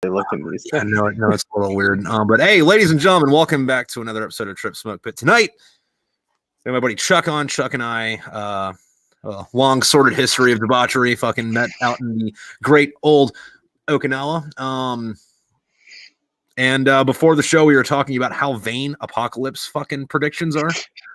they look in these. I know it's a little weird. But hey, ladies and gentlemen, welcome back to another episode of Tripp Smokepit. Tonight, we have my buddy Chuck on. Chuck and I, a long sordid history of debauchery, fucking met out in the great old Okinawa. And before the show, we were talking about how vain apocalypse fucking predictions are.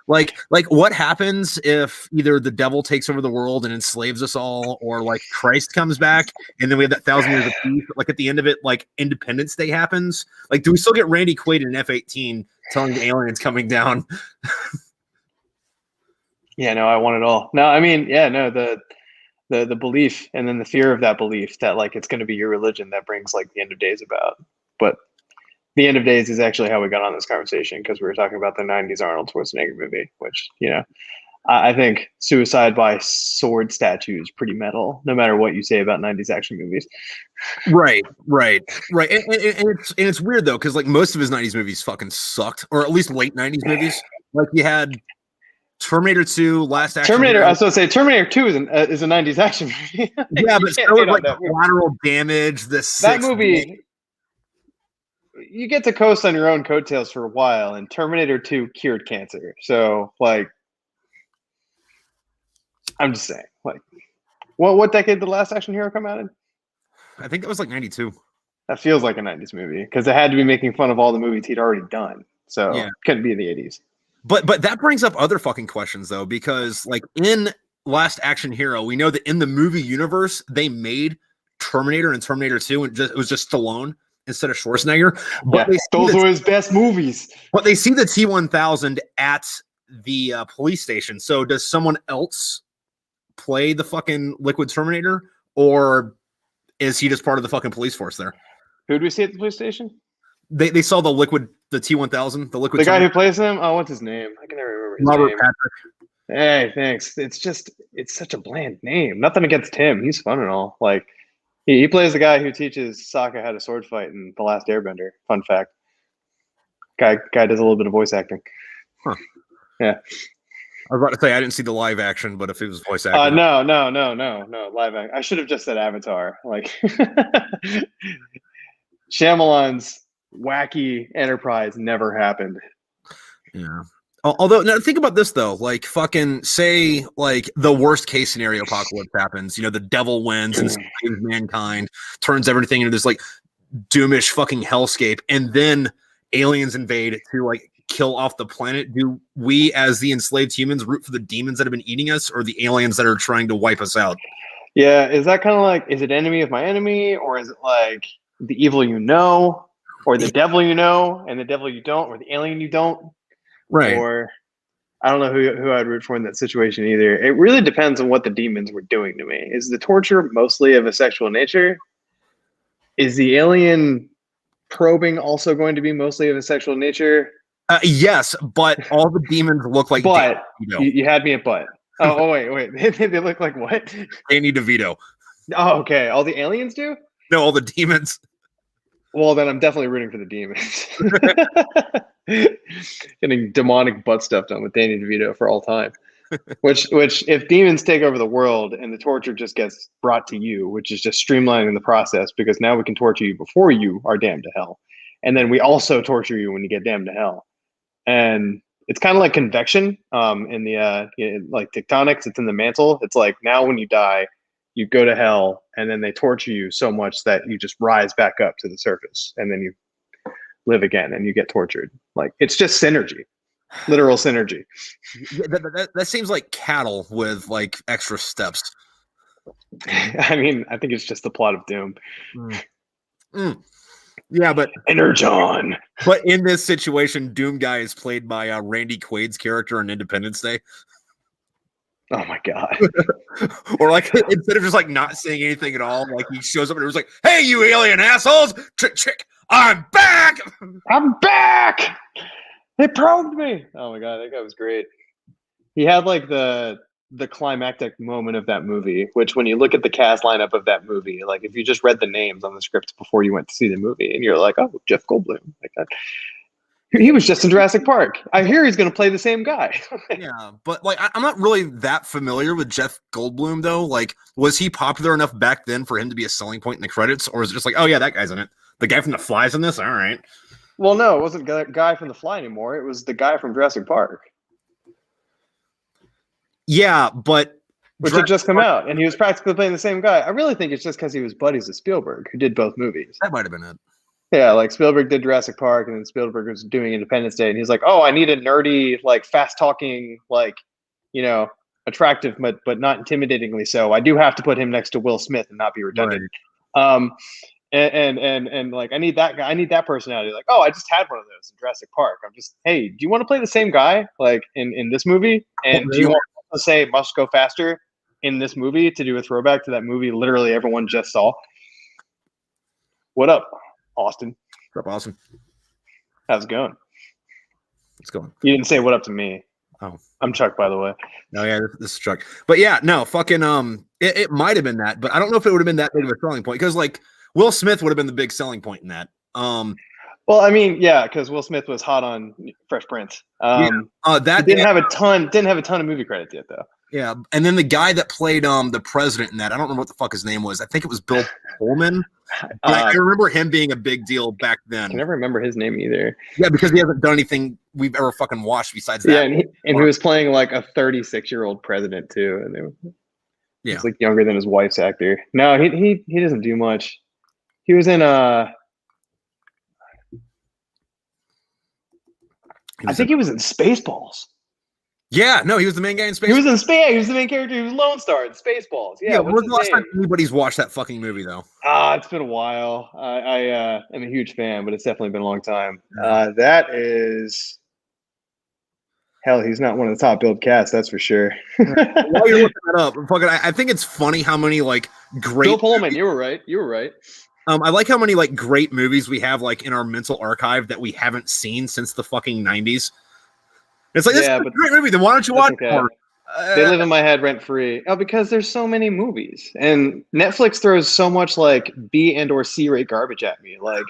Like what happens if either the devil takes over the world and enslaves us all, or like Christ comes back and then we have that 1,000 years of peace. Like at the end of it, like Independence Day happens. Like, do we still get Randy Quaid in F-18 telling the aliens coming down? Yeah, no, I want it all. No, I mean, yeah, no, the belief and then the fear of that belief that like it's going to be your religion that brings like the end of days about. But the end of days is actually how we got on this conversation, because we were talking about the 90s Arnold Schwarzenegger movie, which, you know, I think suicide by sword statue is pretty metal, no matter what you say about 90s action movies. Right. And it's weird though, because like most of his 90s movies fucking sucked, or at least late 90s movies. Like you had Terminator 2, Last Action Terminator. Hero. I was going to say Terminator 2 is a 90s action movie. Yeah, but so was like Collateral Damage. That movie. You get to coast on your own coattails for a while, and Terminator 2 cured cancer. So, like, I'm just saying, like, what decade did The Last Action Hero come out in? I think that was like 92. That feels like a 90s movie, because it had to be making fun of all the movies he'd already done. So, yeah. It couldn't be in the 80s. But that brings up other fucking questions, though, because, like, in Last Action Hero, we know that in the movie universe, they made Terminator and Terminator 2, and it was just Stallone instead of Schwarzenegger. But yeah, those were his best movies. But they see the T-1000 at the police station. So does someone else play the fucking Liquid Terminator, or is he just part of the fucking police force there? Who do we see at the police station? They saw the T-1000, the Liquid. The guy who plays him. Oh, what's his name? I can never remember his Robert name. Patrick. Hey, thanks. It's such a bland name. Nothing against him. He's fun and all. Like. He plays the guy who teaches Sokka how to sword fight in The Last Airbender. Fun fact. Guy does a little bit of voice acting. Huh. Yeah. I was about to say I didn't see the live action, but if it was voice acting. No. Live action. I should have just said Avatar. Like Shyamalan's wacky enterprise never happened. Yeah. Although, now think about this though, like fucking say, like the worst case scenario apocalypse happens. You know, the devil wins and saves mankind, turns everything into this like doomish fucking hellscape, and then aliens invade to like kill off the planet. Do we, as the enslaved humans, root for the demons that have been eating us, or the aliens that are trying to wipe us out? Yeah, is that kind of like, is it enemy of my enemy, or is it like the evil you know, or the devil you know, and the devil you don't, or the alien you don't? Right. Or I don't know who I'd root for in that situation either. It really depends on what the demons were doing to me. Is the torture mostly of a sexual nature? Is the alien probing also going to be mostly of a sexual nature? Yes, but all the demons look like. But you had me at but. Oh wait. They look like what? Danny DeVito. Oh, okay. All the aliens do? No, all the demons. Well, then I'm definitely rooting for the demons. Getting demonic butt stuff done with Danny DeVito for all time. Which if demons take over the world and the torture just gets brought to you, which is just streamlining the process, because now we can torture you before you are damned to hell. And then we also torture you when you get damned to hell. And it's kind of like convection in the like tectonics. It's in the mantle. It's like now when you die, you go to hell, and then they torture you so much that you just rise back up to the surface, and then you live again and you get tortured. Like, it's just synergy, literal synergy. Yeah, that seems like cattle with like extra steps. I mean, I think it's just the plot of Doom. Yeah, but Energon. But in this situation, Doom Guy is played by Randy Quaid's character in Independence Day. Oh my god. Or like instead of just like not saying anything at all, like he shows up and it was like, "Hey, you alien assholes! Chick, I'm back! I'm back! They probed me!" Oh my god, that guy was great. He had like the climactic moment of that movie, which when you look at the cast lineup of that movie, like if you just read the names on the scripts before you went to see the movie, and you're like, "Oh, Jeff Goldblum," like that. He was just in Jurassic Park. I hear he's going to play the same guy. Yeah, but like I'm not really that familiar with Jeff Goldblum though. Like, was he popular enough back then for him to be a selling point in the credits, or is it just like, oh yeah, that guy's in it? The guy from The Fly's in this? All right. Well, no, it wasn't the guy from The Fly anymore. It was the guy from Jurassic Park. Yeah, but which had just come out, and he was practically playing the same guy. I really think it's just because he was buddies with Spielberg, who did both movies. That might have been it. Yeah, like Spielberg did Jurassic Park, and then Spielberg was doing Independence Day, and he's like, "Oh, I need a nerdy, like fast-talking, like, attractive, but not intimidatingly so. I do have to put him next to Will Smith and not be redundant." Right. And like, I need that guy. I need that personality. Like, oh, I just had one of those in Jurassic Park. I'm just, hey, do you want to play the same guy like in this movie? And do you want to say "Must Go Faster" in this movie to do a throwback to that movie literally everyone just saw? What up, Austin? What up, Austin? How's it going? It's going. You didn't say what up to me. Oh, I'm Chuck, by the way. No, yeah, this is Chuck. But yeah, no, fucking it might have been that, but I don't know if it would have been that big of a selling point because like Will Smith would have been the big selling point in that. Well, I mean, yeah, because Will Smith was hot on Fresh Prince. That didn't have a ton of movie credits yet, though. Yeah, and then the guy that played the president in that, I don't remember what the fuck his name was. I think it was Bill Coleman. I remember him being a big deal back then. I never remember his name either. Yeah, because he hasn't done anything we've ever fucking watched besides that. Yeah, and he was playing like a 36-year-old president too, and he was like younger than his wife's actor. No, he doesn't do much. He was in I think he was in Spaceballs. Yeah, no, he was the main guy in Spaceballs. He was in Space. He was the main character. He was Lone Star in Spaceballs. Yeah. When was the last time anybody's watched that fucking movie though? It's been a while. I am a huge fan, but it's definitely been a long time. That is. Hell, he's not one of the top billed casts, that's for sure. While you're looking that up, fucking, I think it's funny how many like great. Bill Pullman, you were right. I like how many like great movies we have like in our mental archive that we haven't seen since the fucking 90s. It's like, this is a great movie, then why don't you watch more? They live in my head rent free. Oh, because there's so many movies. And Netflix throws so much like B and or C rate garbage at me. Like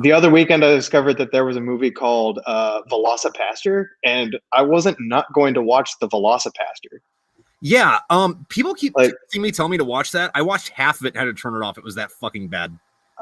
the other weekend I discovered that there was a movie called Velocipaster, and I wasn't not going to watch the Velocipaster. Yeah, people keep seeing me tell me to watch that. I watched half of it and had to turn it off. It was that fucking bad.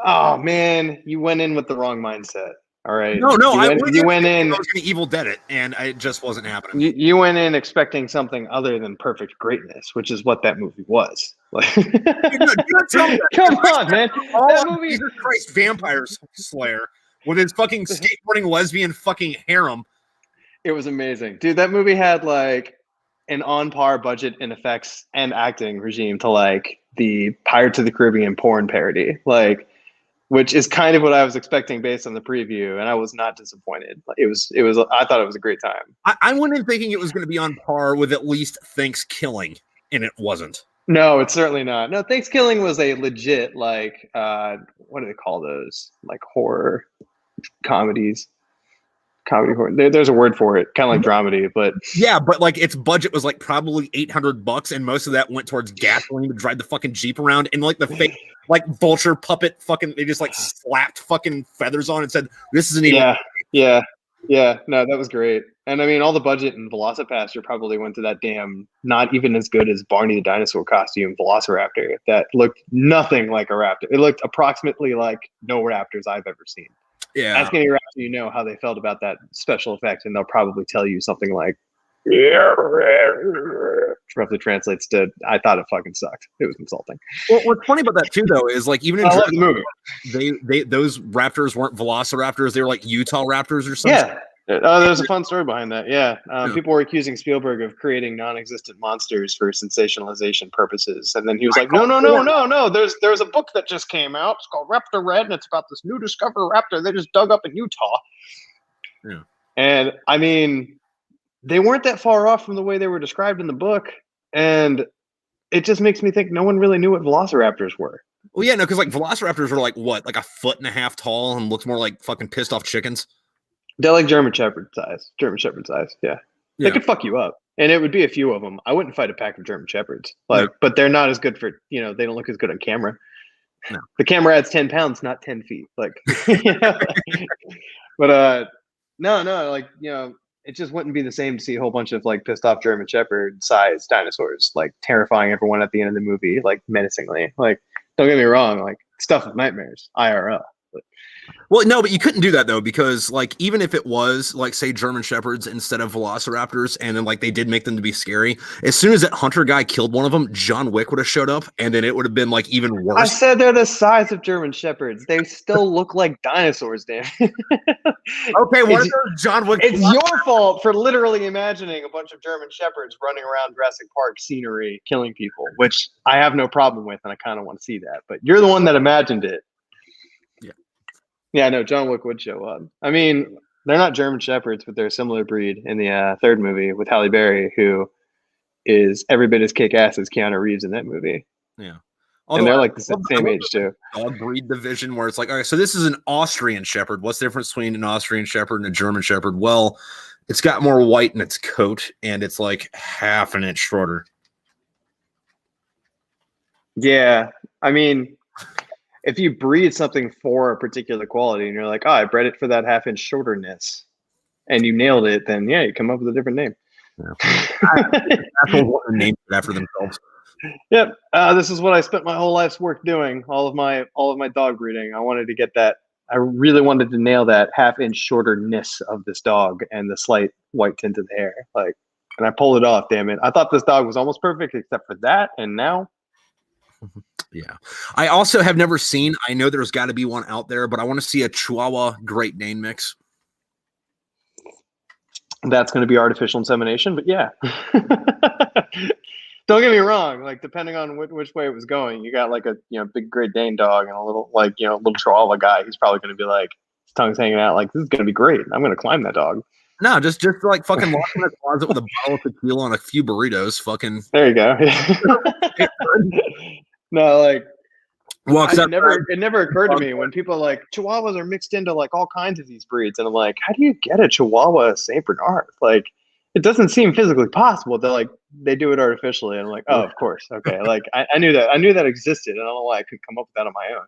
Oh man, you went in with the wrong mindset. All right. No, you went in. I was going to Evil Dead it, and it just wasn't happening. You went in expecting something other than perfect greatness, which is what that movie was. Like, Come on, man! That movie, Jesus Christ, Vampire Slayer with his fucking skateboarding lesbian fucking harem. It was amazing, dude. That movie had like an on-par budget and effects and acting regime to like the Pirates of the Caribbean porn parody, like. Which is kind of what I was expecting based on the preview, and I was not disappointed. It was. I thought it was a great time. I went in thinking it was going to be on par with at least Thanksgiving, and it wasn't. No, it's certainly not. No, Thanksgiving was a legit like what do they call those? Like horror comedies. Comedy horror. There's a word for it, kind of like dramedy, but yeah, but like its budget was like probably $800, and most of that went towards gasoline to drive the fucking Jeep around, and like the fake like vulture puppet fucking they just like slapped fucking feathers on and said this is an evil. Yeah. No, that was great. And I mean, all the budget in Velocipaster probably went to that damn not even as good as Barney the dinosaur costume Velociraptor that looked nothing like a raptor. It looked approximately like no raptors I've ever seen. Yeah. Ask any raptor you know how they felt about that special effect, and they'll probably tell you something like, roughly translates to, I thought it fucking sucked. It was insulting. Well, what's funny about that too, though, is like even in the movie, they those raptors weren't velociraptors; they were like Utah raptors or something. Yeah. There's a fun story behind that. Yeah. People were accusing Spielberg of creating non-existent monsters for sensationalization purposes. And then he was like, no. There's a book that just came out. It's called Raptor Red, and it's about this new discovered raptor they just dug up in Utah. Yeah. And I mean, they weren't that far off from the way they were described in the book. And it just makes me think no one really knew what velociraptors were. Well, yeah, no, because like velociraptors are like what? Like 1.5 feet tall and look more like fucking pissed off chickens. They're like German Shepherd size. Yeah. They could fuck you up. And it would be a few of them. I wouldn't fight a pack of German Shepherds. But they're not as good for, they don't look as good on camera. No. The camera adds 10 pounds, not 10 feet. Like, but it just wouldn't be the same to see a whole bunch of like pissed off German Shepherd sized dinosaurs, like terrifying everyone at the end of the movie, like menacingly. Like, don't get me wrong, like stuff of nightmares, IRL. Well, no, but you couldn't do that though, because like even if it was like say German Shepherds instead of Velociraptors, and then like they did make them to be scary, as soon as that hunter guy killed one of them, John Wick would have showed up, and then it would have been like even worse. I said they're the size of German Shepherds. They still look like dinosaurs, damn. Okay, what if there's John Wick? It's your fault for literally imagining a bunch of German Shepherds running around Jurassic Park scenery, killing people, which I have no problem with, and I kind of want to see that. But you're the one that imagined it. Yeah, no, John Wick would show up. I mean, they're not German Shepherds, but they're a similar breed in the third movie with Halle Berry, who is every bit as kick-ass as Keanu Reeves in that movie. Yeah. Although and they're like the same age, too. Dog breed division where it's like, all right, so this is an Austrian Shepherd. What's the difference between an Austrian Shepherd and a German Shepherd? Well, it's got more white in its coat, and it's like half an inch shorter. Yeah, I mean... if you breed something for a particular quality and you're like, oh, I bred it for that half-inch shorterness, and you nailed it, then yeah, you come up with a different name. Yeah. Named it after themselves. Yep. This is what I spent my whole life's work doing. All of my dog breeding. I wanted to get that. I really wanted to nail that half-inch shorterness of this dog and the slight white tint of the hair. Like, and I pulled it off. Damn it! I thought this dog was almost perfect except for that, and now. Yeah. I also have never seen, I know there's got to be one out there, but I want to see a Chihuahua Great Dane mix. That's going to be artificial insemination, but yeah. Don't get me wrong. Like, depending on which way it was going, you got like a big Great Dane dog and a little little Chihuahua guy. He's probably going to be like, his tongue's hanging out. Like, this is going to be great. I'm going to climb that dog. No, just like fucking lock in the closet with a bottle of tequila and a few burritos. Fucking. There you go. No, like, it never occurred to me when people are like, Chihuahuas are mixed into like all kinds of these breeds. And I'm like, how do you get a Chihuahua St. Bernard? Like, it doesn't seem physically possible. They're like, they do it artificially. And I'm like, oh, of course. Okay. Like, I knew that. I knew that existed. And I don't know why I could come up with that on my own.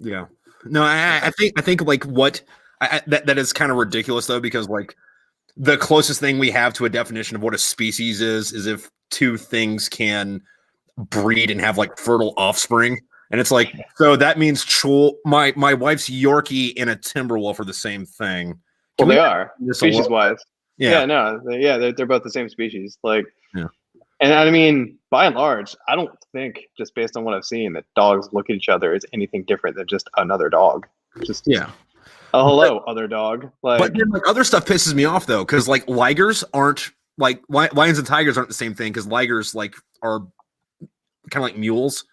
Yeah. No, I think like that is kind of ridiculous though, because like the closest thing we have to a definition of what a species is if two things can breed and have like fertile offspring, and it's like, so that means my wife's Yorkie and a Timberwolf are the same thing. Well, they are species wise. Yeah, no, they're both the same species. Like, yeah. And I mean, by and large, I don't think, just based on what I've seen, that dogs look at each other as anything different than just another dog. Just hello, other dog. Like, but then like other stuff pisses me off though, because like ligers aren't. Like lions and tigers aren't the same thing, because ligers like are kind of like mules.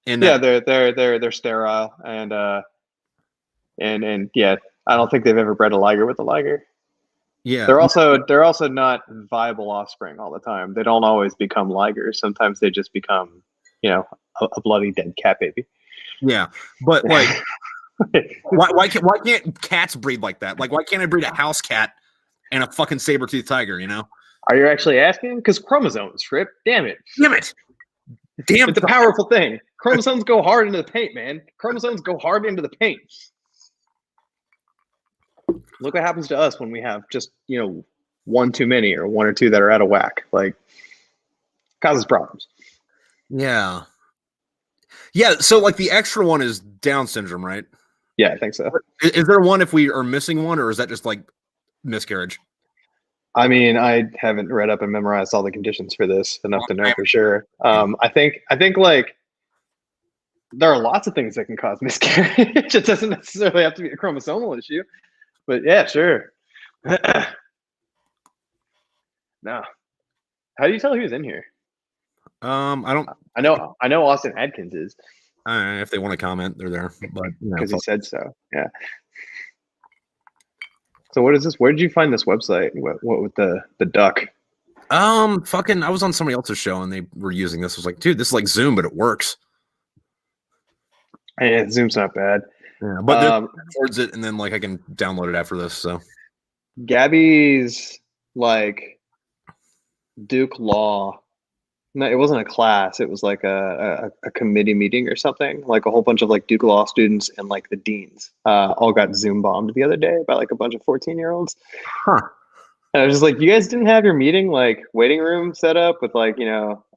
And yeah, they're sterile and yeah, I don't think they've ever bred a liger with a liger. Yeah, they're also not viable offspring all the time. They don't always become ligers. Sometimes they just become a bloody dead cat baby. Yeah, but like why can't cats breed like that? Like, why can't I breed a house cat and a fucking saber-toothed tiger? Are you actually asking? Because chromosomes, Tripp. Damn it. It's a powerful thing. Chromosomes go hard into the paint, man. Chromosomes go hard into the paint. Look what happens to us when we have just, one too many or one or two that are out of whack. Like, causes problems. Yeah. Yeah, so like the extra one is Down syndrome, right? Yeah, I think so. Is there one if we are missing one, or is that just like miscarriage? I mean, I haven't read up and memorized all the conditions for this enough to know for sure. I think like there are lots of things that can cause miscarriage. It doesn't necessarily have to be a chromosomal issue, but yeah, sure. No. How do you tell who's in here? I don't. I know Austin Adkins is. If they want to comment, they're there, but because he said so. Yeah. So what is this? Where did you find this website? What with the duck? Fucking, I was on somebody else's show and they were using this. I was like, dude, this is like Zoom, but it works. Yeah, Zoom's not bad. Yeah, but towards it, and then like I can download it after this. So Gabby's like Duke Law. No, it wasn't a class. It was like a committee meeting or something. Like a whole bunch of like Duke Law students and like the deans all got Zoom bombed the other day by like a bunch of 14-year-olds. Huh. And I was just like, you guys didn't have your meeting like waiting room set up with like,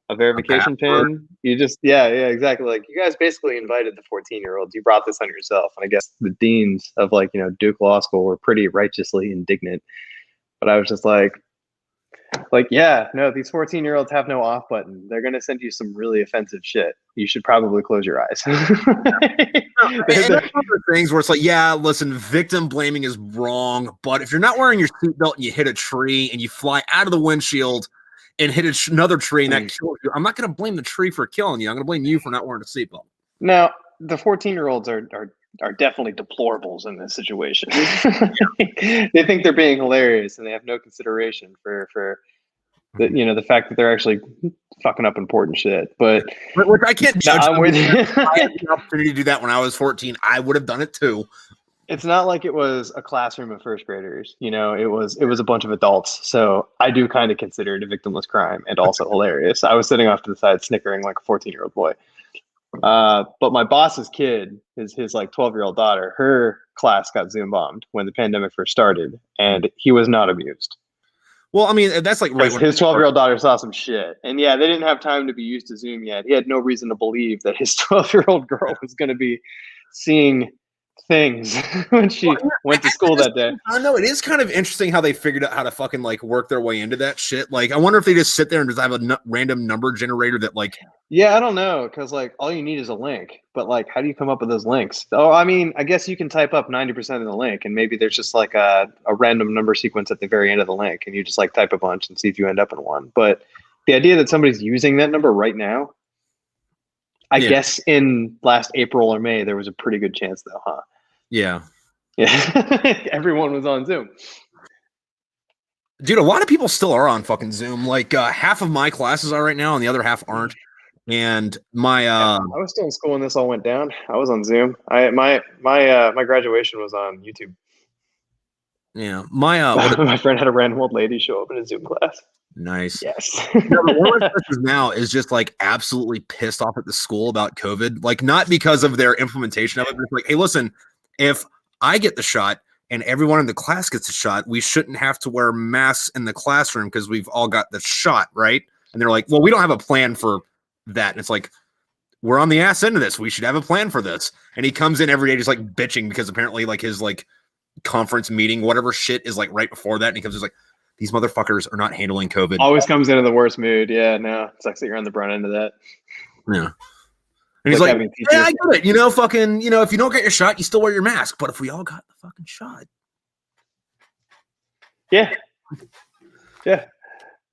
a verification pin. You just, yeah, exactly. Like, you guys basically invited the 14-year-olds. You brought this on yourself. And I guess the deans of, like, Duke Law School were pretty righteously indignant. But I was just like, yeah, no, these 14-year-olds have no off button. They're going to send you some really offensive shit. You should probably close your eyes. And that's one of the things where it's like, yeah, listen, victim blaming is wrong. But if you're not wearing your seatbelt and you hit a tree and you fly out of the windshield and hit another tree and that kills you, I'm not going to blame the tree for killing you. I'm going to blame you for not wearing a seatbelt. Now, the 14-year-olds are definitely deplorables in this situation. They think they're being hilarious and they have no consideration for the fact that they're actually fucking up important shit. But which I can't judge. I'm with you. I had the opportunity to do that when I was 14. I would have done it too. It's not like it was a classroom of first graders. It was a bunch of adults. So I do kind of consider it a victimless crime and also hilarious. I was sitting off to the side snickering like a 14-year-old boy. But my boss's kid, his like 12-year-old daughter, her class got Zoom bombed when the pandemic first started, and he was not amused. Well, I mean, that's like right. His 12-year-old daughter saw some shit, and yeah, they didn't have time to be used to Zoom yet. He had no reason to believe that his 12-year-old girl was going to be seeing things when she went to school that day. I know it is kind of interesting how they figured out how to fucking like work their way into that shit. Like, I wonder if they just sit there and just have a random number generator that like. Yeah, I don't know, because like all you need is a link, but like, how do you come up with those links? Oh, I mean, I guess you can type up 90% of the link, and maybe there's just like a random number sequence at the very end of the link, and you just like type a bunch and see if you end up in one. But the idea that somebody's using that number right now, I guess in last April or May, there was a pretty good chance though, huh? Yeah. Everyone was on Zoom. Dude, a lot of people still are on fucking Zoom. Like half of my classes are right now, and the other half aren't. And my I was still in school when this all went down. I was on Zoom. My graduation was on YouTube. Yeah, my friend had a random old lady show up in a Zoom class. Nice. Yes. No, but one of my friends now is just like absolutely pissed off at the school about COVID. Like, not because of their implementation of it, but it's like, hey, listen, if I get the shot and everyone in the class gets a shot, we shouldn't have to wear masks in the classroom because we've all got the shot, right? And they're like, well, we don't have a plan for that. And it's like, we're on the ass end of this. We should have a plan for this. And he comes in every day just like bitching because apparently like his like conference meeting, whatever shit is like right before that. And he comes just like, these motherfuckers are not handling COVID. Always comes into the worst mood. Yeah, no, it sucks that you're on the brunt end of that. Yeah. And he's like, yeah, I get it. Fucking, if you don't get your shot, you still wear your mask. But if we all got the fucking shot. Yeah. Yeah.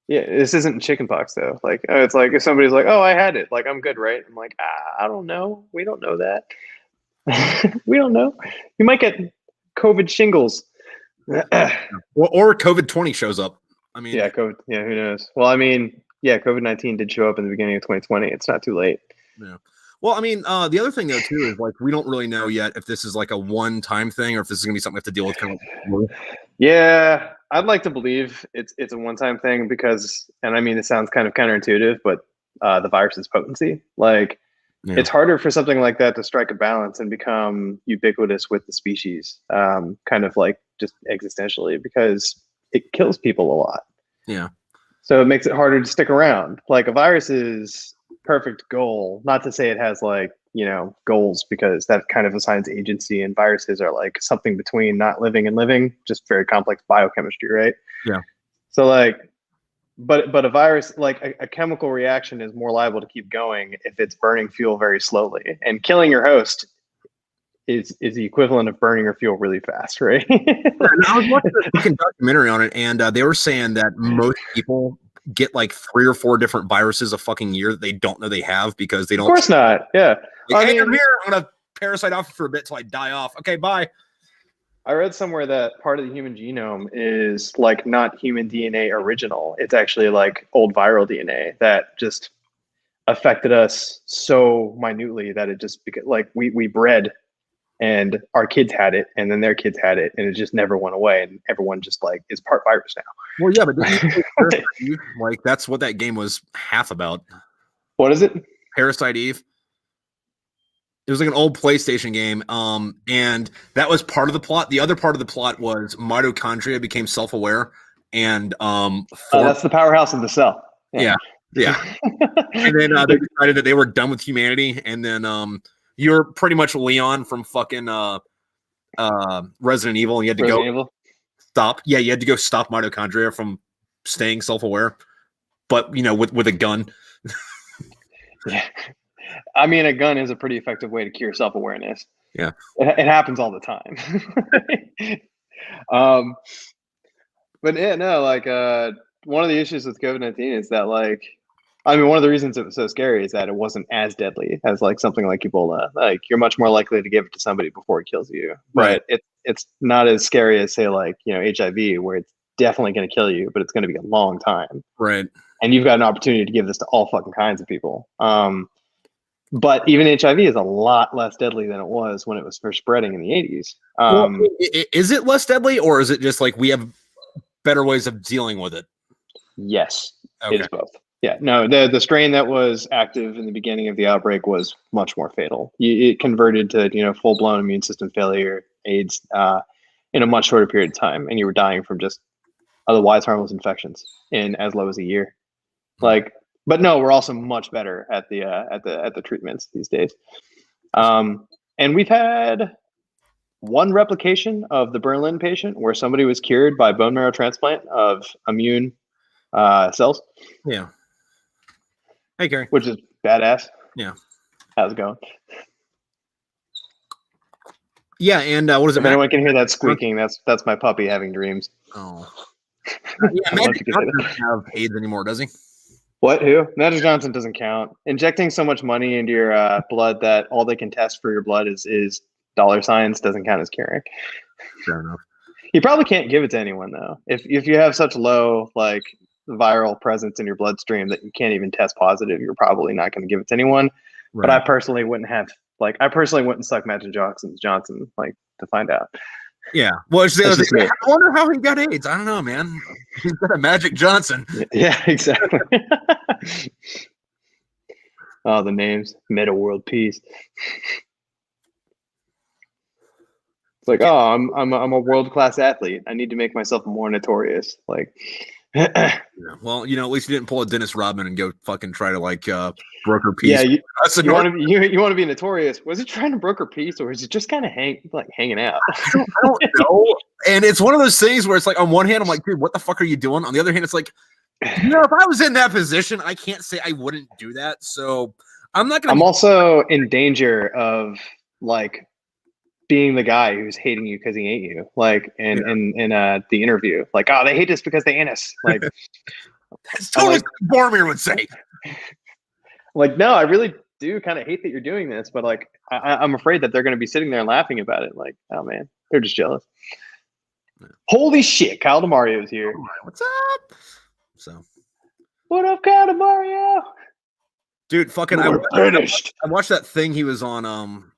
Yeah, this isn't chickenpox though. Like, it's like if somebody's like, "Oh, I had it," like, I'm good, right? I'm like, I don't know. We don't know that. We don't know. You might get COVID shingles, or COVID-20 shows up. I mean, yeah, COVID. Yeah, who knows? Well, I mean, yeah, COVID-19 did show up in the beginning of 2020. It's not too late. Yeah. Well, I mean, the other thing though too is like we don't really know yet if this is like a one-time thing or if this is gonna be something we have to deal with kind of. Yeah, I'd like to believe it's a one-time thing because, and I mean, it sounds kind of counterintuitive, but the virus's potency, like, it's harder for something like that to strike a balance and become ubiquitous with the species, kind of like just existentially, because it kills people a lot. Yeah. So it makes it harder to stick around. Like, a virus's perfect goal, not to say it has like, goals, because that kind of assigns agency, and viruses are like something between not living and living, just very complex biochemistry, right? Yeah. So like, but a virus, like a chemical reaction, is more liable to keep going if it's burning fuel very slowly, and killing your host is the equivalent of burning your fuel really fast, right? I was watching a fucking documentary on it, and they were saying that most people get like 3 or 4 different viruses a fucking year that they don't know they have because they don't. Of course not. Yeah. Like, hey, I'm here. I'm gonna parasite off for a bit till I die off. Okay, bye. I read somewhere that part of the human genome is like not human DNA original. It's actually like old viral DNA that just affected us so minutely that it just like we bred, and our kids had it, and then their kids had it, and it just never went away, and everyone just like is part virus now. Well, yeah, but like that's what that game was half about. What is it? Parasite Eve. It was like an old PlayStation game, and that was part of the plot. The other part of the plot was mitochondria became self-aware, and that's the powerhouse of the cell. Yeah, Yeah. And then they decided that they were done with humanity. And then you're pretty much Leon from fucking Resident Evil. And you had to go stop. Yeah, you had to go stop mitochondria from staying self-aware. But, with a gun. Yeah. I mean, a gun is a pretty effective way to cure self-awareness. Yeah. It happens all the time. But yeah, no, like one of the issues with COVID-19 is that one of the reasons it was so scary is that it wasn't as deadly as like something like Ebola. Like you're much more likely to give it to somebody before it kills you. Right. But it's not as scary as say like, HIV, where it's definitely going to kill you, but it's going to be a long time. Right. And you've got an opportunity to give this to all fucking kinds of people. But even HIV is a lot less deadly than it was when it was first spreading in the 80s. Is it less deadly, or is it just like we have better ways of dealing with it? Yes, okay. It is both. Yeah, no, the strain that was active in the beginning of the outbreak was much more fatal. It converted to full-blown immune system failure, AIDS, in a much shorter period of time, and you were dying from just otherwise harmless infections in as low as a year. But no, we're also much better at the treatments these days. And we've had one replication of the Berlin patient where somebody was cured by bone marrow transplant of immune cells. Yeah. Hey, Gary. Which is badass. Yeah. How's it going? Yeah, and what is it? If anyone can hear that squeaking, that's my puppy having dreams. Oh. Yeah, Magic Johnson doesn't have AIDS anymore, does he? What? Who? Magic Johnson doesn't count. Injecting so much money into your blood that all they can test for your blood is dollar signs doesn't count as curing. Fair enough. You probably can't give it to anyone though. If you have such low viral presence in your bloodstream that you can't even test positive, you're probably not going to give it to anyone. Right. But I personally wouldn't suck Magic Johnson's Johnson to find out. Yeah. Well, it's the other thing. I wonder how he got AIDS. I don't know, man. He's got a Magic Johnson. Yeah, exactly. Oh, the names. Meta World Peace. It's like, oh, I'm a world-class athlete. I need to make myself more notorious. Yeah. Well, at least you didn't pull a Dennis Rodman and go fucking try to broker peace. Yeah, you want to be notorious. Was it trying to broker peace, or is it just kind of hanging out? I don't know. And it's one of those things where it's like, on one hand, I'm like, dude, what the fuck are you doing? On the other hand, it's like, if I was in that position, I can't say I wouldn't do that. So I'm not gonna. I'm also in danger of being the guy who's hating you because he ate you, in the interview, oh, they hate us because they ate us. That's totally what Boromir would say. No, I really do kind of hate that you're doing this, but I'm afraid that they're going to be sitting there laughing about it. Oh man, they're just jealous. Yeah. Holy shit, Kyle DeMario is here. What's up? So, what up, Kyle DeMario? Dude, fucking, I watched that thing he was on.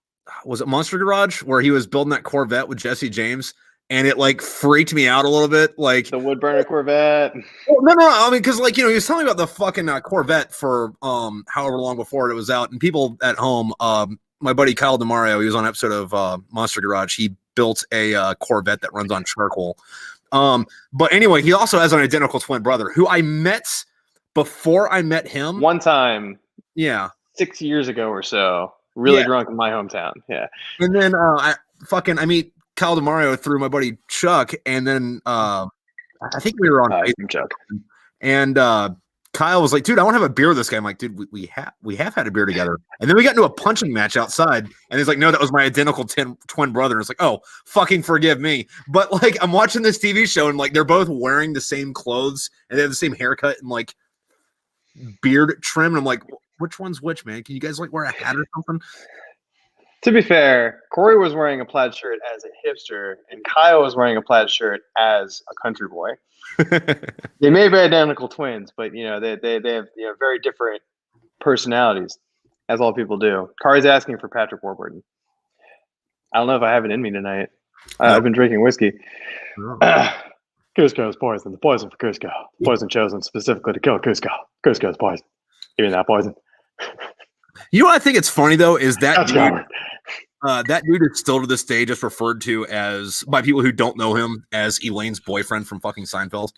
Was it Monster Garage where he was building that Corvette with Jesse James, and it freaked me out a little bit, the wood burner Corvette. Well, no, I mean, because he was telling me about the fucking Corvette for however long before it was out, and people at home, my buddy Kyle DeMario, he was on an episode of Monster Garage. He built a Corvette that runs on charcoal. But anyway, he also has an identical twin brother who I met before I met him one time. Yeah, 6 years ago or so. Really drunk in my hometown. Yeah. And then I meet Kyle DeMario through my buddy Chuck, and then I think we were on Chuck. And Kyle was like, dude, I want to have a beer with this guy. I'm like, dude, we have had a beer together. And then we got into a punching match outside, and he's like, no, that was my identical twin brother. And it's like, oh, fucking forgive me. But I'm watching this TV show, and they're both wearing the same clothes, and they have the same haircut and beard trim. And I'm like, which one's which, man? Can you guys wear a hat or something? To be fair, Corey was wearing a plaid shirt as a hipster, and Kyle was wearing a plaid shirt as a country boy. They may be identical twins, but they have very different personalities, as all people do. Kari's asking for Patrick Warburton. I don't know if I have it in me tonight. I've been drinking whiskey. Cusco's poison. The poison for Cusco. Poison chosen specifically to kill Cusco. Cusco's poison. Give me that poison. You know what I think it's funny though is that dude is still to this day just referred to as by people who don't know him as Elaine's boyfriend from fucking Seinfeld.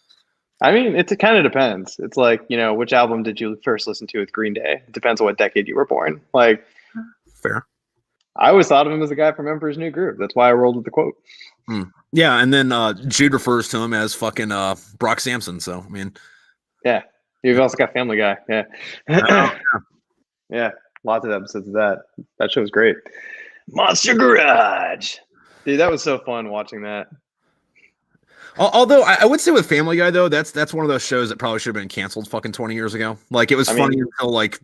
I mean, it kind of depends. It's like, which album did you first listen to with Green Day? It depends on what decade you were born. Like, Fair. I always thought of him as a guy from Emperor's New Groove. That's why I rolled with the quote. Yeah, and then Jude refers to him as fucking Brock Sampson. So, I mean. Yeah. You've also got Family Guy. Yeah. Yeah. Yeah. Lots of episodes of that. That show was great. Monster Garage. Dude, that was so fun watching that. Although I would say with Family Guy though, that's one of those shows that probably should have been canceled fucking 20 years ago. Like it was funny until like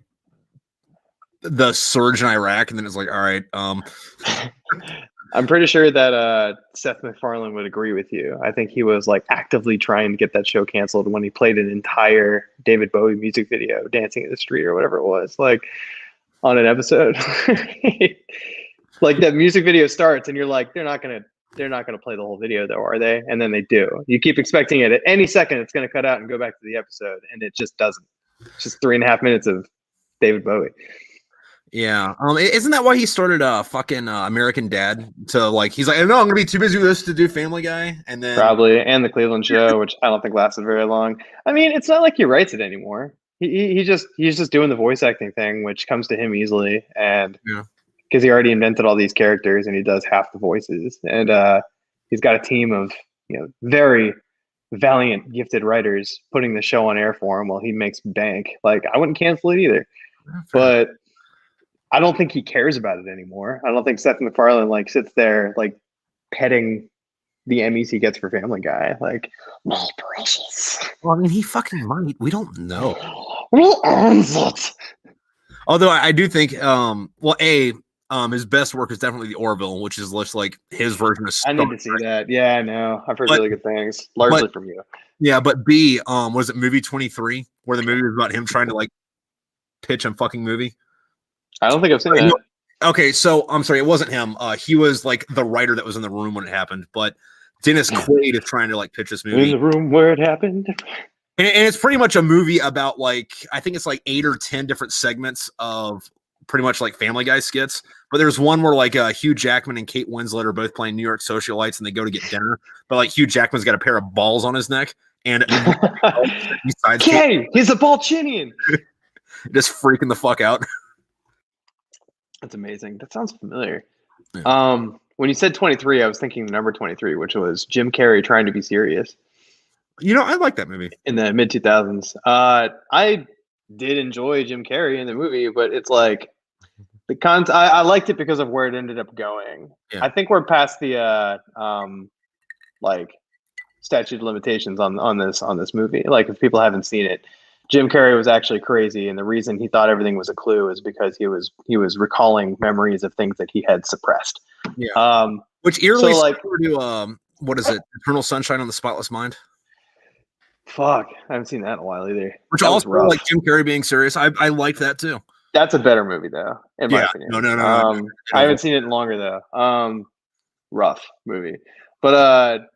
the surge in Iraq, and then it's like, all right. I'm pretty sure that Seth MacFarlane would agree with you. I think he was like actively trying to get that show canceled when he played an entire David Bowie music video, "Dancing in the Street" or whatever it was, like on an episode. Like that music video starts, and you're like, they're not gonna play the whole video though, are they? And then they do. You keep expecting it at any second it's gonna cut out and go back to the episode, and it just doesn't. It's just 3.5 minutes of David Bowie. Yeah. Isn't that why he started fucking American Dad? To like, he's like, no, I'm gonna be too busy with this to do Family Guy, and then probably, and the Cleveland Show, which I don't think lasted very long. I mean, it's not like he writes it anymore. He's just doing the voice acting thing, which comes to him easily, and because he already invented all these characters and he does half the voices, and he's got a team of very valiant, gifted writers putting the show on air for him while he makes bank. Like, I wouldn't cancel it either, but I don't think he cares about it anymore. I don't think Seth MacFarlane like sits there like petting the Emmys he gets for Family Guy. Like, my precious. Well, I mean, he fucking might. We don't know. Who owns it? Although I do think, his best work is definitely the Orville, which is just like his version of Star I need to see that. Yeah, I know. I've heard really good things, largely from you. Yeah, but B, was it movie 23, where the movie was about him trying to like pitch a fucking movie? I don't think I've seen that. Okay, so I'm sorry, it wasn't him. He was like the writer that was in the room when it happened, but Dennis Quaid is trying to like pitch this movie. In the room where it happened. And it's pretty much a movie about like, I think it's like 8 or 10 different segments of pretty much like Family Guy skits. But there's one where like Hugh Jackman and Kate Winslet are both playing New York socialites and they go to get dinner. But like Hugh Jackman's got a pair of balls on his neck. And he's a Balchinian. Just freaking the fuck out. That's amazing. That sounds familiar. Yeah. When you said 23, I was thinking the number 23, which was Jim Carrey trying to be serious. I like that movie. In the mid 2000s. I did enjoy Jim Carrey in the movie, but it's like I liked it because of where it ended up going. Yeah. I think we're past the like statute of limitations on this movie. Like, if people haven't seen it, Jim Carrey was actually crazy, and the reason he thought everything was a clue is because he was recalling memories of things that he had suppressed. Yeah. Which eerily similar to what is it? Eternal Sunshine on the Spotless Mind. Fuck, I haven't seen that in a while either. Which also like Jim Carrey being serious. I liked that too. That's a better movie though, in my opinion. No. I haven't seen it in longer though. Rough movie, but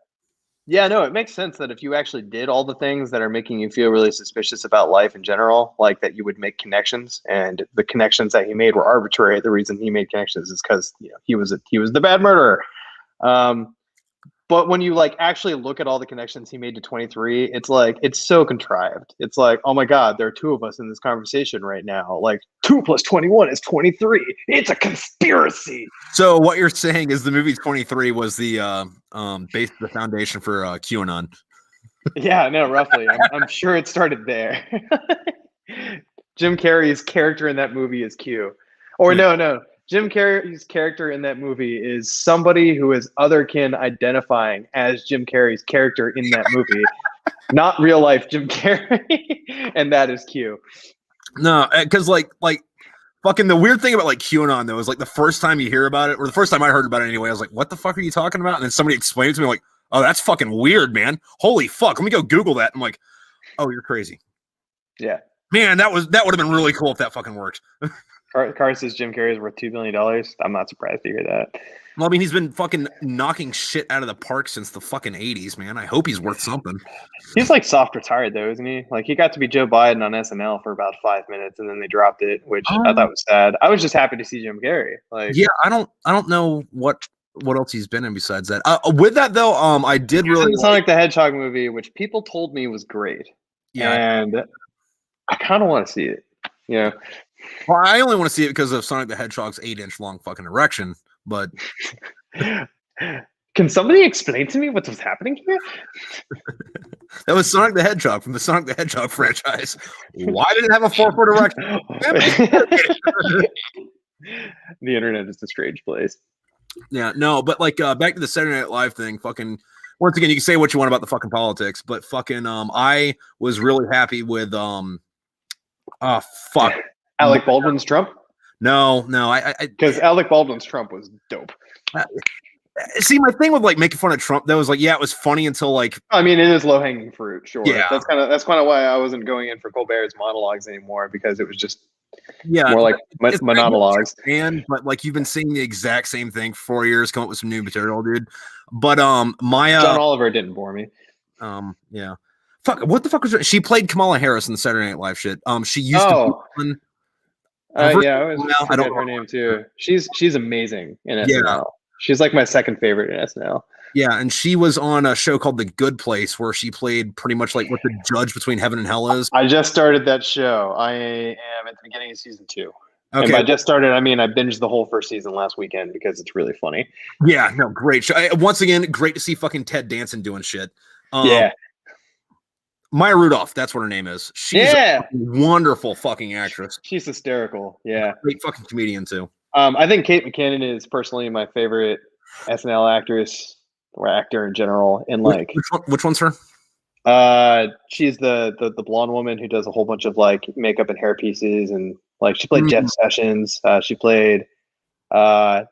yeah, no, it makes sense that if you actually did all the things that are making you feel really suspicious about life in general, like that you would make connections, and the connections that he made were arbitrary. The reason he made connections is because he was the bad murderer. But when you like actually look at all the connections he made to 23, it's like, it's so contrived. It's like, oh my God, there are two of us in this conversation right now. Like 2 + 21 is 23. It's a conspiracy. So what you're saying is the movie 23 was the the foundation for QAnon. Yeah, no, roughly. I'm sure it started there. Jim Carrey's character in that movie is Q. Or no. Jim Carrey's character in that movie is somebody who is otherkin identifying as Jim Carrey's character in that movie, not real life Jim Carrey, and that is Q. No, because like fucking the weird thing about like QAnon though is like the first time you hear about it, or the first time I heard about it anyway, I was like, "What the fuck are you talking about?" And then somebody explained it to me, like, "Oh, that's fucking weird, man. Holy fuck, let me go Google that." I'm like, "Oh, you're crazy." Yeah, man, that would have been really cool if that fucking worked. Car says Jim Carrey is worth $2 billion. I'm not surprised to hear that. Well, I mean, he's been fucking knocking shit out of the park since the fucking 80s, man. I hope he's worth something. He's like soft retired though, isn't he? Like, he got to be Joe Biden on SNL for about 5 minutes and then they dropped it, which I thought was sad. I was just happy to see Jim Carrey. Like, yeah, I don't know what what else he's been in besides that. With that though, I did really Sonic the Hedgehog movie, which people told me was great. Yeah, and I kind of want to see it. Yeah. Well, I only want to see it because of Sonic the Hedgehog's 8-inch long fucking erection. But can somebody explain to me what was happening here? That was Sonic the Hedgehog from the Sonic the Hedgehog franchise. Why did it have a 4-foot erection? The internet is a strange place. Yeah, no, but like back to the Saturday Night Live thing, fucking once again, you can say what you want about the fucking politics, but fucking I was really happy with fuck. Alec Baldwin's Trump? No, I because Alec Baldwin's Trump was dope. See, my thing with like making fun of Trump, that was like, yeah, it was funny until like. I mean, it is low hanging fruit, sure. Yeah, that's kind of why I wasn't going in for Colbert's monologues anymore, because it was just more like monologues. But like you've been saying the exact same thing for 4 years, come up with some new material, dude. But my John Oliver didn't bore me. Yeah. Fuck, what the fuck was she played Kamala Harris in the Saturday Night Live shit. She used to be I forget her name too. She's amazing in SNL. Yeah. She's like my second favorite in SNL. Yeah, and she was on a show called The Good Place where she played pretty much like what the judge between heaven and hell is. I just started that show. I am at the beginning of season 2. Okay. And by just started, I mean I binged the whole first season last weekend because it's really funny. Yeah, no, great show. Once again, great to see fucking Ted Danson doing shit. Yeah. Maya Rudolph, that's what her name is. She's a wonderful fucking actress. She's hysterical. Yeah. Great fucking comedian too. I think Kate McKinnon is personally my favorite SNL actress or actor in general. And like, which one's her? She's the blonde woman who does a whole bunch of like makeup and hair pieces, and like she played Jeff Sessions. She played the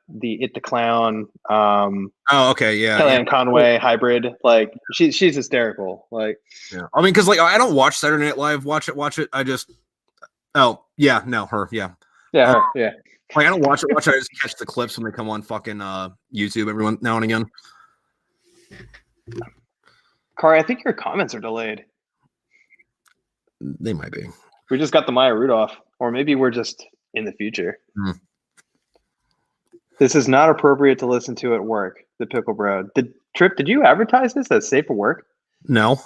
Clown. Okay, yeah. Kellyanne Conway hybrid. Like she's hysterical. Like, yeah. I mean, because like I don't watch Saturday Night Live. Watch it. I just. Oh yeah, no, her. Yeah. Yeah, her, yeah. Like I don't watch it. I just catch the clips when they come on fucking YouTube every now and again. Kari, I think your comments are delayed. They might be. We just got the Maya Rudolph, or maybe we're just in the future. This is not appropriate to listen to at work. The Pickle Bro. Tripp, did you advertise this as safe for work? No.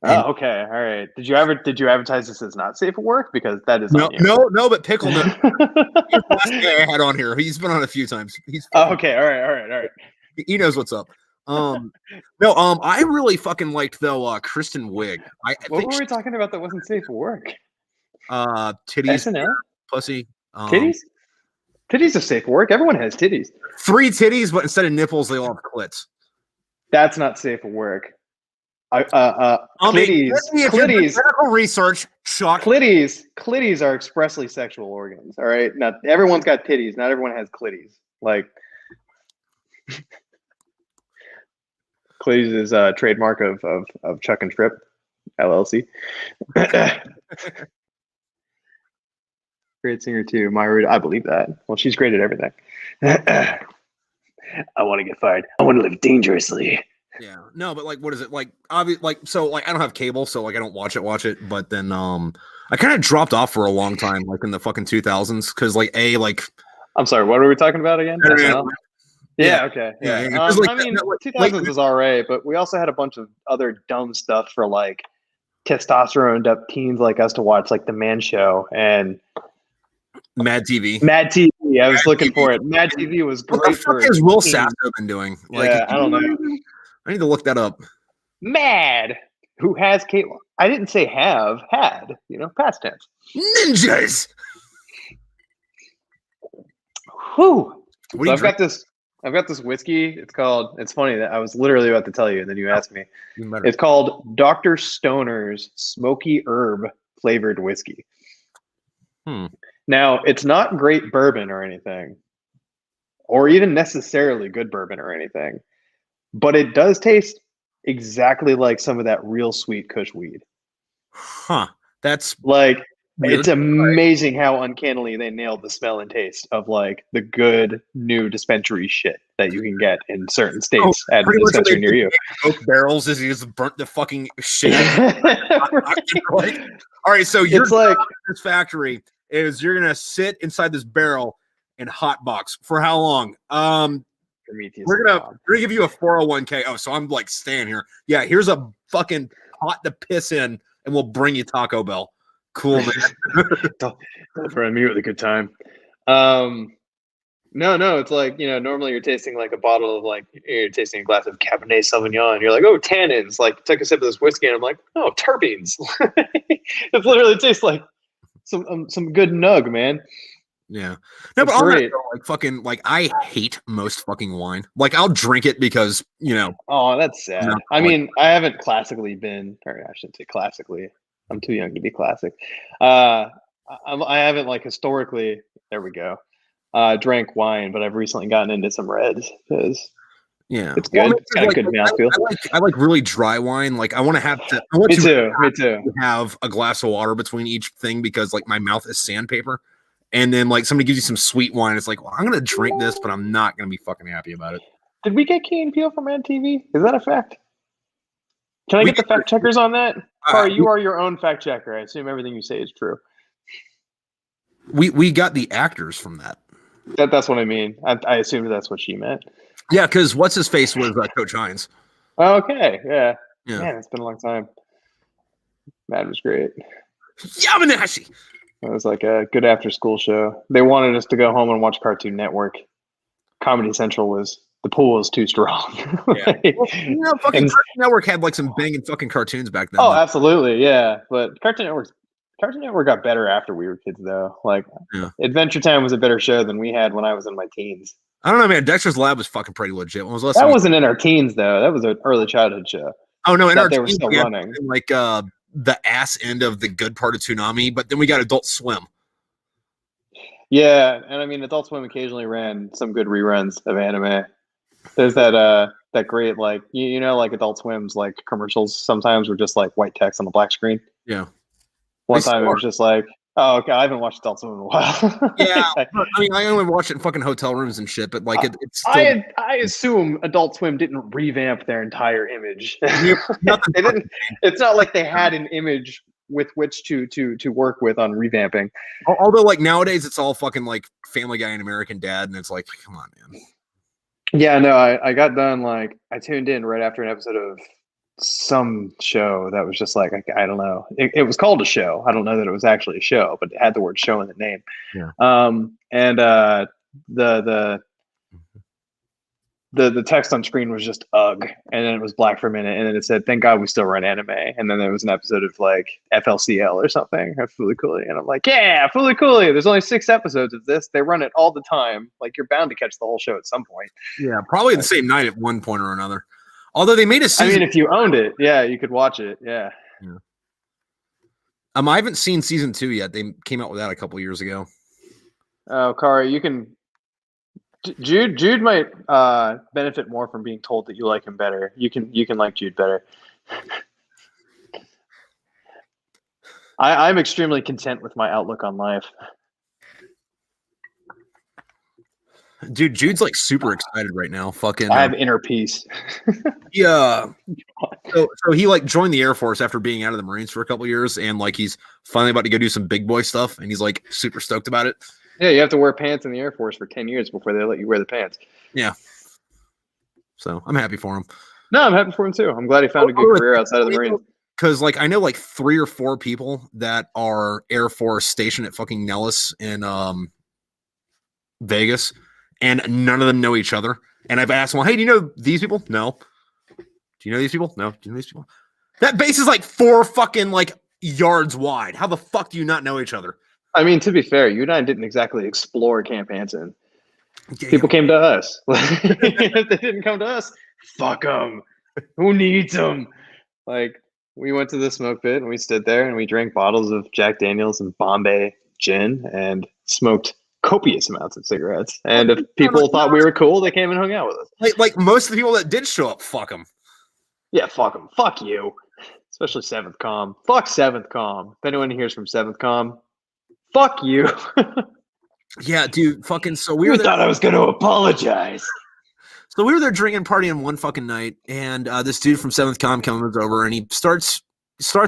Oh, okay. All right. Did you advertise this as not safe for work? Because that is no, but Pickle. He's the last guy I had on here. He's been on a few times. Okay. All right. He knows what's up. I really fucking liked though Kristen Wiig. What were we talking about that wasn't safe for work? Titties, SNL? pussy, titties. Titties are safe for work. Everyone has titties. 3 titties, but instead of nipples, they all have clits. That's not safe for work. Clitties. Medical research. Shock. Clitties are expressly sexual organs. All right. Now everyone's got titties. Not everyone has clitties. Like. Clitties is a trademark of Chuck and Tripp, LLC. Great singer too, Maya. I believe that. Well, she's great at everything. I want to get fired. I want to live dangerously. Yeah, no, but like, what is it like? Obviously, like, so like, I don't have cable, so like, I don't watch it. But then, I kind of dropped off for a long time, like in the fucking 2000s, because like, I'm sorry, what were we talking about again? Yeah. Okay. Yeah. Like, I mean, 2000s was all right, but we also had a bunch of other dumb stuff for like testosterone up teens like us to watch, like The Man Show and Mad TV. I was looking for it. Mad TV was great. What the fuck has Will Sasso been doing? Like, I don't know. I need to look that up. Mad. Who has Kate? I didn't say had. Past tense. Ninjas. Whew. So I've got this whiskey. It's funny that I was literally about to tell you, and then you asked me. It's called Dr. Stoner's Smoky Herb Flavored Whiskey. Now, it's not great bourbon or anything, or even necessarily good bourbon or anything, but it does taste exactly like some of that real sweet Kush weed. That's like, it's amazing how uncannily they nailed the smell and taste of like the good new dispensary shit that you can get in certain states at a dispensary near you. Oak barrels as you just burnt the fucking shit. Like, all right, so you're like this factory is you're gonna sit inside this barrel and hot box for how long? Prometheus. We're gonna give you a 401k. Oh, so I'm like staying here. Yeah, here's a fucking pot to piss in, and we'll bring you Taco Bell. Cool, man. Don't threaten me with a good time. No, it's like, normally you're tasting like a bottle of you're tasting a glass of Cabernet Sauvignon. You're like, oh, tannins. Like, take a sip of this whiskey, and I'm like, oh, terpenes. It literally tastes like some good nug, man. Yeah. No, but great. I hate most fucking wine. Like, I'll drink it because, Oh, that's sad. I mean, I haven't classically been, or I shouldn't say classically. I'm too young to be classic. I haven't historically, there we go, drank wine, but I've recently gotten into some reds because it's good. It's got a good mouthfeel. I like really dry wine. Like, I want to have to. Me too. Have a glass of water between each thing because my mouth is sandpaper. And then somebody gives you some sweet wine. It's like, well, I'm gonna drink this, but I'm not gonna be fucking happy about it. Did we get Key and Peele from Mad TV? Is that a fact? Can I get the fact checkers on that? Sorry, you are your own fact checker. I assume everything you say is true. We got the actors from that. That's what I mean. I assumed that's what she meant. Yeah, because what's his face was Coach Hines. Okay, yeah. Man, it's been a long time. Mad was great. Yamanashi. It was like a good after-school show. They wanted us to go home and watch Cartoon Network. Comedy Central the pool was too strong. Yeah. Well, Cartoon Network had some banging fucking cartoons back then. Oh, absolutely, yeah. But Cartoon Network got better after we were kids, though. Adventure Time was a better show than we had when I was in my teens. I don't know, man. Dexter's Lab was fucking pretty legit. When was that wasn't in our teens, though. That was an early childhood show. Oh no, in our teens, they were still running. The ass end of the good part of Toonami, but then we got Adult Swim. Yeah, and I mean, Adult Swim occasionally ran some good reruns of anime. There's that great Adult Swim's commercials sometimes were just white text on the black screen. Yeah. One time it was just oh, okay, I haven't watched Adult Swim in a while. Yeah, I mean, I only watch it in fucking hotel rooms and shit, but it's still... I assume Adult Swim didn't revamp their entire image. They didn't. It's not like they had an image with which to work with on revamping. Although nowadays it's all fucking Family Guy and American Dad, and it's come on, man. Yeah, no, I got done I tuned in right after an episode of some show that was just I don't know. It was called a show. I don't know that it was actually a show, but it had the word show in the name. Yeah. And the text on screen was just ugh, and then it was black for a minute, and then it said, "Thank God we still run anime." And then there was an episode of FLCL or something, or Fooly Cooly, and I'm like, "Yeah, Fooly Cooly." There's only 6 episodes of this. They run it all the time. You're bound to catch the whole show at some point. Yeah, probably the same night at one point or another. Although they made a season. I mean, if you owned it, yeah, you could watch it. Yeah. I haven't seen season 2 yet. They came out with that a couple years ago. Oh, Kari, you can. Jude might benefit more from being told that you like him better. You can like Jude better. I'm extremely content with my outlook on life. Dude, Jude's super excited right now. Fucking, I have inner peace. Yeah. So he joined the Air Force after being out of the Marines for a couple years, and he's finally about to go do some big boy stuff, and he's super stoked about it. Yeah, you have to wear pants in the Air Force for 10 years before they let you wear the pants. Yeah. So I'm happy for him. No, I'm happy for him too. I'm glad he found a good career outside of the Marines. Because I know 3 or 4 people that are Air Force stationed at fucking Nellis in Vegas, and none of them know each other. And I've asked them, well, hey, do you know these people? No. Do you know these people? No. Do you know these people? That base is 4 fucking yards wide. How the fuck do you not know each other? I mean, to be fair, you and I didn't exactly explore Camp Hansen. People came to us. If they didn't come to us, fuck them. Who needs them? We went to the smoke pit and we stood there and we drank bottles of Jack Daniels and Bombay gin and smoked copious amounts of cigarettes. And if people thought we were cool, they came and hung out with us. Most of the people that did show up, fuck them. Yeah, fuck them. Fuck you. Especially 7th Comm. Fuck 7th Comm. If anyone hears from 7th Comm, fuck you. Yeah, dude, fucking so we thought I was going to apologize. So we were there drinking, partying one fucking night, and this dude from 7th Comm comes over, and he starts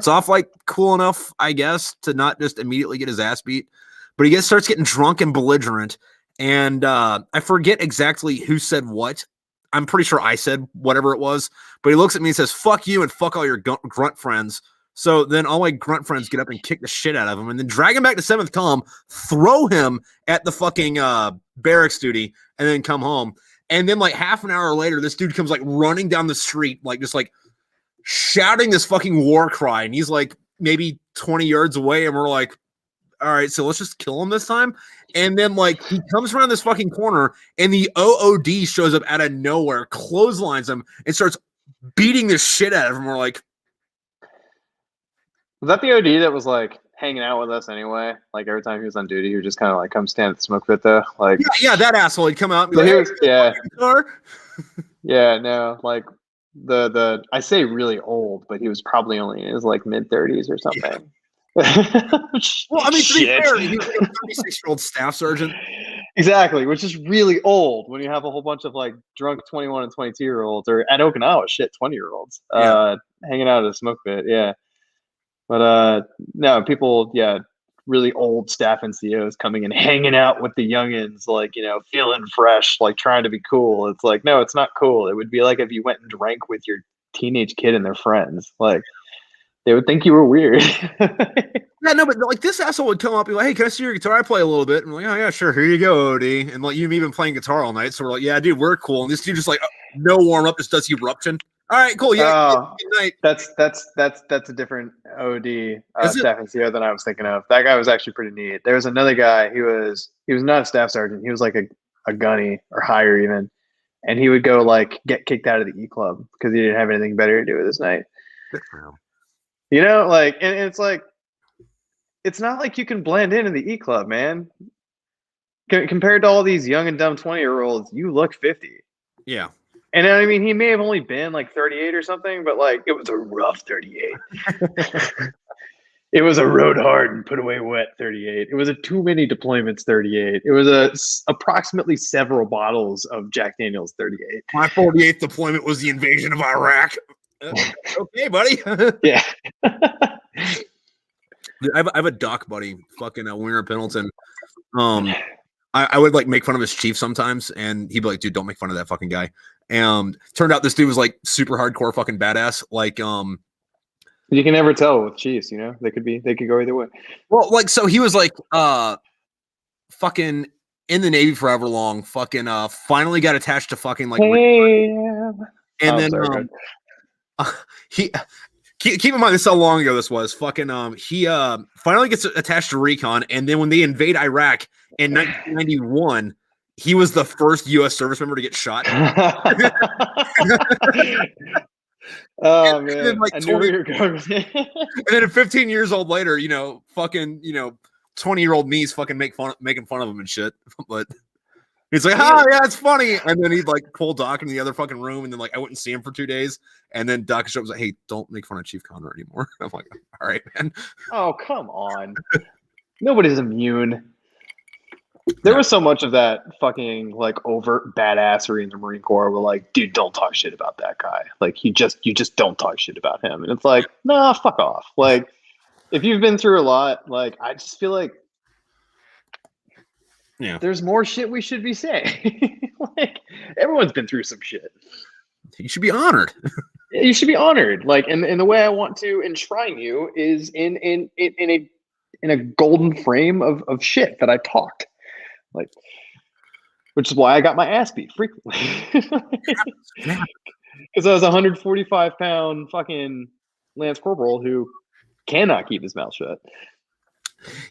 off cool enough, I guess, to not just immediately get his ass beat, but he starts getting drunk and belligerent, and I forget exactly who said what, I'm pretty sure I said whatever it was, but he looks at me and says, "Fuck you and fuck all your grunt friends." So then all my grunt friends get up and kick the shit out of him and then drag him back to 7th Comm, throw him at the fucking barracks duty, and then come home. And then like half an hour later, this dude comes like running down the street, like just like shouting this fucking war cry. And he's like maybe 20 yards away. And we're like, all right, so let's just kill him this time. And then like he comes around this fucking corner and the OOD shows up out of nowhere, clotheslines him, and starts beating the shit out of him. We're like, was that the OD that was like hanging out with us anyway? Like every time he was on duty, he would just kind of like come stand at the smoke pit though. Like yeah, that asshole. He'd come out and be like, yeah. Yeah, no, like the I say really old, but he was probably only in his like mid-30s or something. Yeah. Well, I mean, to be fair, he was like a 36-year-old staff sergeant. Exactly, which is really old when you have a whole bunch of like drunk 21 and 22-year-olds, or at Okinawa, 20-year-olds, hanging out at a smoke pit. Yeah. But no, people, really old staff NCOs coming and hanging out with the youngins, like, feeling fresh, like trying to be cool. It's like, no, it's not cool. It would be like if you went and drank with your teenage kid and their friends. Like, they would think you were weird. Yeah, no, but like this asshole would come up and be like, "Hey, can I see your guitar? I play a little bit." And I'm like, "Oh yeah, sure. Here you go, OD." And like you've been playing guitar all night, so we're like, "Yeah, dude, we're cool." And this dude just like no warm up, just does eruption. All right, cool. Yeah, good night. That's a different OD staff NCO than I was thinking of. That guy was actually pretty neat. There was another guy. He was not a staff sergeant. He was like a gunny or higher even, and he would go like get kicked out of the E club because he didn't have anything better to do with his night. Good for him. Like, and it's like, it's not like you can blend in the E club, man. Compared to all these young and dumb 20-year-olds, you look 50. Yeah. And I mean, he may have only been like 38 or something, but like, it was a rough 38. It was a rode hard and put away wet 38. It was a too many deployments 38. It was approximately several bottles of Jack Daniels 38. My 48th deployment was the invasion of Iraq. Okay, buddy. Yeah. I have a doc buddy, fucking Winter Pendleton. I would like make fun of his chief sometimes, and he'd be like, "Dude, don't make fun of that fucking guy." And turned out this dude was like super hardcore fucking badass. Like, you can never tell with chiefs, they could go either way. Well, like, so he was like, fucking in the Navy forever long. Fucking finally got attached to fucking like, and then he. Keep in mind this is how long ago this was. Fucking he finally gets attached to recon, and then when they invade Iraq in 1991, he was the first U.S. service member to get shot. Oh and man, then, like, I knew where you were going. And then 15 years old later, fucking 20-year-old me's fucking making fun of him and shit. But he's like, "Oh yeah, it's funny." And then he'd like pull Doc into the other fucking room, and then like I wouldn't see him for 2 days. And then Doc was like, "Hey, don't make fun of Chief Conrad anymore." I'm like, "All right, man." Oh, come on. Nobody's immune. There was so much of that fucking like overt badassery in the Marine Corps where like, dude, don't talk shit about that guy. Like you just don't talk shit about him. And it's like, nah, fuck off. Like if you've been through a lot, like I just feel like there's more shit we should be saying. Like everyone's been through some shit. You should be honored. You should be honored. Like, and the way I want to enshrine you is in a golden frame of shit that I talked. Like, which is why I got my ass beat frequently. Because I was a 145-pound fucking Lance Corporal who cannot keep his mouth shut.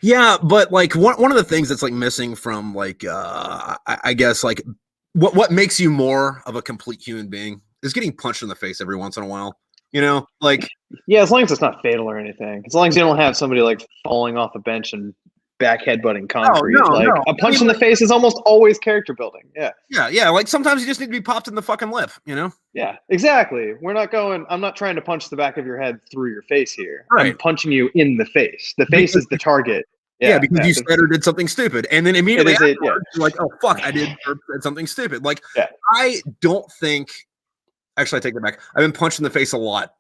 Yeah, but like one of the things that's like missing from like I guess like what makes you more of a complete human being is getting punched in the face every once in a while. Like as long as it's not fatal or anything. As long as you don't have somebody like falling off a bench and back headbutting concrete. A punch in the face is almost always character building. Yeah. Like sometimes you just need to be popped in the fucking lip, Yeah, exactly. I'm not trying to punch the back of your head through your face here. Right. I'm punching you in the face. The face is the target. Yeah, because you said or did something stupid. And then immediately you're like, "Oh fuck, I did something stupid." Like I don't think actually I take that back. I've been punched in the face a lot.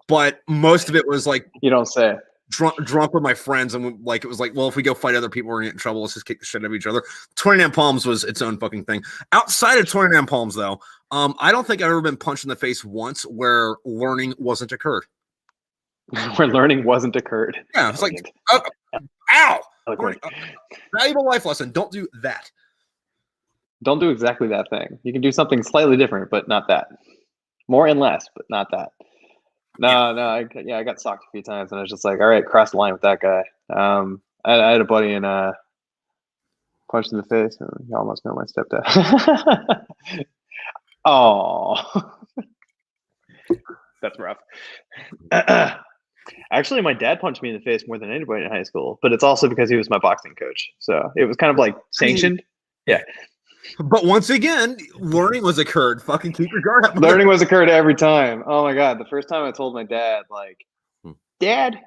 But most of it was like you don't say. drunk with my friends, and like it was like, well, if we go fight other people, we're gonna get in trouble. Let's just kick the shit out of each other. 29 Palms was its own fucking thing. Outside of 29 Palms, though, I don't think I've ever been punched in the face once where learning wasn't occurred. Where learning wasn't occurred. Yeah, it's like, ow! Valuable life lesson. Don't do that. Don't do exactly that thing. You can do something slightly different, but not that. More and less, but not that. I got socked a few times, and I was just like, all right, cross the line with that guy. I had a buddy and punched in the face. And y'all must know my stepdad. Oh, that's rough. Actually, my dad punched me in the face more than anybody in high school, but it's also because he was my boxing coach. So it was kind of like sanctioned. Yeah. But once again, learning was occurred. Fucking keep your guard up. Learning was occurred every time. Oh my God. The first time I told my dad, like, Dad,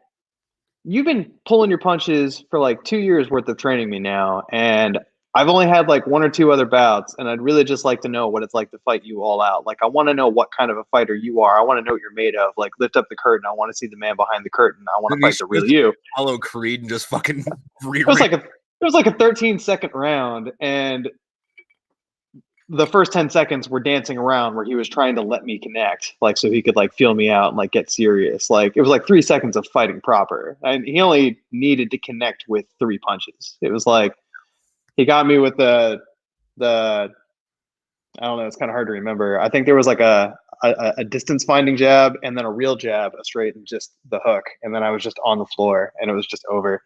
you've been pulling your punches for like 2 years worth of training me now. And I've only had like 1 or 2 other bouts. And I'd really just like to know what it's like to fight you all out. Like, I want to know what kind of a fighter you are. I want to know what you're made of. Like, lift up the curtain. I want to see the man behind the curtain. I want to fight the real you. Follow Creed and just fucking It was like a 13-second round. And the first 10 seconds were dancing around where he was trying to let me connect, like, so he could like feel me out and like get serious. Like, it was like 3 seconds of fighting proper. And he only needed to connect with 3 punches. It was like, he got me with the, I don't know, it's kind of hard to remember. I think there was like a distance finding jab and then a real jab, a straight, and just the hook. And then I was just on the floor and it was just over.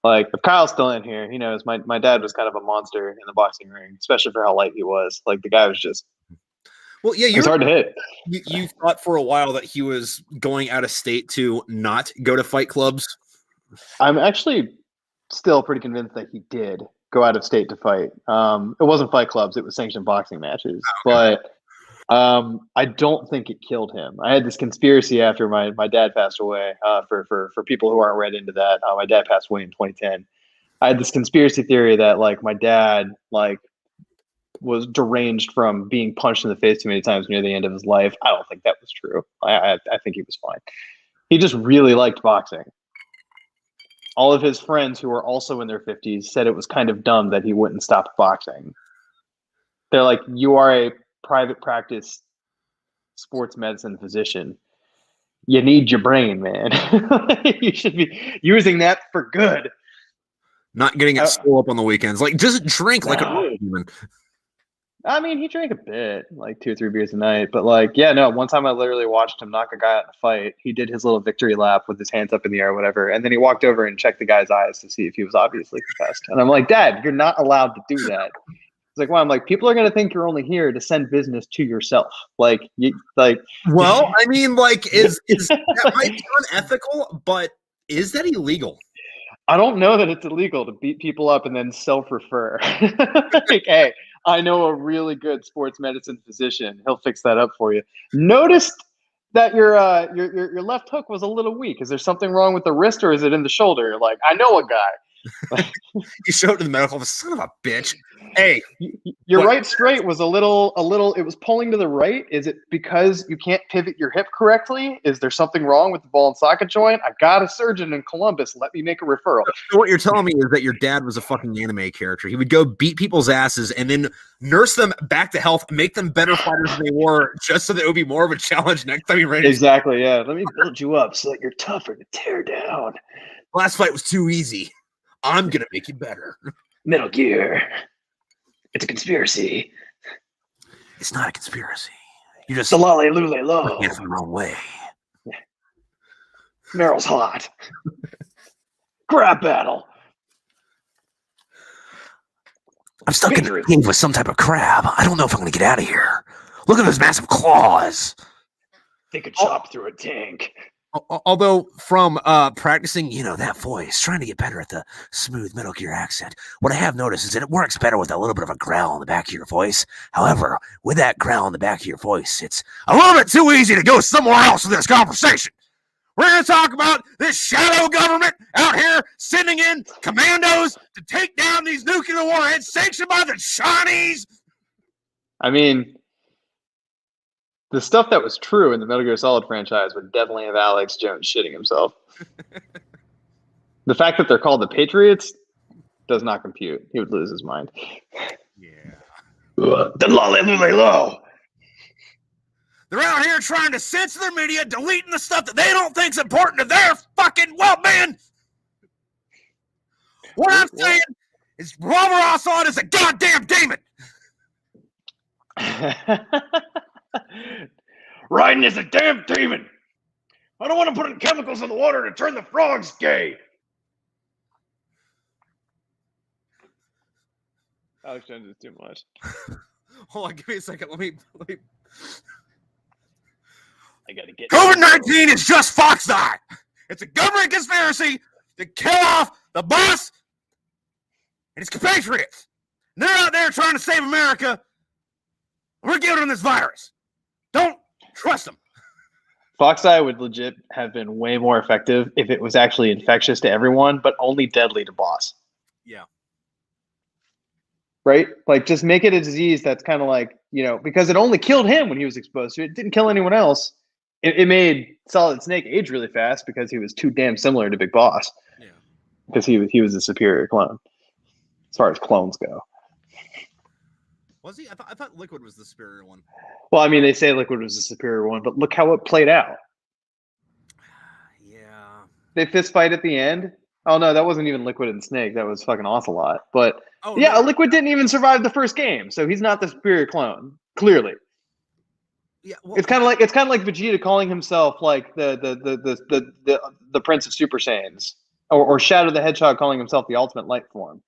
Like, if Kyle's still in here, he knows my dad was kind of a monster in the boxing ring, especially for how light he was. Like, the guy was just, well, yeah, it's hard to hit. You thought for a while that he was going out of state to not go to fight clubs. I'm actually still pretty convinced that he did go out of state to fight. It wasn't fight clubs; it was sanctioned boxing matches. Oh, okay. But I don't think it killed him. I had this conspiracy after my dad passed away. For people who aren't read into that, my dad passed away in 2010. I had this conspiracy theory that like my dad like was deranged from being punched in the face too many times near the end of his life. I don't think that was true. I think he was fine. He just really liked boxing. All of his friends who were also in their 50s said it was kind of dumb that he wouldn't stop boxing. They're like, you are a private practice sports medicine physician. You need your brain, man. You should be using that for good. Not getting it still up on the weekends. Like, just drink like a real human. I mean, he drank a bit, like 2 or 3 beers a night. But like, yeah, no, one time I literally watched him knock a guy out in a fight. He did his little victory lap with his hands up in the air or whatever. And then he walked over and checked the guy's eyes to see if he was obviously concussed. And I'm like, Dad, you're not allowed to do that. It's like, well, I'm like, people are going to think you're only here to send business to yourself. Like, well, I mean, like, is that might be unethical, but is that illegal? I don't know that it's illegal to beat people up and then self-refer. Like, hey, I know a really good sports medicine physician. He'll fix that up for you. Noticed that your left hook was a little weak. Is there something wrong with the wrist or is it in the shoulder? Like, I know a guy. You showed it to the medical office. Son of a bitch. Hey, your right straight was a little, it was pulling to the right. Is it because you can't pivot your hip correctly? Is there something wrong with the ball and socket joint? I got a surgeon in Columbus. Let me make a referral. So what you're telling me is that your dad was a fucking anime character. He would go beat people's asses and then nurse them back to health, make them better fighters than they were, just so that it would be more of a challenge next time you're ready. Exactly, yeah. Let me build you up so that you're tougher to tear down. Last fight was too easy. I'm going to make you better. Metal Gear. It's a conspiracy. It's not a conspiracy. You just Salale Lule Low. It's the wrong way. Meryl's hot. Crab battle. I'm stuck in a cave with some type of crab. I don't know if I'm going to get out of here. Look at those massive claws. They could chop through a tank. Although from practicing, that voice, trying to get better at the smooth Metal Gear accent, what I have noticed is that it works better with a little bit of a growl in the back of your voice. However, with that growl in the back of your voice, it's a little bit too easy to go somewhere else with this conversation. We're going to talk about this shadow government out here sending in commandos to take down these nuclear warheads sanctioned by the Chinese. I mean, the stuff that was true in the Metal Gear Solid franchise would definitely have Alex Jones shitting himself. The fact that they're called the Patriots does not compute. He would lose his mind. Yeah. Low. They're out here trying to censor their media, deleting the stuff that they don't think's important to their fucking well-being. What I'm saying is Bashar Assad is a goddamn demon. Raiden is a damn demon. I don't want to put in chemicals in the water to turn the frogs gay. Alex Jones is too much. Hold on, give me a second. Let me. I gotta get COVID-19 is just Fox Eye. It's a government conspiracy to kill off the boss and his compatriots. And they're out there trying to save America. We're giving them this virus. Don't trust them. Fox Eye would legit have been way more effective if it was actually infectious to everyone, but only deadly to boss. Yeah. Right? Like, just make it a disease that's kind of like, because it only killed him when he was exposed to it. It didn't kill anyone else. It made Solid Snake age really fast because he was too damn similar to Big Boss. Yeah. Because he was a superior clone, as far as clones go. Was he? I thought Liquid was the superior one. Well, I mean, they say Liquid was the superior one, but look how it played out. Yeah. They fist fight at the end. Oh, no, that wasn't even Liquid and Snake. That was fucking Ocelot. But, no. Liquid didn't even survive the first game, so he's not the superior clone, clearly. Yeah, well, it's kind of like Vegeta calling himself like the Prince of Super Saiyans, or Shadow the Hedgehog calling himself the Ultimate Light Form.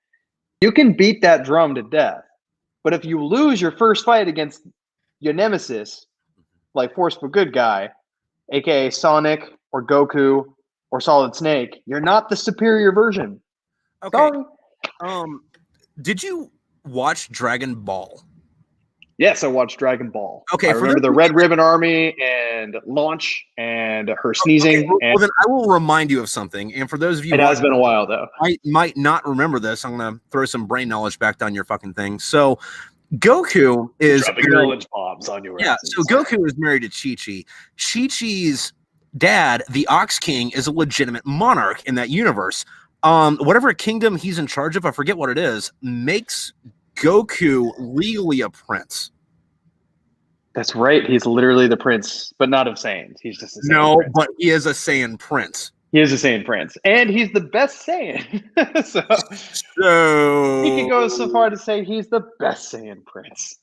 You can beat that drum to death, but if you lose your first fight against your nemesis, like Forceful Good Guy, aka Sonic or Goku or Solid Snake, you're not the superior version. Okay. Sorry. Did you watch Dragon Ball? Yes, I watched Dragon Ball. Okay, I remember the Red Ribbon Army and Launch and her sneezing. Okay, well, then I will remind you of something. And for those of you, it has been a while though. I might not remember this. I'm gonna throw some brain knowledge back down your fucking thing. So, Goku is dropping knowledge bombs on your asses. So Goku is married to Chi-Chi. Chi-Chi's dad, the Ox King, is a legitimate monarch in that universe. Whatever kingdom he's in charge of, I forget what it is, makes Goku legally a prince. That's right. He's literally the prince, but not of Saiyans. He's just a Saiyan prince. But he is a Saiyan prince. He is a Saiyan prince, and he's the best Saiyan. so he can go so far to say he's the best Saiyan prince.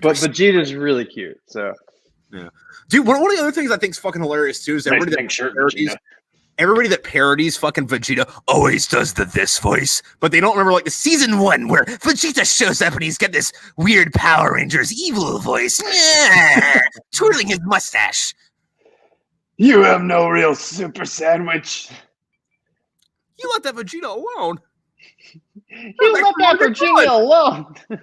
But Vegeta's really cute. So yeah, dude. One of the other things I think is fucking hilarious too is everybody that parodies fucking Vegeta always does this voice, but they don't remember like the season 1 where Vegeta shows up and he's got this weird Power Rangers evil voice, twirling his mustache. You have no real super sandwich. You let that Vegeta alone. You let that Vegeta alone. Fuck,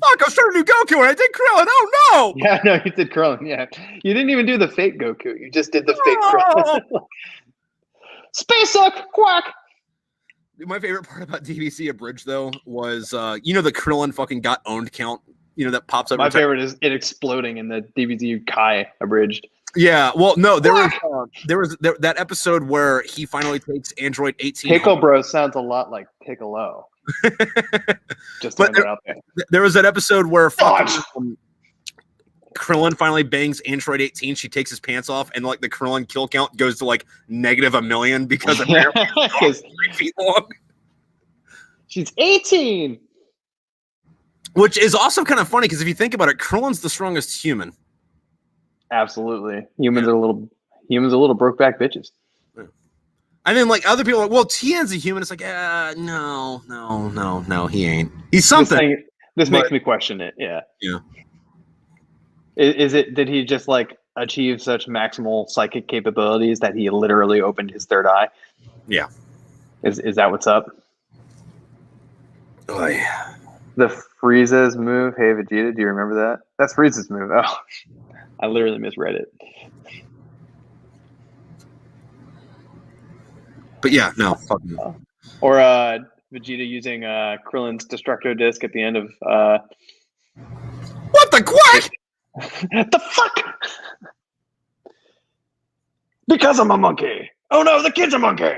I was trying to do Goku and I did Krillin. Oh no! Yeah, no, you did Krillin. Yeah, you didn't even do the fake Goku. You just did the fake Krillin. Space Suck! Quack! My favorite part about DVC Abridged, though, was, the Krillin fucking got owned count, that pops up. My favorite is it exploding in the DVC Kai Abridged. Yeah, well, no, there was that episode where he finally takes Android 18. Pickle Bro sounds a lot like Piccolo. Just but out there. There was that episode where Krillin finally bangs Android 18. She takes his pants off, and like the Krillin kill count goes to like -1,000,000 because apparently she's 3 feet long. She's 18, which is also kind of funny because if you think about it, Krillin's the strongest human. Absolutely, humans are little broke back bitches. Yeah. And then like other people are like, well, Tien's a human. It's like, no, he ain't. He's something. This makes me question it. Yeah. Yeah. Is it, did he just like achieve such maximal psychic capabilities that he literally opened his third eye? Yeah. Is that what's up? Oh yeah. The Frieza's move. Hey Vegeta, do you remember that? That's Frieza's move. Oh, I literally misread it. But yeah, no. Fuck no. Or Vegeta using Krillin's Destructo Disc at the end of What the quack? The fuck? Because I'm a monkey. Oh no, the kid's a monkey.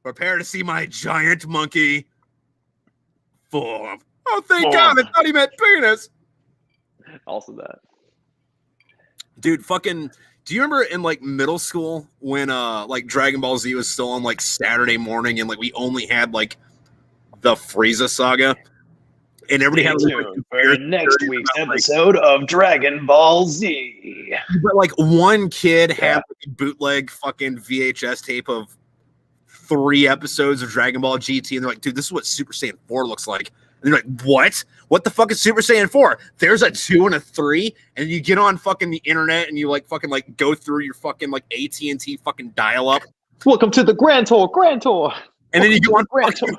Prepare to see my giant monkey form. Oh, thank God! I thought he meant penis. Also that. Dude, fucking. Do you remember in like middle school when like Dragon Ball Z was still on like Saturday morning and like we only had like the Frieza saga, and everybody had like, for next week's episode of Dragon Ball Z. But like one kid had like, a bootleg fucking VHS tape of 3 episodes of Dragon Ball GT, and they're like, dude, this is what Super Saiyan 4 looks like. And they're like, what? What the fuck is Super Saiyan 4? There's a 2 and a 3, and you get on fucking the internet and you like fucking like go through your fucking like AT&T fucking dial-up. Welcome to the Grand Tour. And then you go on fucking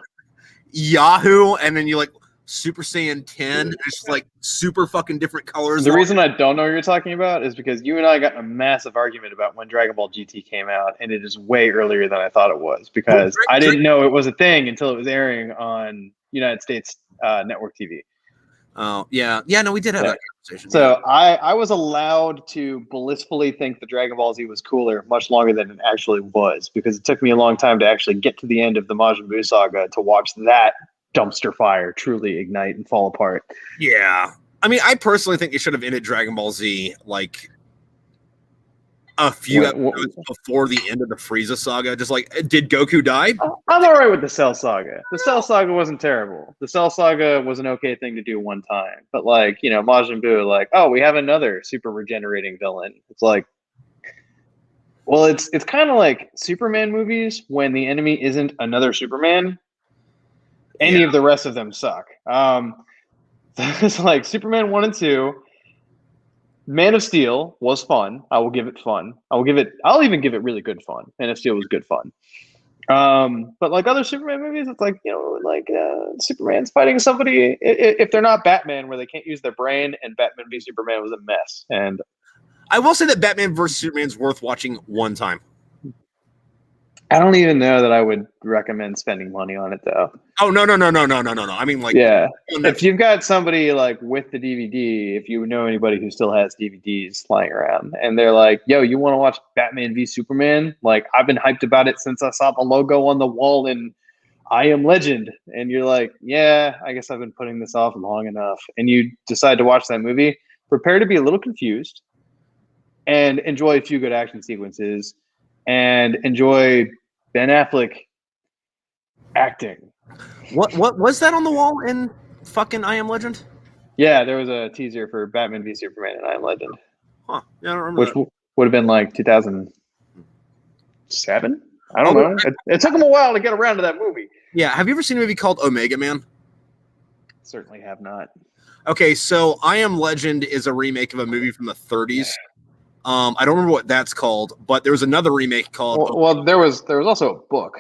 Yahoo, and then you like Super Saiyan 10. It's just like super fucking different colors. The reason I don't know what you're talking about is because you and I got in a massive argument about when Dragon Ball GT came out, and it is way earlier than I thought it was because I didn't know it was a thing until it was airing on United States network TV. Oh, yeah. Yeah, no, we did have that conversation. So I was allowed to blissfully think the Dragon Ball Z was cooler much longer than it actually was, because it took me a long time to actually get to the end of the Majin Buu saga to watch that dumpster fire truly ignite and fall apart. Yeah. I mean, I personally think they should have ended Dragon Ball Z like a few episodes before the end of the Frieza saga. Just like, did Goku die? I'm all right with the Cell saga. The Cell saga wasn't terrible. The Cell saga was an okay thing to do one time. But like, you know, Majin Buu, like, oh, we have another super regenerating villain. It's like, well, it's kind of like Superman movies when the enemy isn't another Superman. Any of the rest of them suck. It's like Superman 1 and 2. Man of Steel was fun. I will give it fun. I'll even give it really good fun. Man of Steel was good fun. But like other Superman movies, it's like, you know, like Superman's fighting somebody. If they're not Batman, where they can't use their brain, and Batman v Superman was a mess. And I will say that Batman vs Superman's worth watching one time. I don't even know that I would recommend spending money on it, though. Oh, no. I mean, like, yeah. If you've got somebody like with the DVD, if you know anybody who still has DVDs lying around, and they're like, yo, you want to watch Batman v Superman? Like, I've been hyped about it since I saw the logo on the wall in I Am Legend. And you're like, yeah, I guess I've been putting this off long enough. And you decide to watch that movie, prepare to be a little confused and enjoy a few good action sequences and enjoy Ben Affleck acting. What was that on the wall in fucking I Am Legend? Yeah, there was a teaser for Batman v Superman in I Am Legend. Huh. Yeah, I don't remember. Which would have been like 2007? I don't know. It took him a while to get around to that movie. Yeah. Have you ever seen a movie called Omega Man? Certainly have not. Okay, so I Am Legend is a remake of a movie from the 30s. I don't remember what that's called, but there was another remake called. Well, there was also a book.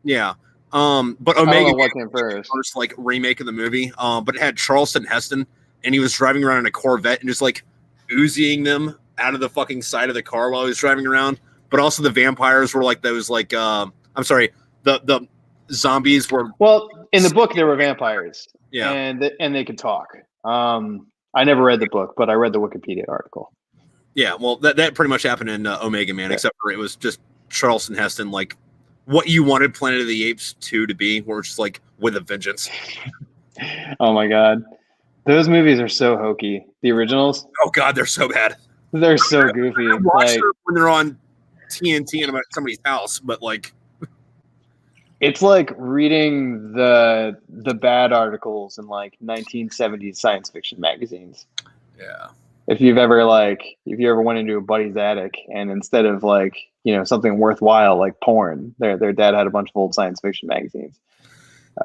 Yeah. But Omega what came first like remake of the movie. But it had Charleston Heston, and he was driving around in a Corvette and just like oozing them out of the fucking side of the car while he was driving around. But also the vampires were like those like I'm sorry, the zombies were. Well, in the book there were vampires. Yeah, and they could talk. I never read the book, but I read the Wikipedia article. Yeah, well, that pretty much happened in Omega Man, except for it was just Charleston Heston, like what you wanted Planet of the Apes 2 to be, where it's just like with a vengeance. Oh my god, those movies are so hokey. The originals. Oh god, they're so bad. They're so goofy. I watch them when they're on TNT and I'm at somebody's house, but like, it's like reading the bad articles in like 1970s science fiction magazines. Yeah. If you ever went into a buddy's attic and instead of like, you know, something worthwhile like porn, their dad had a bunch of old science fiction magazines.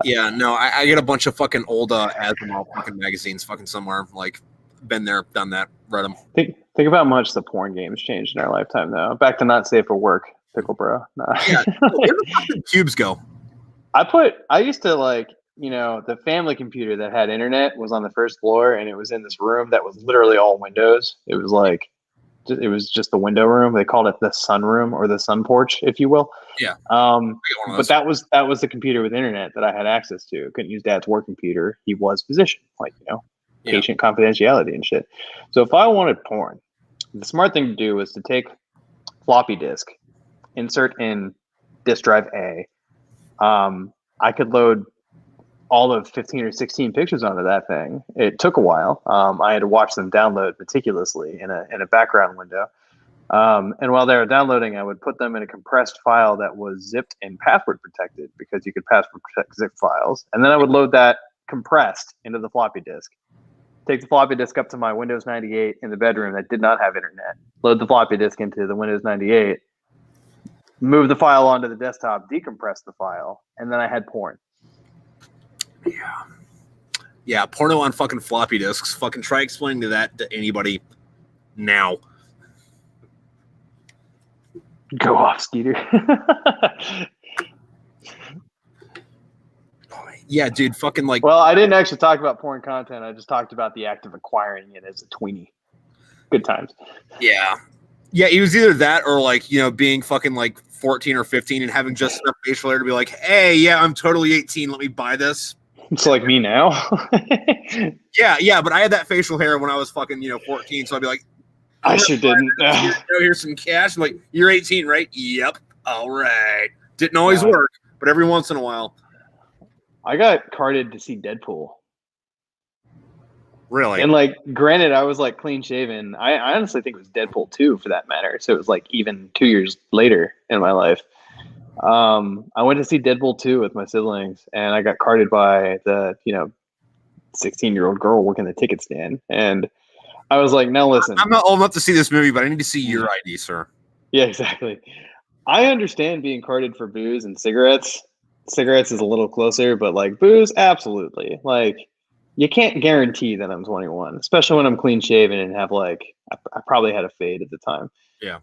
Yeah, no, I get a bunch of fucking old Asimov fucking magazines fucking somewhere. Like, been there, done that, read them. Think about how much the porn game's changed in our lifetime though. Back to not safe for work, pickle bro. No. Yeah, where the fuck did cubes go? I used to like, you know, the family computer that had internet was on the first floor, and it was in this room that was literally all windows. It was like, it was just the window room. They called it the sun room or the sun porch, if you will. Yeah. But that was the computer with internet that I had access to. Couldn't use Dad's work computer. He was physician, like, you know, patient confidentiality and shit. So if I wanted porn, the smart thing to do was to take floppy disk, insert in disk drive A, I could load all of 15 or 16 pictures onto that thing. It took a while. I had to watch them download meticulously in a background window. And while they were downloading, I would put them in a compressed file that was zipped and password protected, because you could password protect zip files. And then I would load that compressed into the floppy disk. Take the floppy disk up to my Windows 98 in the bedroom that did not have internet. Load the floppy disk into the Windows 98. Move the file onto the desktop, decompress the file, and then I had porn. Yeah, porno on fucking floppy disks. Fucking try explaining that to anybody now. Go off, Skeeter. Yeah, dude, fucking like. Well, I didn't actually talk about porn content. I just talked about the act of acquiring it as a tweenie. Good times. Yeah. Yeah, it was either that or like, you know, being fucking like 14 or 15 and having just enough facial hair to be like, hey, yeah, I'm totally 18. Let me buy this. It's like me now. Yeah, but I had that facial hair when I was fucking, 14. So I'd be like, I sure didn't. Here's some cash. I'm like, you're 18, right? Yep. All right. Didn't always work, but every once in a while. I got carded to see Deadpool. Really? And like, granted, I was like clean shaven. I honestly think it was Deadpool 2 for that matter. So it was like even 2 years later in my life. I went to see Deadpool 2 with my siblings, and I got carded by the 16-year-old girl working the ticket stand. And I was like, now listen, I'm not old enough to see this movie, but I need to see your ID, sir. Yeah, exactly. I understand being carded for booze and cigarettes. Cigarettes is a little closer, but like booze, absolutely. Like, you can't guarantee that I'm 21, especially when I'm clean shaven and have like, I probably had a fade at the time. Yeah.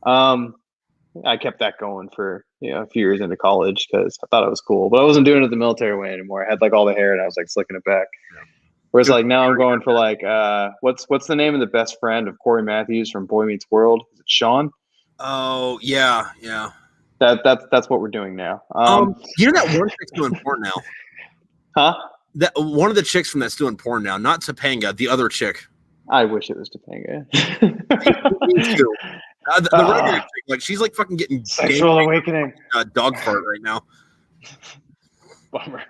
I kept that going for a few years into college because I thought it was cool, but I wasn't doing it the military way anymore. I had like all the hair and I was like slicking it back. Yeah. Whereas like now I'm going for like what's the name of the best friend of Corey Matthews from Boy Meets World? Is it Sean? Oh yeah. That's what we're doing now. You know that one chick's doing porn now. Huh? That one of the chicks from that's doing porn now, not Topanga, the other chick. I wish it was Topanga. Me too. The regular chick, like she's like fucking getting sexual awakening. Dog fart right now. Bummer.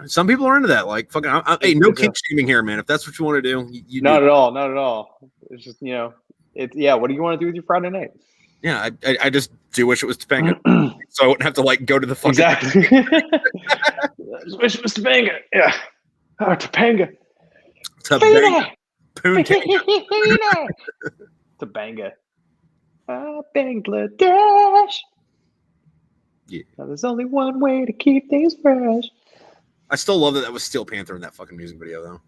Some people are into that. Like fucking. Hey, no kink shaming here, man. If that's what you want to do, you not do. At all. Not at all. It's just What do you want to do with your Friday night? Yeah, I just do wish it was Topanga, so I wouldn't have to like go to the fucking. Exactly. I just wish it was Topanga. Yeah. Oh, Topanga. Topanga. Topanga. Bangladesh. Yeah. Now, there's only one way to keep things fresh. I still love that was Steel Panther in that fucking music video, though.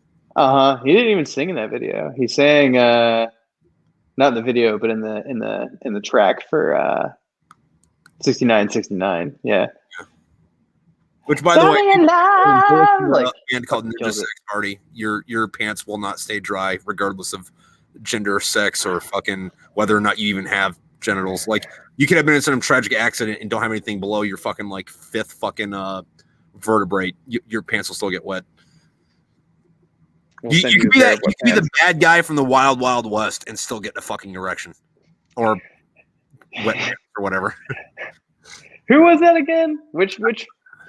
He didn't even sing in that video. He sang, not in the video, but in the track for 6969. Yeah. Which, by the way, a band called Ninja Sex Party. Your pants will not stay dry, regardless of gender, sex, or fucking whether or not you even have genitals. Like, you could have been in some tragic accident and don't have anything below your fucking like fifth fucking vertebrae. Your pants will still get wet. You could be the bad guy from the Wild Wild West and still get a fucking erection, or wet pants or whatever. Who was that again? Which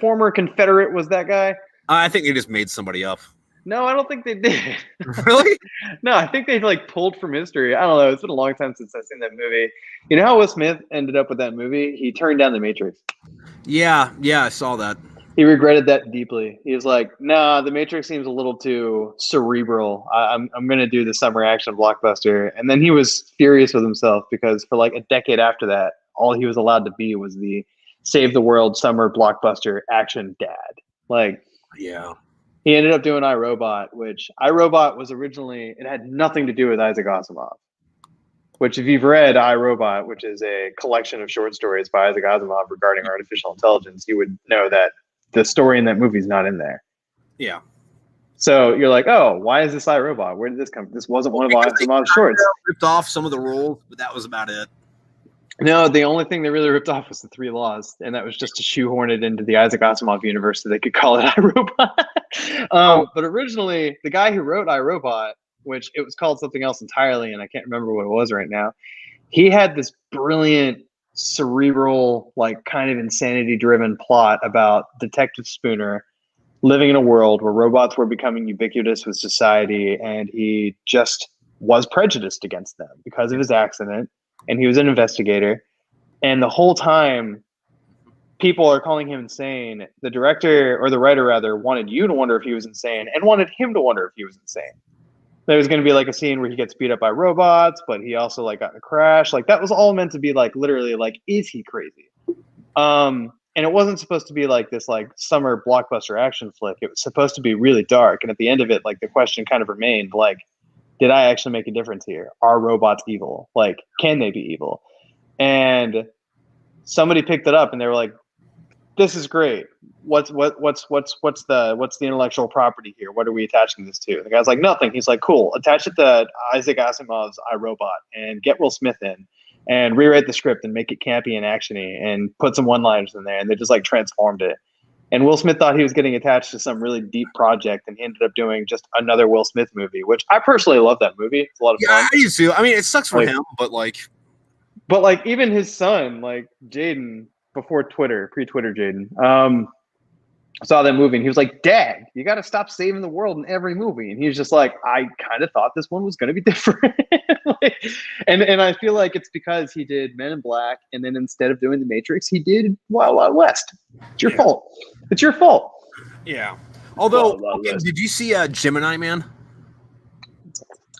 former Confederate was that guy? I think they just made somebody up. No, I don't think they did. Really? No, I think they like pulled from history. I don't know. It's been a long time since I've seen that movie. You know how Will Smith ended up with that movie? He turned down The Matrix. Yeah, I saw that. He regretted that deeply. He was like, "Nah, The Matrix seems a little too cerebral. I'm gonna do the summer action blockbuster." And then he was furious with himself because for like a decade after that, all he was allowed to be was the save the world summer blockbuster action dad. Like, yeah. He ended up doing iRobot, which iRobot was originally, it had nothing to do with Isaac Asimov. Which, if you've read iRobot, which is a collection of short stories by Isaac Asimov regarding artificial intelligence, you would know that the story in that movie is not in there. Yeah. So you're like, oh, why is this iRobot? Where did this come from? This wasn't one of Asimov's shorts. Ripped off some of the rules, but that was about it. No, the only thing they really ripped off was the 3 laws, and that was just to shoehorn it into the Isaac Asimov universe so they could call it iRobot. But originally, the guy who wrote iRobot, which it was called something else entirely, and I can't remember what it was right now, he had this brilliant cerebral, like kind of insanity driven plot about Detective Spooner living in a world where robots were becoming ubiquitous with society, and he just was prejudiced against them because of his accident, and he was an investigator. And the whole time, people are calling him insane. The director, or the writer rather, wanted you to wonder if he was insane and wanted him to wonder if he was insane. There was going to be like a scene where he gets beat up by robots, but he also like got in a crash. Like that was all meant to be like literally like, is he crazy? And it wasn't supposed to be like this like summer blockbuster action flick. It was supposed to be really dark. And at the end of it, like the question kind of remained like, did I actually make a difference here? Are robots evil? Like, can they be evil? And somebody picked it up and they were like, this is great. What's the intellectual property here? What are we attaching this to? The guy's like, nothing. He's like, cool. Attach it to Isaac Asimov's iRobot and get Will Smith in and rewrite the script and make it campy and actiony and put some one-liners in there. And they just like transformed it. And Will Smith thought he was getting attached to some really deep project, and he ended up doing just another Will Smith movie, which I personally love that movie. It's a lot of fun. I used to. I mean, it sucks for like, him, but like even his son, like Jaden, before Twitter, pre-Twitter Jaden, saw that movie and he was like, Dad, you got to stop saving the world in every movie. And he was just like, I kind of thought this one was going to be different. and I feel like it's because he did Men in Black, and then instead of doing The Matrix, he did Wild Wild West. It's your fault. It's your fault. Yeah. Although, did you see Gemini Man?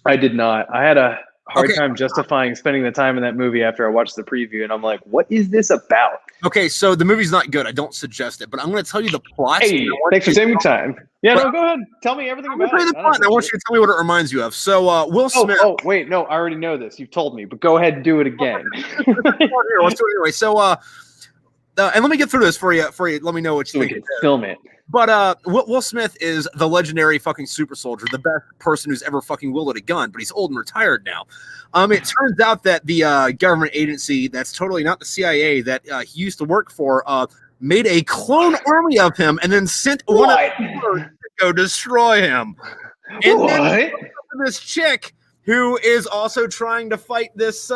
I did not. I had a hard time justifying spending the time in that movie after I watched the preview, and I'm like, what is this about? Okay, so the movie's not good. I don't suggest it, but I'm going to tell you the plot. Hey, thanks for saving time. Yeah, no, go ahead. Tell me everything about it. I want you to tell me what it reminds you of. So, Will Smith. Oh, wait, no, I already know this. You've told me, but go ahead and do it again. Let's do it anyway. So, and let me get through this for you. Let me know what you think. We can film it. But Will Smith is the legendary fucking super soldier, the best person who's ever fucking wielded a gun, but he's old and retired now. It turns out that the government agency that's totally not the CIA that he used to work for made a clone army of him and then sent one of them to go destroy him. And then this chick who is also trying to fight this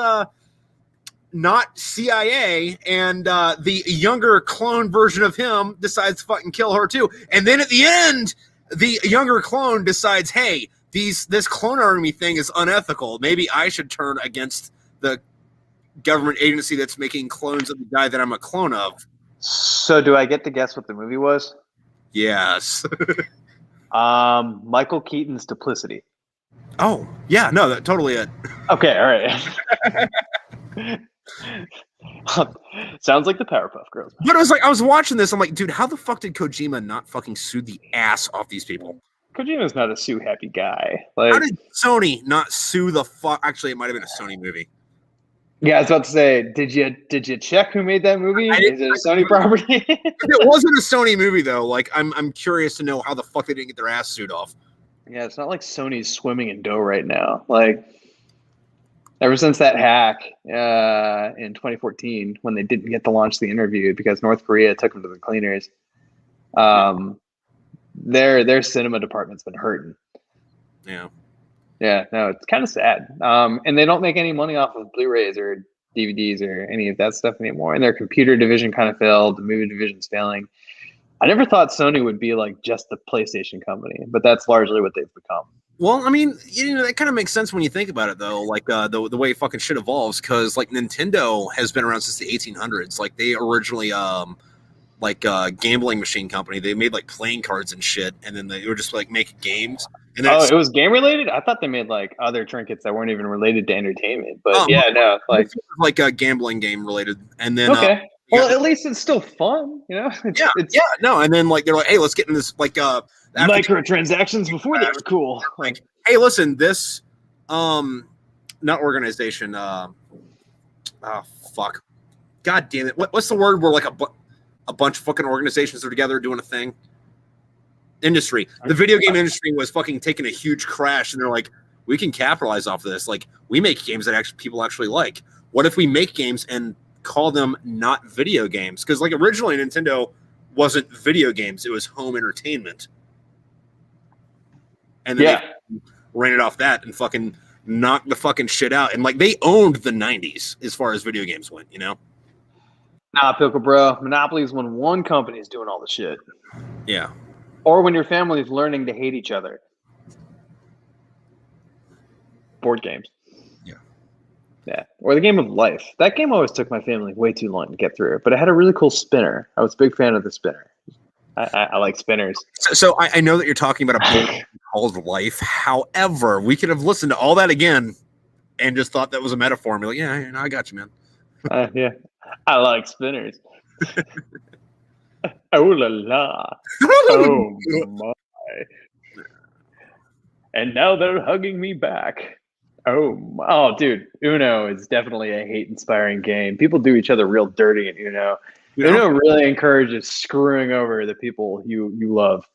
not CIA, and the younger clone version of him decides to fucking kill her too. And then at the end, the younger clone decides, hey, this clone army thing is unethical. Maybe I should turn against the government agency that's making clones of the guy that I'm a clone of. So do I get to guess what the movie was? Yes. Michael Keaton's Duplicity. Oh, yeah, no, that's totally it. Okay, all right. Sounds like the Powerpuff Girls. But it was like, I was watching this, I'm like, dude, how the fuck did Kojima not fucking sue the ass off these people? Kojima's not a sue happy guy. Like, how did Sony not sue the fuck? Actually, it might have been a Sony movie. Yeah, I was about to say, did you check who made that movie? Is it a Sony property? It wasn't a Sony movie though. Like, I'm curious to know how the fuck they didn't get their ass sued off. Yeah, it's not like Sony's swimming in dough right now. Like, ever since that hack in 2014, when they didn't get to launch the interview because North Korea took them to the cleaners, their cinema department's been hurting. Yeah. Yeah, no, it's kind of sad. And they don't make any money off of Blu-rays or DVDs or any of that stuff anymore. And their computer division kind of failed. The movie division's failing. I never thought Sony would be like just the PlayStation company, but that's largely what they've become. Well, I mean, you know, that kind of makes sense when you think about it, though. Like the way fucking shit evolves, because like Nintendo has been around since the 1800s. Like they originally gambling machine company. They made like playing cards and shit, and then they were just like making games. And then it was game related. I thought they made like other trinkets that weren't even related to entertainment. But like a gambling game related. And then okay. Well, at least it's still fun, you know. No, and then like they're like, hey, let's get in this like microtransactions before they were cool. Like, hey, listen, this not organization. Fuck, god damn it, what's the word where like a bunch of fucking organizations are together doing a thing? Industry. The video game industry was fucking taking a huge crash, and they're like, we can capitalize off of this. Like, we make games that people actually like. What if we make games and call them not video games? Because like originally Nintendo wasn't video games, it was home entertainment, and then they ran it off that and fucking knocked the fucking shit out. And like they owned the 90s as far as video games went, you know. Nah, Pickle Bro. Monopoly is when one company is doing all the shit. Yeah. Or when your family is learning to hate each other. Board games. Yeah. Or the game of life. That game always took my family way too long to get through, but it had a really cool spinner. I was a big fan of the spinner. I like spinners. So I know that you're talking about a board called Life. However, we could have listened to all that again and just thought that was a metaphor and be like, yeah, I got you, man. Yeah. I like spinners. Oh la la. Oh my. And now they're hugging me back. Oh, dude. Uno is definitely a hate-inspiring game. People do each other real dirty in Uno. Uno really encourages screwing over the people you love.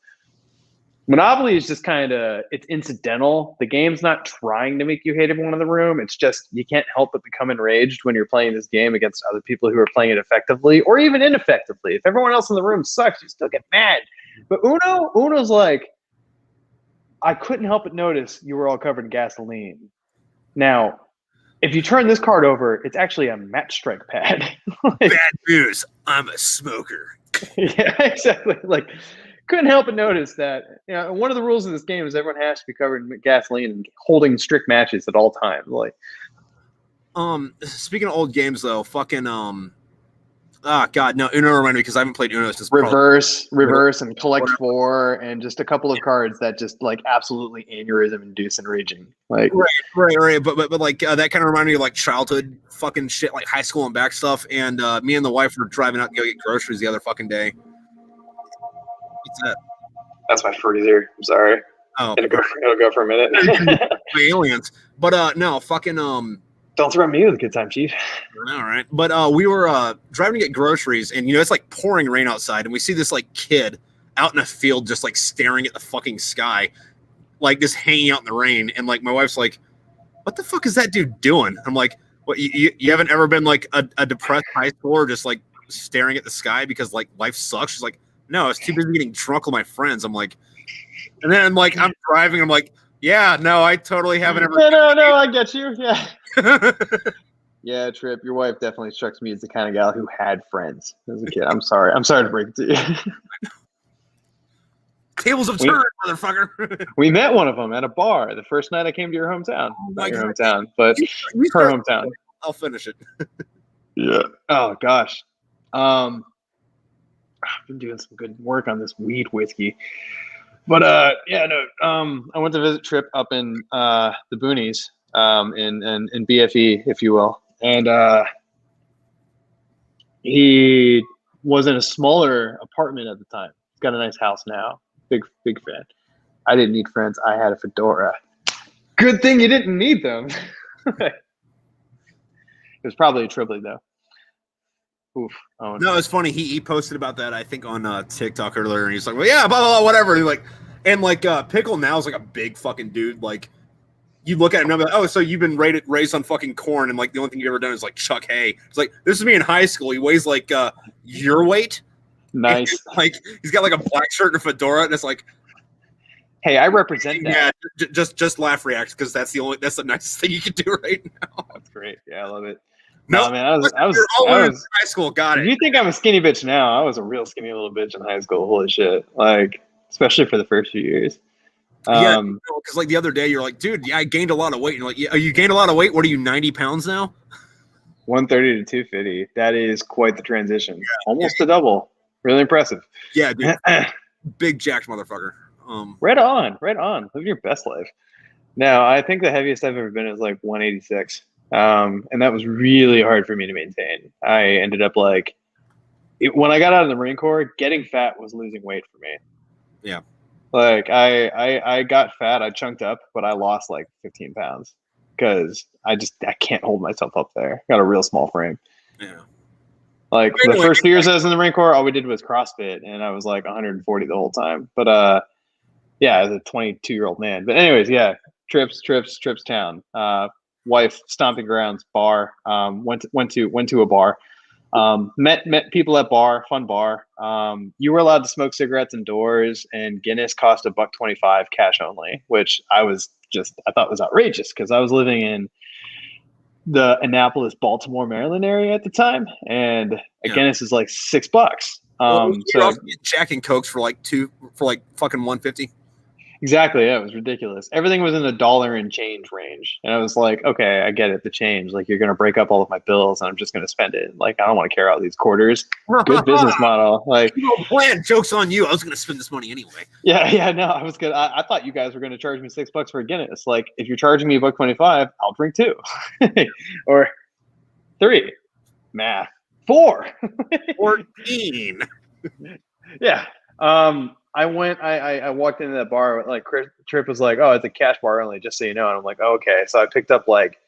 Monopoly is just kind of, it's incidental. The game's not trying to make you hate everyone in the room. It's just, you can't help but become enraged when you're playing this game against other people who are playing it effectively or even ineffectively. If everyone else in the room sucks, you still get mad. But Uno's like, I couldn't help but notice you were all covered in gasoline. Now, if you turn this card over, it's actually a match strike pad. Bad news. I'm a smoker. Yeah, exactly. Like, couldn't help but notice that, you know, one of the rules of this game is everyone has to be covered in gasoline and holding strict matches at all times. Like, speaking of old games though, fucking God, no, Uno reminded me because I haven't played Uno since reverse, and collect 4, and just a couple of cards that just like absolutely aneurysm induce and raging. Like, right. But like that kind of reminded me of like childhood fucking shit, like high school and back stuff. And me and the wife were driving out to go get groceries the other fucking day. What's that? That's my freezer. I'm sorry. Oh, it'll go for a minute. My aliens, but no, fucking Don't threaten me with a good time, Chief. All right. But we were driving to get groceries, and, you know, it's like pouring rain outside, and we see this, like, kid out in a field just, like, staring at the fucking sky, like, just hanging out in the rain. And, like, my wife's like, what the fuck is that dude doing? I'm like, what, you haven't ever been, like, a depressed high schooler just, like, staring at the sky because, like, life sucks? She's like, no, I was too busy getting drunk with my friends. I'm like, and then, like, I'm driving, I'm like, yeah, no, I totally haven't ever. No, I get you. Yeah. Yeah, Tripp, your wife definitely strikes me as the kind of gal who had friends as a kid. I'm sorry to break it to you. Tables have turned, motherfucker. We met one of them at a bar the first night I came to your hometown. Not your hometown, but her hometown. I'll finish it. Yeah. Oh gosh. I've been doing some good work on this weed whiskey. But yeah, no. I went to visit Tripp up in the boonies, in BFE, if you will, and he was in a smaller apartment at the time. He's got a nice house now. Big fan. I didn't need friends. I had a fedora. Good thing you didn't need them. It was probably a triplet though. Oof. Oh, no, it's funny. He posted about that, I think, on TikTok earlier, and he's like, well, yeah, blah, blah, blah, whatever. And Pickle now is like a big fucking dude. Like, you look at him and I'm like, oh, so you've been raised on fucking corn, and like the only thing you've ever done is like chuck hay. It's like, this is me in high school. He weighs like your weight. Nice. Like, he's got like a black shirt and a fedora, and it's like, hey, I represent that. Yeah, just laugh react, because that's the nicest thing you can do right now. That's great. Yeah, I love it. No, man, I was in high school. Got it. You think I'm a skinny bitch now? I was a real skinny little bitch in high school. Holy shit! Like, especially for the first few years. Yeah, because like the other day, you're like, dude, yeah, I gained a lot of weight. And you're like, yeah, you gained a lot of weight. What are you, 90 pounds now? 130 to 250. That is quite the transition. Yeah. Almost a double. Really impressive. Yeah, dude. Big jacked motherfucker. Right on. Live your best life. Now, I think the heaviest I've ever been is like 186. And that was really hard for me to maintain. I ended up when I got out of the Marine Corps, getting fat was losing weight for me. Yeah. Like I got fat, I chunked up, but I lost like 15 pounds because I can't hold myself up there. Got a real small frame. Yeah. Like the first few years I was in the Marine Corps, all we did was CrossFit, and I was like 140 the whole time. But yeah, as a 22-year-old man. But anyways, yeah, Tripp's town. Wife, stomping grounds, bar. Went to a bar. Met people at bar, fun bar. You were allowed to smoke cigarettes indoors, and Guinness cost $1.25 cash only, which I thought was outrageous because I was living in the Annapolis, Baltimore, Maryland area at the time, and a Guinness is like $6. Well, you're So also getting Jack and Cokes for like fucking $1.50. exactly, yeah, it was ridiculous. Everything was in the dollar and change range, and I was like, okay, I get it, the change. Like, you're gonna break up all of my bills, and I'm just gonna spend it. Like, I don't want to carry out these quarters. Good business model. Like, plan. Joke's on you. I was gonna spend this money anyway. yeah, no, I was gonna. I thought you guys were gonna charge me $6 for a Guinness. Like, if you're charging me $1.25, I'll drink 2, or 3. Math. 4. 14. Yeah. I walked into that bar, like Tripp was like, oh, it's a cash bar only, just so you know. And I'm like, oh, okay. So I picked up like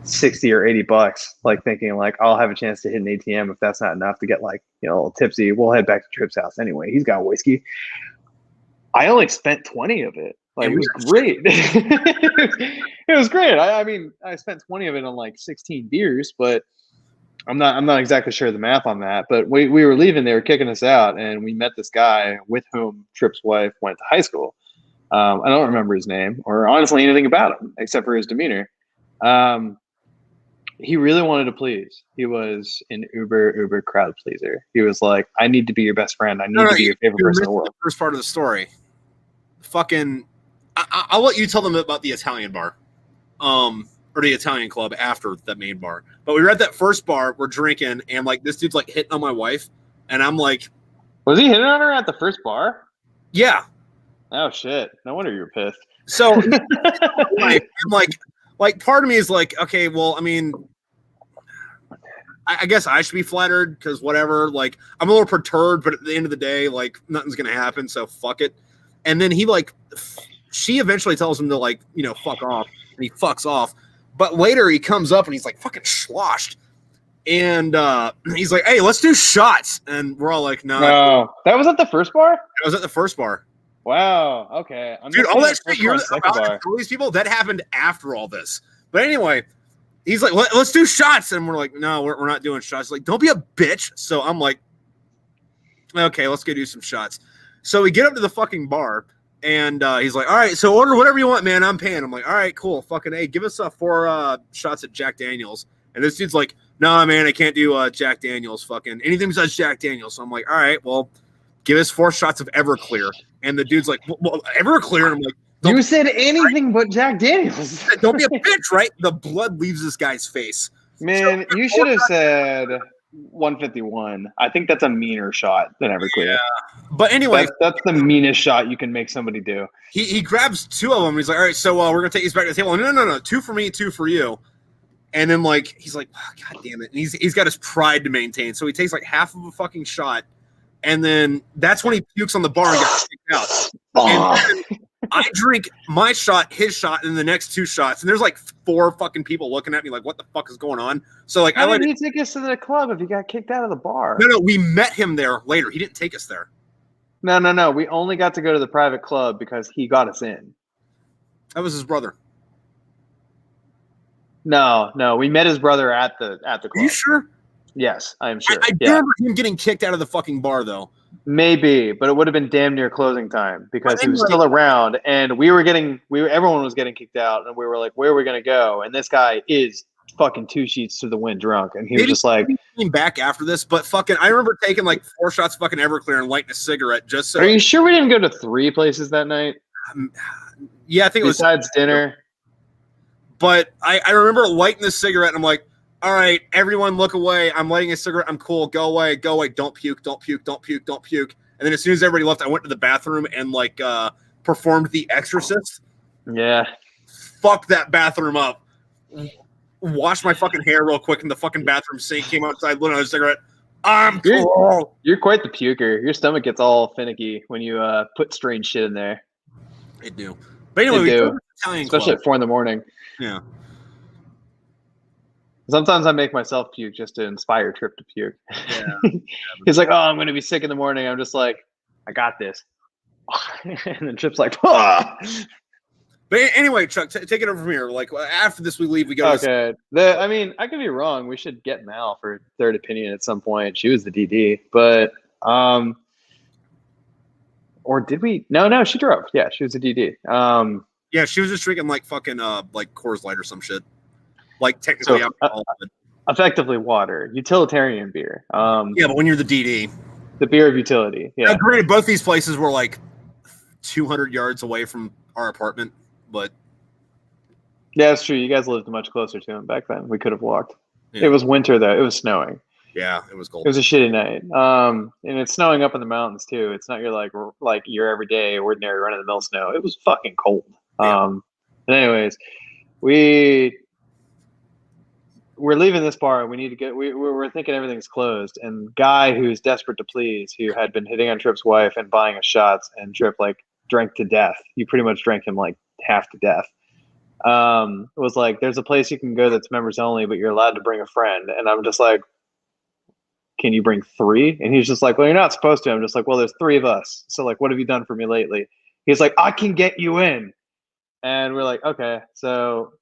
$60 or $80, like thinking like I'll have a chance to hit an ATM. If that's not enough to get like, a little tipsy, we'll head back to Tripp's house anyway. He's got whiskey. I only spent 20 of it. Like, it was great. It was great. I mean, I spent 20 of it on like 16 beers, but I'm not exactly sure the math on that, but we were leaving. They were kicking us out, and we met this guy with whom Tripp's wife went to high school. I don't remember his name or honestly anything about him except for his demeanor. He really wanted to please. He was an uber crowd pleaser. He was like, I need to be your best friend. I need to be your favorite person in the world. The first part of the story. Fucking, I'll let you tell them about the Italian bar. Or the Italian club after that main bar. But we were at that first bar, we're drinking, and like this dude's like hitting on my wife, and I'm like, was he hitting on her at the first bar? Yeah. Oh shit! No wonder you're pissed. So I'm like part of me is like, okay, well, I mean, I guess I should be flattered because whatever. Like, I'm a little perturbed, but at the end of the day, like, nothing's gonna happen, so fuck it. And then she eventually tells him to like, fuck off, and he fucks off. But later he comes up and he's like fucking sloshed. And he's like, hey, let's do shots. And we're all like, no. That was at the first bar? It was at the first bar. Wow. Okay. Dude, all that shit you're about to tell these people, that happened after all this. But anyway, he's like, let's do shots. And we're like, no, we're not doing shots. He's like, don't be a bitch. So I'm like, okay, let's go do some shots. So we get up to the fucking bar. And he's like, all right, so order whatever you want, man. I'm paying. I'm like, all right, cool. Fucking A, give us 4 shots at Jack Daniels. And this dude's like, no, man, I can't do Jack Daniels. Fucking anything besides Jack Daniels. So I'm like, all right, well, give us 4 shots of Everclear. And the dude's like, well, Everclear. And I'm like, you said anything but Jack Daniels. Don't be a bitch, right? The blood leaves this guy's face. Man, so, you should have said 151. I think that's a meaner shot than Everclear. Yeah. But anyway, that's the meanest shot you can make somebody do. He grabs 2 of them. And he's like, all right, so we're gonna take these back to the table. No, 2 for me, 2 for you. And then like he's like, oh, God damn it. And he's got his pride to maintain. So he takes like half of a fucking shot, and then that's when he pukes on the bar and gets kicked out. And then I drink my shot, his shot, and the next 2 shots, and there's like 4 fucking people looking at me like, what the fuck is going on? So like, how did he take us to the club if he got kicked out of the bar? No, we met him there later. He didn't take us there. No. We only got to go to the private club because he got us in. That was his brother. No. We met his brother at the club. Are you sure? Yes, I am sure. I remember him getting kicked out of the fucking bar, though. Maybe, but it would have been damn near closing time because he was still around, and everyone was getting kicked out, and we were like, where are we gonna go? And this guy is fucking 2 sheets to the wind drunk, and he was just like, came back after this, but fucking, I remember taking like 4 shots of fucking Everclear and lighting a cigarette just so. Are you sure we didn't go to 3 places that night? Yeah, I think it was besides dinner. But I remember lighting the cigarette, and I'm like, all right, everyone look away. I'm lighting a cigarette. I'm cool. Go away. Don't puke. And then as soon as everybody left, I went to the bathroom and like performed The Exorcist. Yeah. Fuck that bathroom up. Washed my fucking hair real quick in the fucking bathroom sink. Came outside, lit another cigarette. I'm cool. You're quite the puker. Your stomach gets all finicky when you put strange shit in there. I do. But anyway, we go to the Italian especially club. at 4 a.m. Yeah. Sometimes I make myself puke just to inspire Tripp to puke. Yeah. He's like, oh, I'm going to be sick in the morning. I'm just like, I got this. And then Tripp's like, ah. But anyway, Chuck, take it over from here. Like, after this, we leave. We go. Okay. I mean, I could be wrong. We should get Mal for third opinion at some point. She was the DD. But, or did we? No, she drove. Yeah, she was a DD. Yeah, she was just drinking like fucking like Coors Light or some shit. like technically So, alcohol. But effectively water, utilitarian beer. yeah, but when you're the DD, the beer of utility. Yeah. now, granted, both these places were like 200 yards away from our apartment, but Yeah, that's true. You guys lived much closer to him back then. We could have walked. yeah. It was winter though. It was snowing. Yeah, it was cold. It was a shitty night. And it's snowing up in the mountains too. It's not your like your everyday ordinary run of the mill snow. It was fucking cold. Yeah. But anyways, we're leaving this bar. We need to get. We're thinking everything's closed. And guy who's desperate to please, who had been hitting on Tripp's wife and buying us shots, and Tripp like drank to death. You pretty much drank him like half to death. Was like, there's a place you can go that's members only, but you're allowed to bring a friend. And I'm just like, can you bring 3? And he's just like, well, you're not supposed to. I'm just like, well, there's 3 of us. So like, what have you done for me lately? He's like, I can get you in. And we're like, okay. So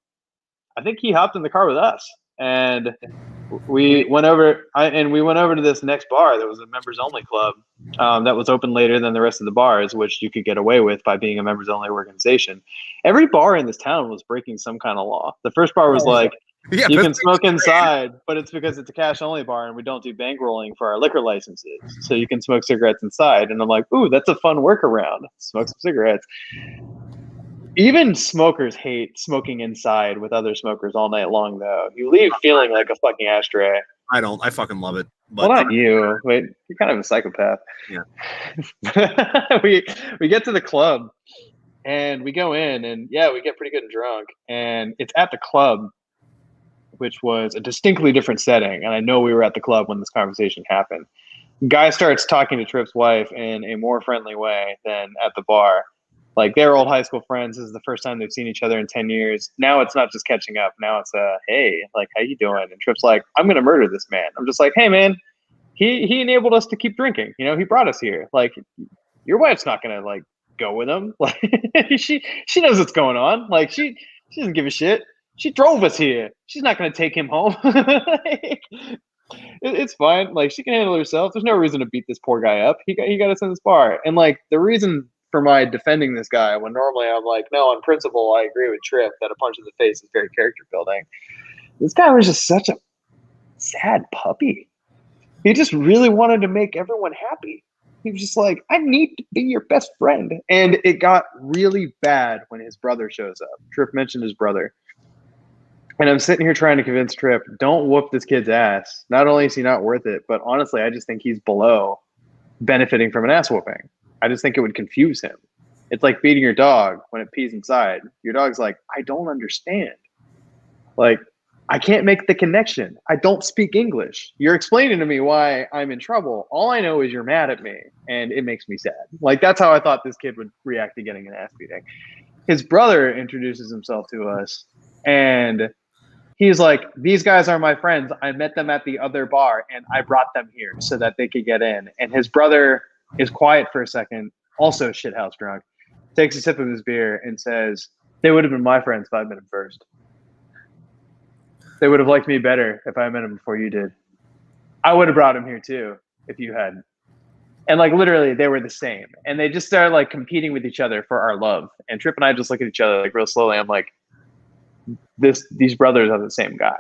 I think he hopped in the car with us. And we went over to this next bar that was a members only club that was open later than the rest of the bars, which you could get away with by being a members only organization. Every bar in this town was breaking some kind of law. The first bar was like, you can smoke inside, but it's because it's a cash only bar and we don't do bankrolling for our liquor licenses. So you can smoke cigarettes inside. And I'm like, ooh, that's a fun workaround. Smoke some cigarettes. Even smokers hate smoking inside with other smokers all night long, though. You leave feeling like a fucking ashtray. I don't. I fucking love it. But well, not you. Wait, you're kind of a psychopath. Yeah. we get to the club and we go in and yeah, we get pretty good and drunk. And it's at the club, which was a distinctly different setting. And I know we were at the club when this conversation happened. Guy starts talking to Tripp's wife in a more friendly way than at the bar. Like, they're old high school friends. This is the first time they've seen each other in 10 years. Now it's not just catching up. Now it's hey, like, how you doing? And Tripp's like, I'm going to murder this man. I'm just like, hey, man, he enabled us to keep drinking. You know, he brought us here. Like, your wife's not going to, like, go with him. Like, she knows what's going on. Like, she doesn't give a shit. She drove us here. She's not going to take him home. It's fine. Like, she can handle herself. There's no reason to beat this poor guy up. He got us in this bar. And, like, the reason for my defending this guy, when normally I'm like, no, on principle, I agree with Tripp that a punch in the face is very character building. This guy was just such a sad puppy. He just really wanted to make everyone happy. He was just like, I need to be your best friend. And it got really bad when his brother shows up. Tripp mentioned his brother. And I'm sitting here trying to convince Tripp, don't whoop this kid's ass. Not only is he not worth it, but honestly, I just think he's below benefiting from an ass whooping. I just think it would confuse him. It's like feeding your dog when it pees inside. Your dog's like, I don't understand. Like, I can't make the connection. I don't speak English. You're explaining to me why I'm in trouble. All I know is you're mad at me, and it makes me sad. Like, that's how I thought this kid would react to getting an ass beating. His brother introduces himself to us, and he's like, these guys are my friends. I met them at the other bar, and I brought them here so that they could get in. And his brother is quiet for a second, also shithouse drunk, takes a sip of his beer and says, they would have been my friends if I met him first. They would have liked me better if I met him before you did. I would have brought him here too if you hadn't. And like, literally, they were the same. And they just started like competing with each other for our love. And Tripp and I just look at each other like real slowly. I'm like, these brothers are the same guy.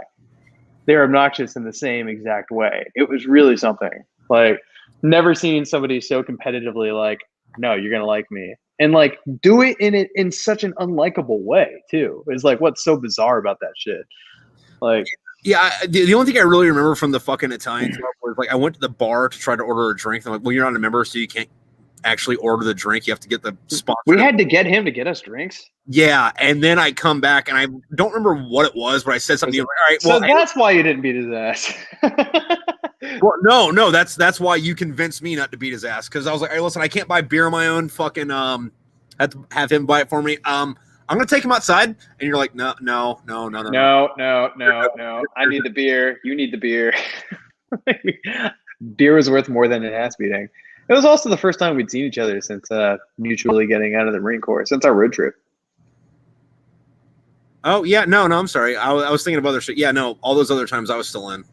They're obnoxious in the same exact way. It was really something. Like, never seen somebody so competitively like, no, you're gonna like me, and like do it in such an unlikable way too. It's like, what's so bizarre about that shit? Like, yeah, the only thing I really remember from the fucking Italian club was like, I went to the bar to try to order a drink. And I'm like, well, you're not a member, so you can't actually order the drink. You have to get the sponsor. We had to get him to get us drinks. Yeah, and then I come back and I don't remember what it was, but I said something. Like, all right, well, so that's why you didn't beat his ass. Well, no, that's why you convinced me not to beat his ass, because I was like, hey, listen, I can't buy beer on my own. Fucking have to have him buy it for me. I'm gonna take him outside, and you're like, no. I need the beer. You need the beer. Beer was worth more than an ass beating. It was also the first time we'd seen each other since mutually getting out of the Marine Corps, since our road trip. Oh yeah, no, I'm sorry. I was thinking of other shit. Yeah, no, all those other times I was still in.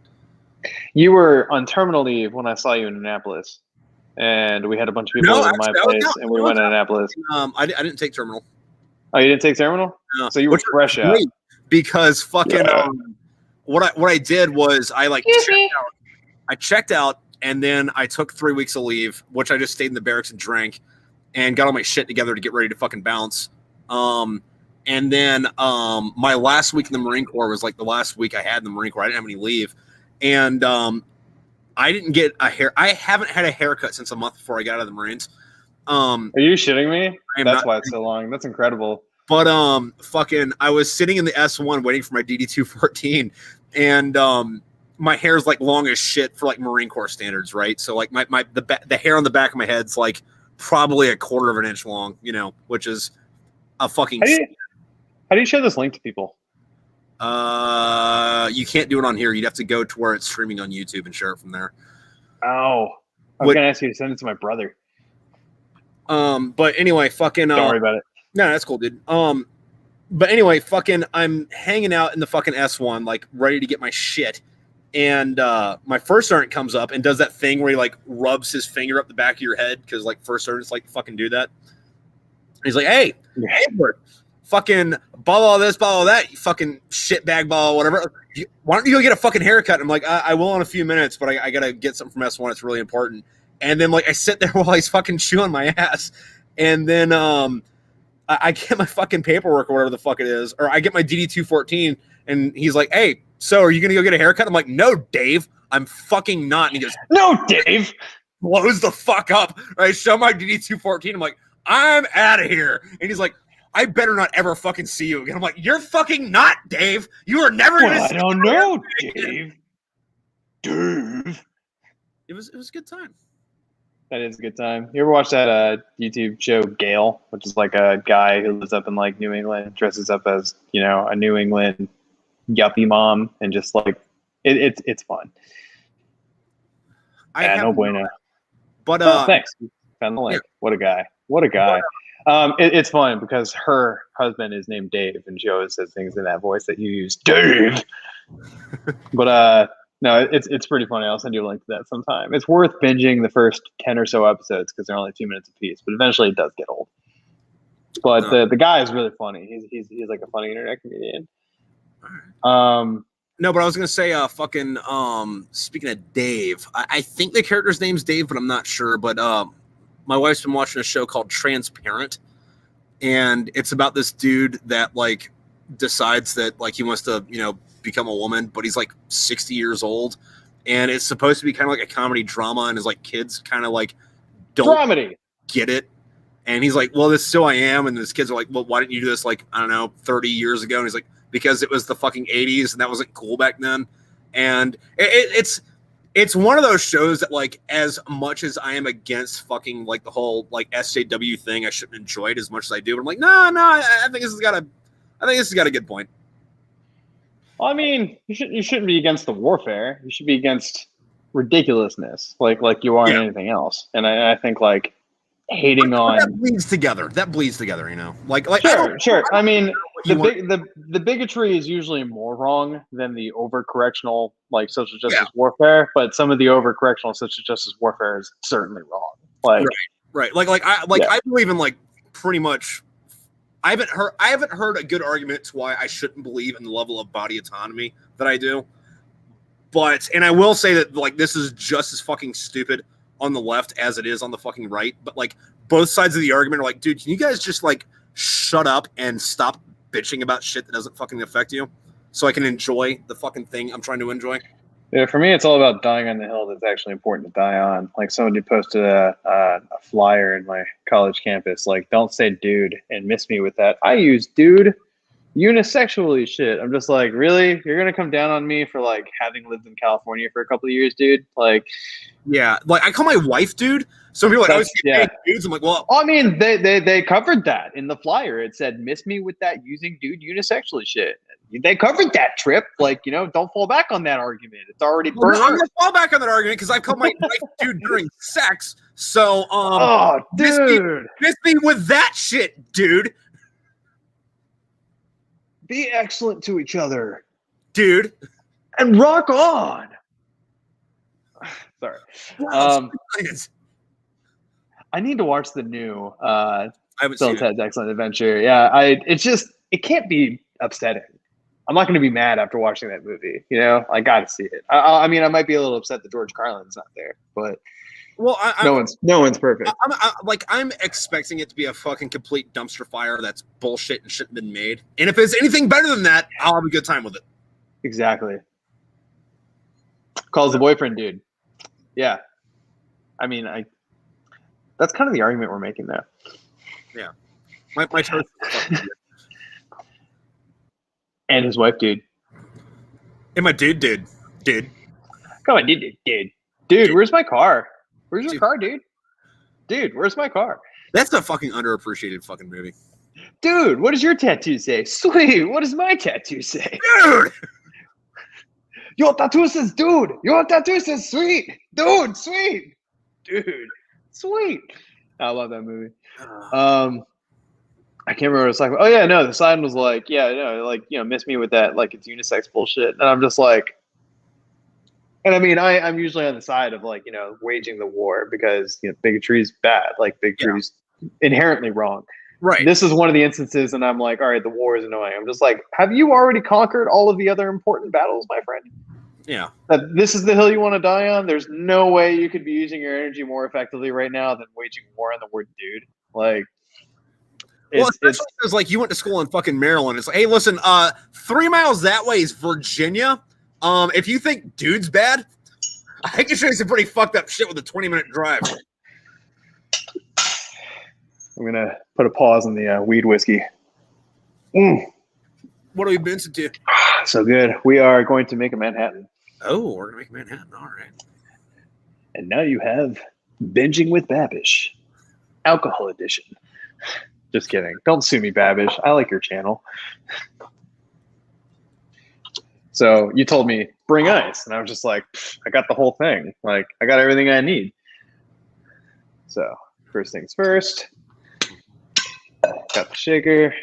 You were on terminal leave when I saw you in Annapolis, and we had a bunch of people in my place, and we went to Annapolis. I didn't take terminal. Oh, you didn't take terminal? No. So you were fresh out. Because fucking what I did was I checked out, and then I took 3 weeks of leave, which I just stayed in the barracks and drank, and got all my shit together to get ready to fucking bounce. And then my last week in the Marine Corps was like the last week I had in the Marine Corps. I didn't have any leave, and I didn't get a hair. I haven't had a haircut since a month before I got out of the Marines. Are you shitting me? That's why it's so long. That's incredible. But fucking, I was sitting in the S1 waiting for my DD-214, and my hair's like long as shit for like Marine Corps standards, right? So like the hair on the back of my head's like probably a quarter of an inch long, you know, which is a fucking. How do you share this link to people? You can't do it on here. You'd have to go to where it's streaming on YouTube and share it from there. Oh, I was gonna ask you to send it to my brother. But anyway, fucking. Don't worry about it. No, that's cool, dude. But anyway, fucking, I'm hanging out in the fucking S1, like ready to get my shit, and my first sergeant comes up and does that thing where he like rubs his finger up the back of your head because like first sergeants like fucking do that. And he's like, "Hey, Edward, fucking ball all this, ball all that, you fucking shitbag ball, whatever. Why don't you go get a fucking haircut?" And I'm like, I will in a few minutes, but I gotta get something from S1. It's really important. And then like I sit there while he's fucking chewing my ass, and then I get my fucking paperwork or whatever the fuck it is, or I get my DD-214, and he's like, "Hey, so are you gonna go get a haircut?" I'm like, "No, Dave, I'm fucking not." And he goes, "No, Dave." Blows the fuck up. I show my DD-214. I'm like, "I'm out of here." And he's like, "I better not ever fucking see you again." I'm like, "You're fucking not, Dave. You are never gonna see me." I don't know, Dave. Dave. It was a good time. That is a good time. You ever watch that YouTube show Gale, which is like a guy who lives up in like New England, dresses up as, you know, a New England yuppie mom, and just like it's fun. No bueno. But thanks. Found the link. Yeah. What a guy. What a guy. It's fun because her husband is named Dave, and she always says things in that voice that you use, Dave. But no, it's pretty funny. I'll send you a link to that sometime. It's worth binging the first 10 or so episodes because they're only 2 minutes apiece, but eventually it does get old. But the guy is really funny. He's like a funny internet comedian. No, but I was gonna say, fucking, speaking of Dave, I think the character's name's Dave, but I'm not sure. But my wife's been watching a show called Transparent, and it's about this dude that like decides that like he wants to, you know, become a woman, but he's like 60 years old, and it's supposed to be kind of like a comedy drama, and his like kids kind of like don't get it, and he's like, "Well, this is who I am," and his kids are like, "Well, why didn't you do this like, I don't know, 30 years ago?" And he's like, "Because it was the fucking 80s and that wasn't cool back then." And it's one of those shows that like, as much as I am against fucking like the whole like SJW thing, I shouldn't enjoy it as much as I do, but I'm like, no, I think this has got a good point. Well, I mean, you shouldn't be against the warfare. You should be against ridiculousness, like you are in anything else. And I think like hating on that bleeds together, you know. Like sure. I mean, the bigotry is usually more wrong than the overcorrectional like social justice warfare, but some of the overcorrectional social justice warfare is certainly wrong. Like right. I believe in like pretty much. I haven't heard a good argument to why I shouldn't believe in the level of body autonomy that I do. And I will say that like this is just as fucking stupid on the left as it is on the fucking right. But like both sides of the argument are like, dude, can you guys just like shut up and stop bitching about shit that doesn't fucking affect you, so I can enjoy the fucking thing I'm trying to enjoy? Yeah, for me, it's all about dying on the hill that's actually important to die on. Like somebody posted a flyer in my college campus, like, "Don't say dude and miss me with that. I use dude unisexually shit." I'm just like, really? You're going to come down on me for like having lived in California for a couple of years, dude? Like, yeah, like I call my wife dude. So people are like, dudes. I'm like, well, I mean, they covered that in the flyer. It said, "Miss me with that using dude unisexually shit." They covered that, Tripp. Like, you know, don't fall back on that argument. It's already burned. I'm gonna fall back on that argument because I called my wife dude during sex. So, dude, miss me with that shit, dude. Be excellent to each other, dude, and rock on. Sorry. I need to watch the new Bill and Ted's Excellent Adventure. Yeah, it can't be upsetting. I'm not going to be mad after watching that movie. You know, I got to see it. I mean, I might be a little upset that George Carlin's not there, but well, no one's perfect. I'm expecting it to be a fucking complete dumpster fire that's bullshit and shouldn't have been made. And if it's anything better than that, I'll have a good time with it. Exactly. Calls the boyfriend dude. Yeah. I mean, that's kind of the argument we're making there. Yeah. My choice. And his wife, dude. And my dude. Come on, dude, where's my car? Where's your car, dude? Dude, where's my car? That's a fucking underappreciated fucking movie. Dude, what does your tattoo say? Sweet, what does my tattoo say? Dude! Your tattoo says dude. Your tattoo says sweet. Dude, sweet. Dude, sweet. I love that movie. I can't remember what it was like. Oh yeah, no, the sign was like, yeah, no, like, you know, miss me with that, like it's unisex bullshit. And I'm just like, and I mean, I'm usually on the side of like, you know, waging the war because, you know, bigotry is bad. Like bigotry is inherently wrong. Right. This is one of the instances, and I'm like, all right, the war is annoying. I'm just like, have you already conquered all of the other important battles, my friend? Yeah. That this is the hill you want to die on? There's no way you could be using your energy more effectively right now than waging war on the word dude. Like, it's because like you went to school in fucking Maryland. It's like, hey, listen, 3 miles that way is Virginia. If you think dude's bad, I can show you some pretty fucked up shit with a 20-minute drive. I'm gonna put a pause on the weed whiskey. What have we been to? So good. We are going to make a Manhattan. Oh, we're gonna make Manhattan. All right. And now you have Binging with Babish, Alcohol Edition. Just kidding. Don't sue me, Babish. I like your channel. So you told me bring ice, and I was just like, I got the whole thing. Like I got everything I need. So first things first. Got the shaker.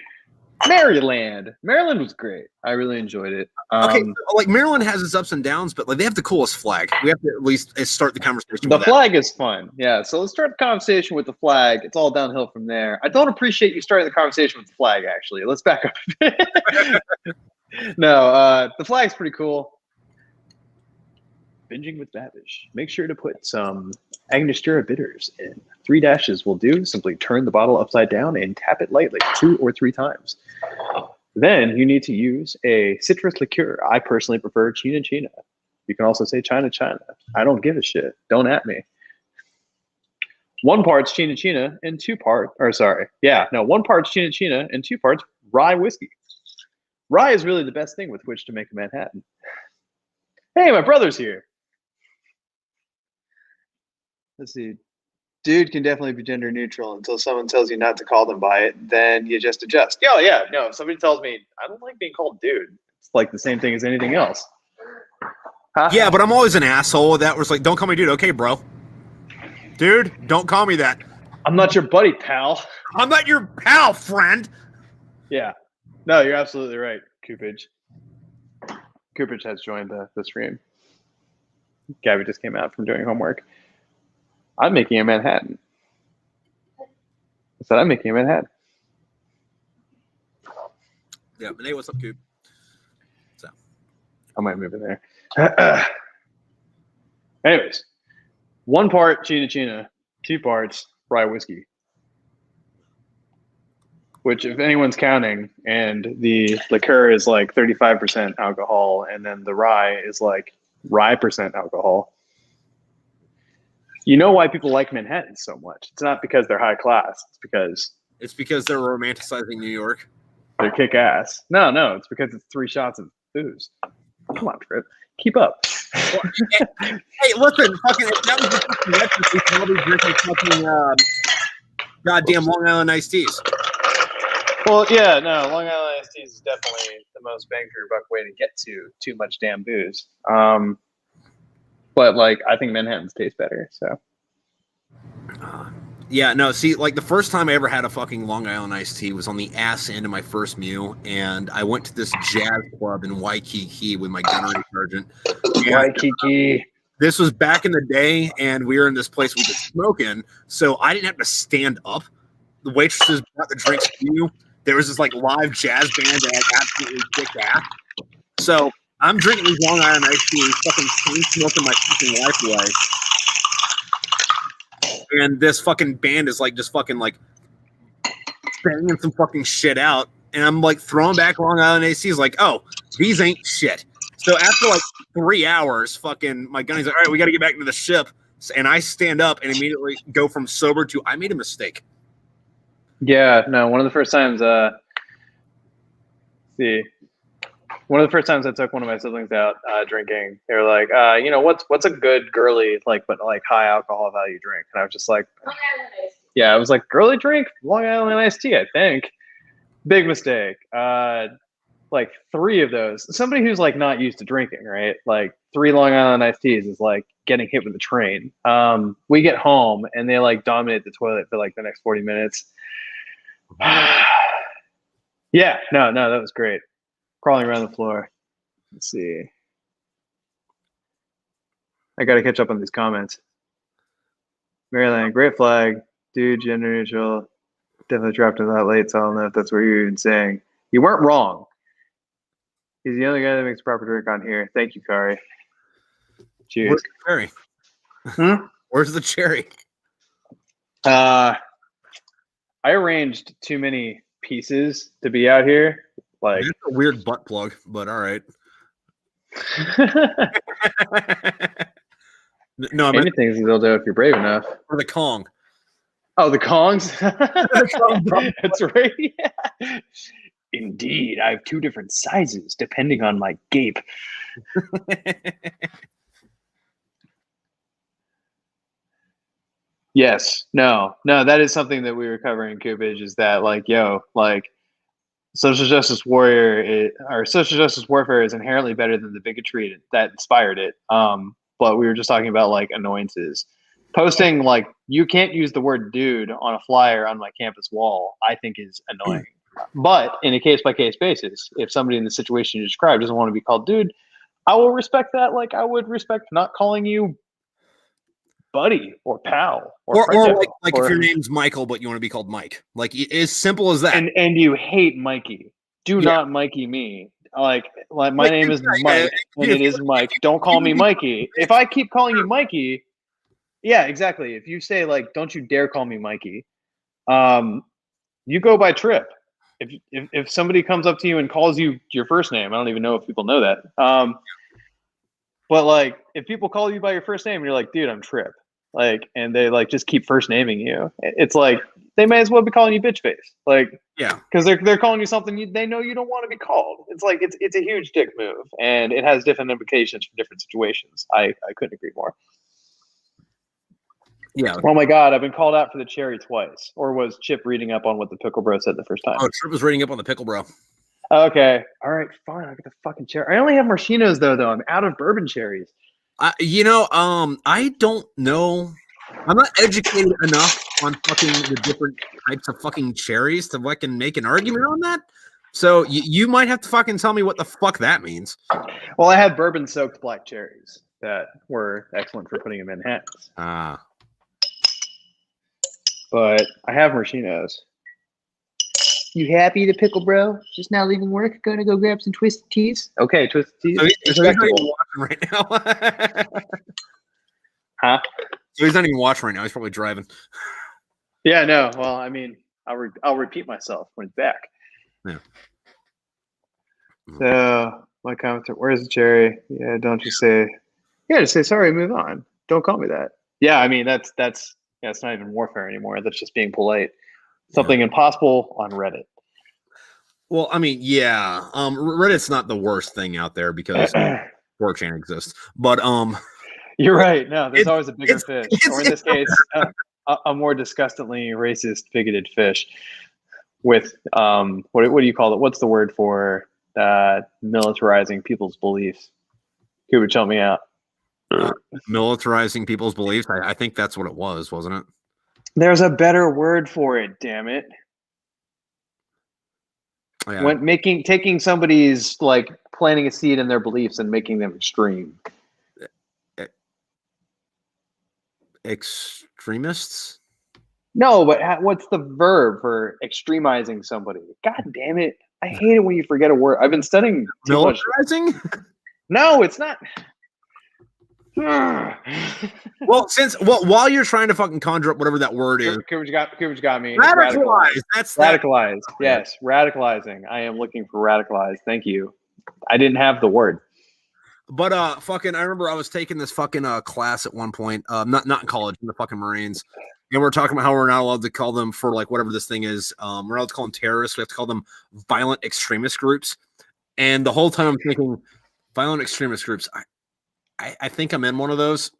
Maryland was great. I really enjoyed it. Okay, like Maryland has its ups and downs, but like they have the coolest flag. We have to at least start the conversation. The flag is fun, yeah. So let's start the conversation with the flag. It's all downhill from there. I don't appreciate you starting the conversation with the flag. Actually, let's back up a bit. No, the flag's pretty cool. Binging with Babish. Make sure to put some Angostura bitters in. 3 dashes will do. Simply turn the bottle upside down and tap it lightly 2 or 3 times. Then you need to use a citrus liqueur. I personally prefer China China. You can also say China China. I don't give a shit. Don't at me. 1 part's China China and 2 parts, or sorry, yeah, no, 1 part's China China and 2 parts rye whiskey. Rye is really the best thing with which to make a Manhattan. Hey, my brother's here. Let's see. Dude can definitely be gender neutral until someone tells you not to call them by it. Then you just adjust. Oh, yeah. No, if somebody tells me I don't like being called dude, it's like the same thing as anything else. Huh? Yeah, but I'm always an asshole that was like, don't call me dude. Okay, bro. Dude, don't call me that. I'm not your buddy, pal. I'm not your pal, friend. Yeah. No, you're absolutely right, Coopage. Coopage has joined the stream. Gabby just came out from doing homework. I'm making a Manhattan. I said I'm making a Manhattan. Yeah, but hey, what's up, Coop? So I might move in there. Anyways, 1 part China China, 2 parts rye whiskey. Which, if anyone's counting, and the liqueur is like 35% alcohol, and then the rye is like rye percent alcohol. You know why people like Manhattan so much? It's not because they're high class. It's because they're romanticizing New York. They're kick ass. No, it's because it's 3 shots of booze. Come on, Tripp. Keep up. Well, hey, listen, fucking if that was the fucking recipe, probably drinking fucking goddamn Long Island iced teas. Well, yeah, no, Long Island iced teas is definitely the most bang for your buck way to get to too much damn booze. But like, I think Manhattans taste better. So, yeah, no. See, like the first time I ever had a fucking Long Island iced tea was on the ass end of my first meal, and I went to this jazz club in Waikiki with my gunnery sergeant. Waikiki. This was back in the day, and we were in this place we could smoke in, so I didn't have to stand up. The waitresses brought the drinks to you, there was this like live jazz band that had absolutely kicked ass. So I'm drinking these Long Island iced teas, fucking chain smoking my fucking life away. And this fucking band is like just fucking like banging some fucking shit out. And I'm like throwing back Long Island ACs like, oh, these ain't shit. So after like 3 hours, fucking my gunny's like, all right, we got to get back to the ship. And I stand up and immediately go from sober to I made a mistake. Yeah, no, one of the first times, one of the first times I took one of my siblings out drinking, they were like, what's a good girly, like, but like high alcohol value drink? And I was just like, yeah, I was like, girly drink? Long Island iced tea, I think. Big mistake. Like 3 of those. Somebody who's like not used to drinking, right? Like 3 Long Island iced teas is like getting hit with a train. We get home and they like dominate the toilet for like the next 40 minutes. Yeah, no, that was great. Crawling around the floor. Let's see. I got to catch up on these comments. Maryland, great flag. Dude, gender neutral. Definitely dropped in that late, so I don't know if that's what you're even saying. You weren't wrong. He's the only guy that makes a proper drink on here. Thank you, Kari. Cheers. Where's the cherry? Where's the cherry? I arranged too many pieces to be out here. Like that's a weird butt plug, but all right. No, anything you'll do if you're brave enough. Or the Kong. Oh, the Kongs? That's right. Yeah. Indeed, I have 2 different sizes depending on my gape. Yes. No, that is something that we were covering in Coopage, is that like, social justice warfare is inherently better than the bigotry that inspired it. But we were just talking about like annoyances. Posting like, you can't use the word dude on a flyer on my campus wall, I think is annoying. But in a case-by-case basis, if somebody in the situation you described doesn't want to be called dude, I will respect that. Like I would respect not calling you buddy or pal or like if your name's Michael but you want to be called Mike. Like as simple as that. And you hate Mikey. Do not Mikey me. Like my name is Mike and it is Mike. Don't call me Mikey. If I keep calling you Mikey, yeah, exactly. If you say like, don't you dare call me Mikey, you go by Tripp. If somebody comes up to you and calls you your first name, I don't even know if people know that. But like, if people call you by your first name and you're like, dude, I'm Tripp, like, and they like just keep first naming you, it's like they may as well be calling you bitch face, like, yeah, because they're calling you something they know you don't want to be called. It's like it's a huge dick move, and it has different implications for different situations. I couldn't agree more. Yeah. Oh my God, I've been called out for the cherry twice. Or was Chip reading up on what the pickle bro said the first time? Oh, Tripp was reading up on the pickle bro. Okay. All right, fine. I'll get the fucking cherry. I only have maraschinos though. I'm out of bourbon cherries. I don't know. I'm not educated enough on fucking the different types of fucking cherries to fucking make an argument on that. So you might have to fucking tell me what the fuck that means. Well, I had bourbon soaked black cherries that were excellent for putting them in hats. But I have maraschinos. You happy, the pickle bro? Just now leaving work? Gonna go grab some Twisted Teas? Okay, Twisted Teas. So he's not even watching right now. Huh? So he's not even watching right now. He's probably driving. Yeah, no. Well, I mean, I'll repeat myself when it's back. Yeah. So my comments are, where's the cherry? Yeah, don't you say? Yeah, just say sorry. Move on. Don't call me that. Yeah, I mean that's it's not even warfare anymore. That's just being polite. Something impossible on Reddit. Well, I mean, yeah. Reddit's not the worst thing out there because 4chan exists. But you're right. No, there's always a bigger fish, or in this case, a more disgustingly racist, bigoted fish. With what do you call it? What's the word for militarizing people's beliefs? Who would help me out? Militarizing people's beliefs. I think that's what it was, wasn't it? There's a better word for it. Damn it! Yeah. When taking somebody's like planting a seed in their beliefs and making them extreme. Extremists? No, but what's the verb for extremizing somebody? God damn it. I hate it when you forget a word. I've been studying too much. Militarizing? No, it's not. Well, while you're trying to fucking conjure up whatever that word is, Cooper's got me. radicalize. That's radicalize. Yes, radicalizing. I am looking for radicalize. Thank you. I didn't have the word. But fucking, I remember I was taking this fucking class at one point, not in college, in the fucking Marines, and we're talking about how we're not allowed to call them for like whatever this thing is. We're not allowed to call them terrorists. We have to call them violent extremist groups. And the whole time I'm thinking, violent extremist groups. I think I'm in one of those.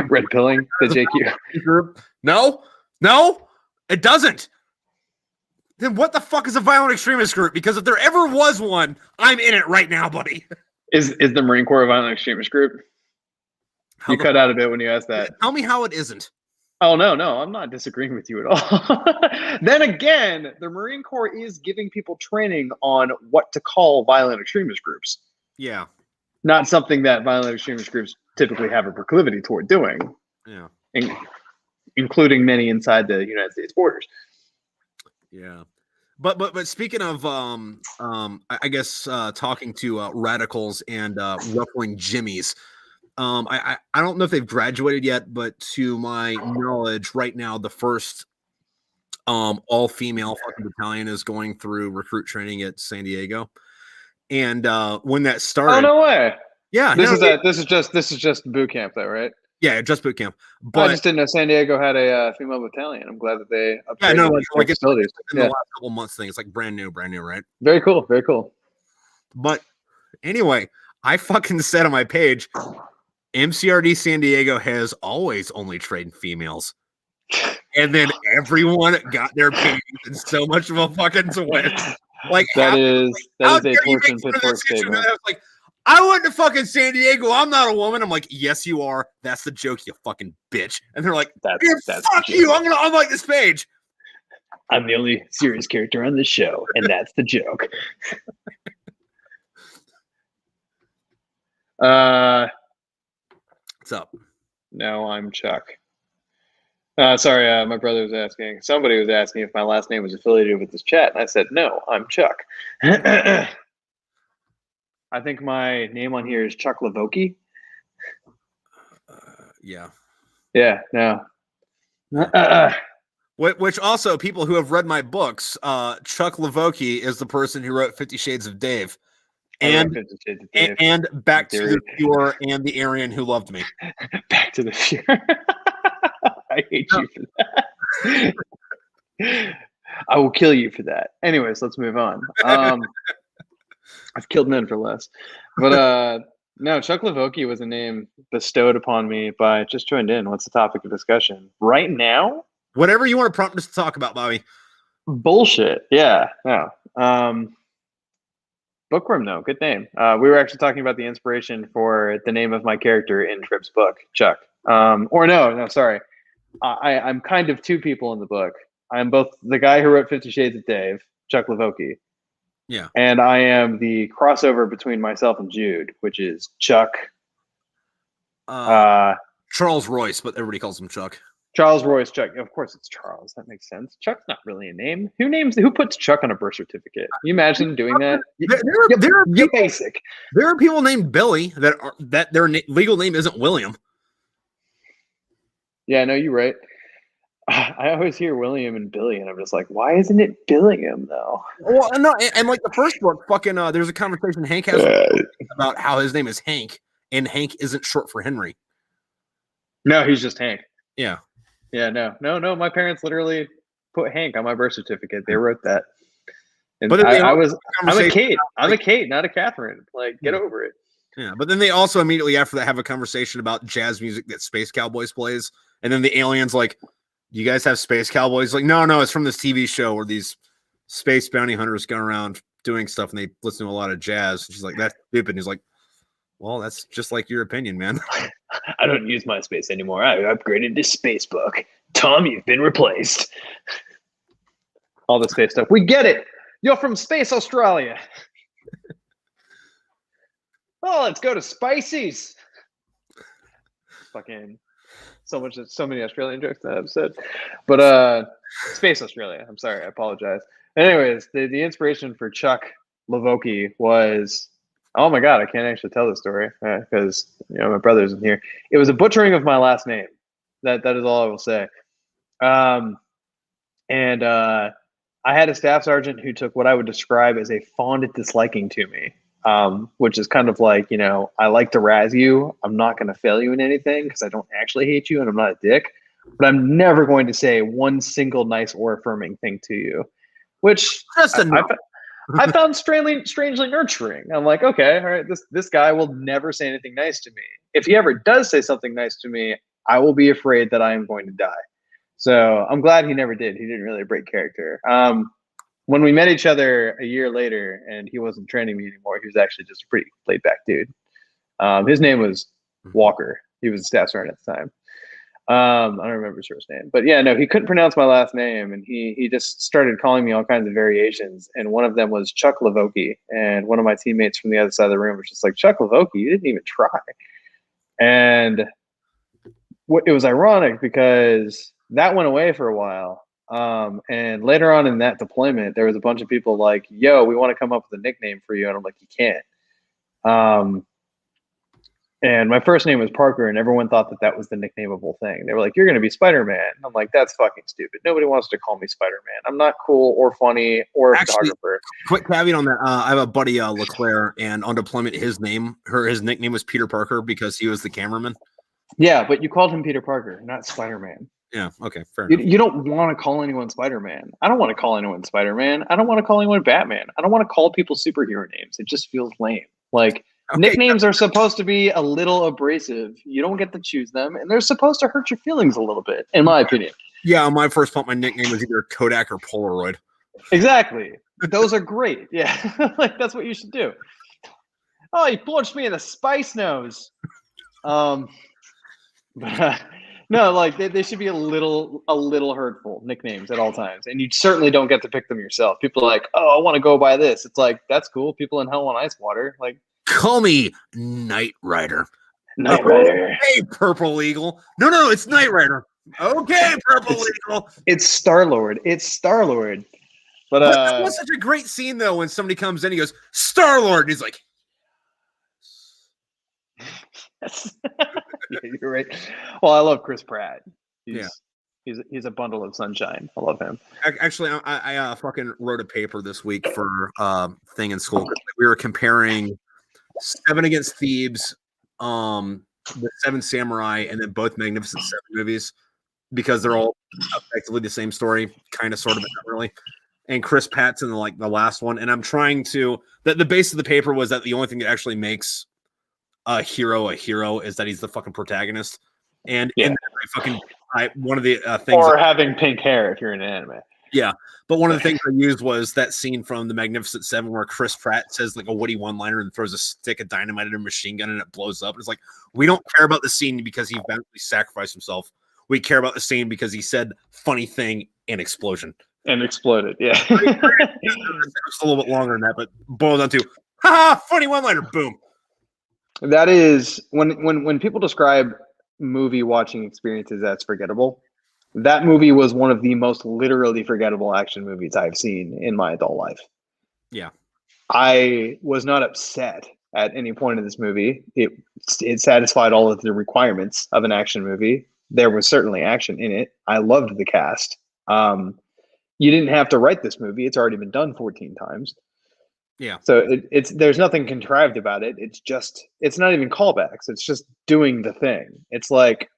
Red pilling the JQ group. No, it doesn't. Then what the fuck is a violent extremist group? Because if there ever was one, I'm in it right now, buddy. Is the Marine Corps a violent extremist group? You cut out a bit when you asked that. Tell me how it isn't. Oh, no, I'm not disagreeing with you at all. Then again, the Marine Corps is giving people training on what to call violent extremist groups. Yeah. Not something that violent extremist groups typically have a proclivity toward doing. Yeah. Including many inside the United States borders. Yeah. But speaking of I guess talking to radicals and ruffling jimmies, I don't know if they've graduated yet, but to my knowledge, right now the first all-female fucking battalion is going through recruit training at San Diego. And when that started, oh no way! Yeah, this is just boot camp though, right? Yeah, just boot camp. But I just didn't know San Diego had a female battalion. I'm glad that they upgraded like it's facilities. In the last couple months thing. It's like brand new, right? Very cool, very cool. But anyway, I fucking said on my page, MCRD San Diego has always only trained females. And then everyone got their opinions in so much of a fucking twist. Like that is a torch and pitchfork statement. I was like, I went to fucking San Diego. I'm not a woman. I'm like, yes, you are. That's the joke, you fucking bitch. And they're like, fuck you. I'm gonna unlike this page. I'm the only serious character on this show, and that's the joke. What's up? No, I'm Chuck. Sorry, my brother was asking. Somebody was asking if my last name was affiliated with this chat, and I said, no, I'm Chuck. I think my name on here is Chuck Lavoki. Yeah. Yeah, no. Which also, people who have read my books, Chuck Lavoki is the person who wrote 50 Shades of Dave. And Back to the Pure and the Aryan Who Loved Me. Back to the Pure. I hate you for that. I will kill you for that. Anyways, let's move on. I've killed men for less. But no, Chuck Lavoki was a name bestowed upon me by Just Joined In. What's the topic of discussion? Right now? Whatever you want to prompt us to talk about, Bobby. Bullshit. Yeah. No. Bookworm, though. Good name. We were actually talking about the inspiration for the name of my character in Tripp's book, Chuck. Sorry. I'm kind of two people in the book. I'm both the guy who wrote 50 Shades of Dave, Chuck Lavoki. Yeah. And I am the crossover between myself and Jude, which is Chuck. Charles Royce, but everybody calls him Chuck. Charles Royce Chuck. Of course it's Charles. That makes sense. Chuck's not really a name. Who puts Chuck on a birth certificate? Can you imagine doing that? You're basic. There are people named Billy that their legal name isn't William. Yeah, no, you're right. I always hear William and Billy, and I'm just like, why isn't it Billingham though? Well, no, and like the first book, fucking, there's a conversation Hank has about how his name is Hank, and Hank isn't short for Henry. No, he's just Hank. Yeah. Yeah, no. My parents literally put Hank on my birth certificate. They wrote that. And but I'm a Kate. I'm a Kate, not a Catherine. Like, get over it. Yeah, but then they also immediately after that have a conversation about jazz music that Space Cowboys plays, and then the alien's like, "You guys have Space Cowboys?" Like, no, it's from this TV show where these space bounty hunters go around doing stuff, and they listen to a lot of jazz. And she's like, "That's stupid." And he's like, "Well, that's just like your opinion, man." I don't use MySpace anymore. I upgraded to Facebook. Tom, you've been replaced. All the space stuff. We get it. You're from Space Australia. Oh, let's go to Spicy's. Fucking So many Australian jokes in that episode. But Space Australia. I'm sorry, I apologize. Anyways, the inspiration for Chuck Lavoki was, oh my god, I can't actually tell the story because my brother isn't here. It was a butchering of my last name. That is all I will say. And I had a staff sergeant who took what I would describe as a fond disliking to me, which is kind of like, I like to razz you. I'm not going to fail you in anything because I don't actually hate you and I'm not a dick. But I'm never going to say one single nice or affirming thing to you, which I found strangely nurturing. I'm like, okay, all right, this guy will never say anything nice to me. If he ever does say something nice to me, I will be afraid that I am going to die. So I'm glad he never did. He didn't really break character. When we met each other a year later and he wasn't training me anymore, he was actually just a pretty laid back dude. His name was Walker. He was a staff sergeant at the time. I don't remember his first name, but yeah, no, he couldn't pronounce my last name, and he just started calling me all kinds of variations. And one of them was Chuck Lavoki, and one of my teammates from the other side of the room was just like, Chuck Lavoki, you didn't even try. And it was ironic because that went away for a while. And later on in that deployment, there was a bunch of people like, yo, we want to come up with a nickname for you. And I'm like, you can't. And my first name was Parker, and everyone thought that was the nicknameable thing. They were like, you're going to be Spider-Man. I'm like, that's fucking stupid. Nobody wants to call me Spider-Man. I'm not cool or funny or a photographer. Quick caveat on that. I have a buddy, LeClaire, and on deployment, his nickname was Peter Parker because he was the cameraman. Yeah, but you called him Peter Parker, not Spider-Man. Yeah, okay, fair enough. You don't want to call anyone Spider-Man. I don't want to call anyone Spider-Man. I don't want to call anyone Batman. I don't want to call people superhero names. It just feels lame. Like, nicknames are supposed to be a little abrasive. You don't get to choose them, and they're supposed to hurt your feelings a little bit, in my opinion. Yeah, on my first pump, my nickname was either Kodak or Polaroid. Exactly. Those are great. Yeah, like that's what you should do. Oh, you punched me in the spice nose. No, like they should be a little hurtful nicknames at all times, and you certainly don't get to pick them yourself. People are like, oh, I want to go by this. It's like, that's cool. People in Hell on Ice Water, like, call me Knight Rider. Knight Rider. Hey, Purple Eagle. No, it's Knight Rider. Okay, Purple Eagle. It's Star-Lord. But that was such a great scene though when somebody comes in, he goes, Star-Lord, and he's like, yeah, you're right. Well, I love Chris Pratt. He's a bundle of sunshine. I love him. Actually, I fucking wrote a paper this week for thing in school. We were comparing Seven Against Thebes, the Seven Samurai, and then both Magnificent Seven movies because they're all effectively the same story, kind of, sort of, but not really. And Chris Pratt's in the last one, and I'm trying to. The base of the paper was that the only thing that actually makes a hero is that he's the fucking protagonist, and in that one of the things, or having pink hair if you're in an anime. Yeah, but one of the things I used was that scene from the Magnificent Seven where Chris Pratt says like a witty one-liner and throws a stick of dynamite at a machine gun and it blows up. And it's like, we don't care about the scene because he eventually sacrificed himself. We care about the scene because he said funny thing and explosion. And exploded, yeah. It's a little bit longer than that, but boiled down to, haha, funny one-liner, boom. That is, when people describe movie watching experiences as forgettable, that movie was one of the most literally forgettable action movies I've seen in my adult life. Yeah. I was not upset at any point in this movie. It satisfied all of the requirements of an action movie. There was certainly action in it. I loved the cast. You didn't have to write this movie. It's already been done 14 times. Yeah. So there's nothing contrived about it. It's not even callbacks. It's just doing the thing. It's like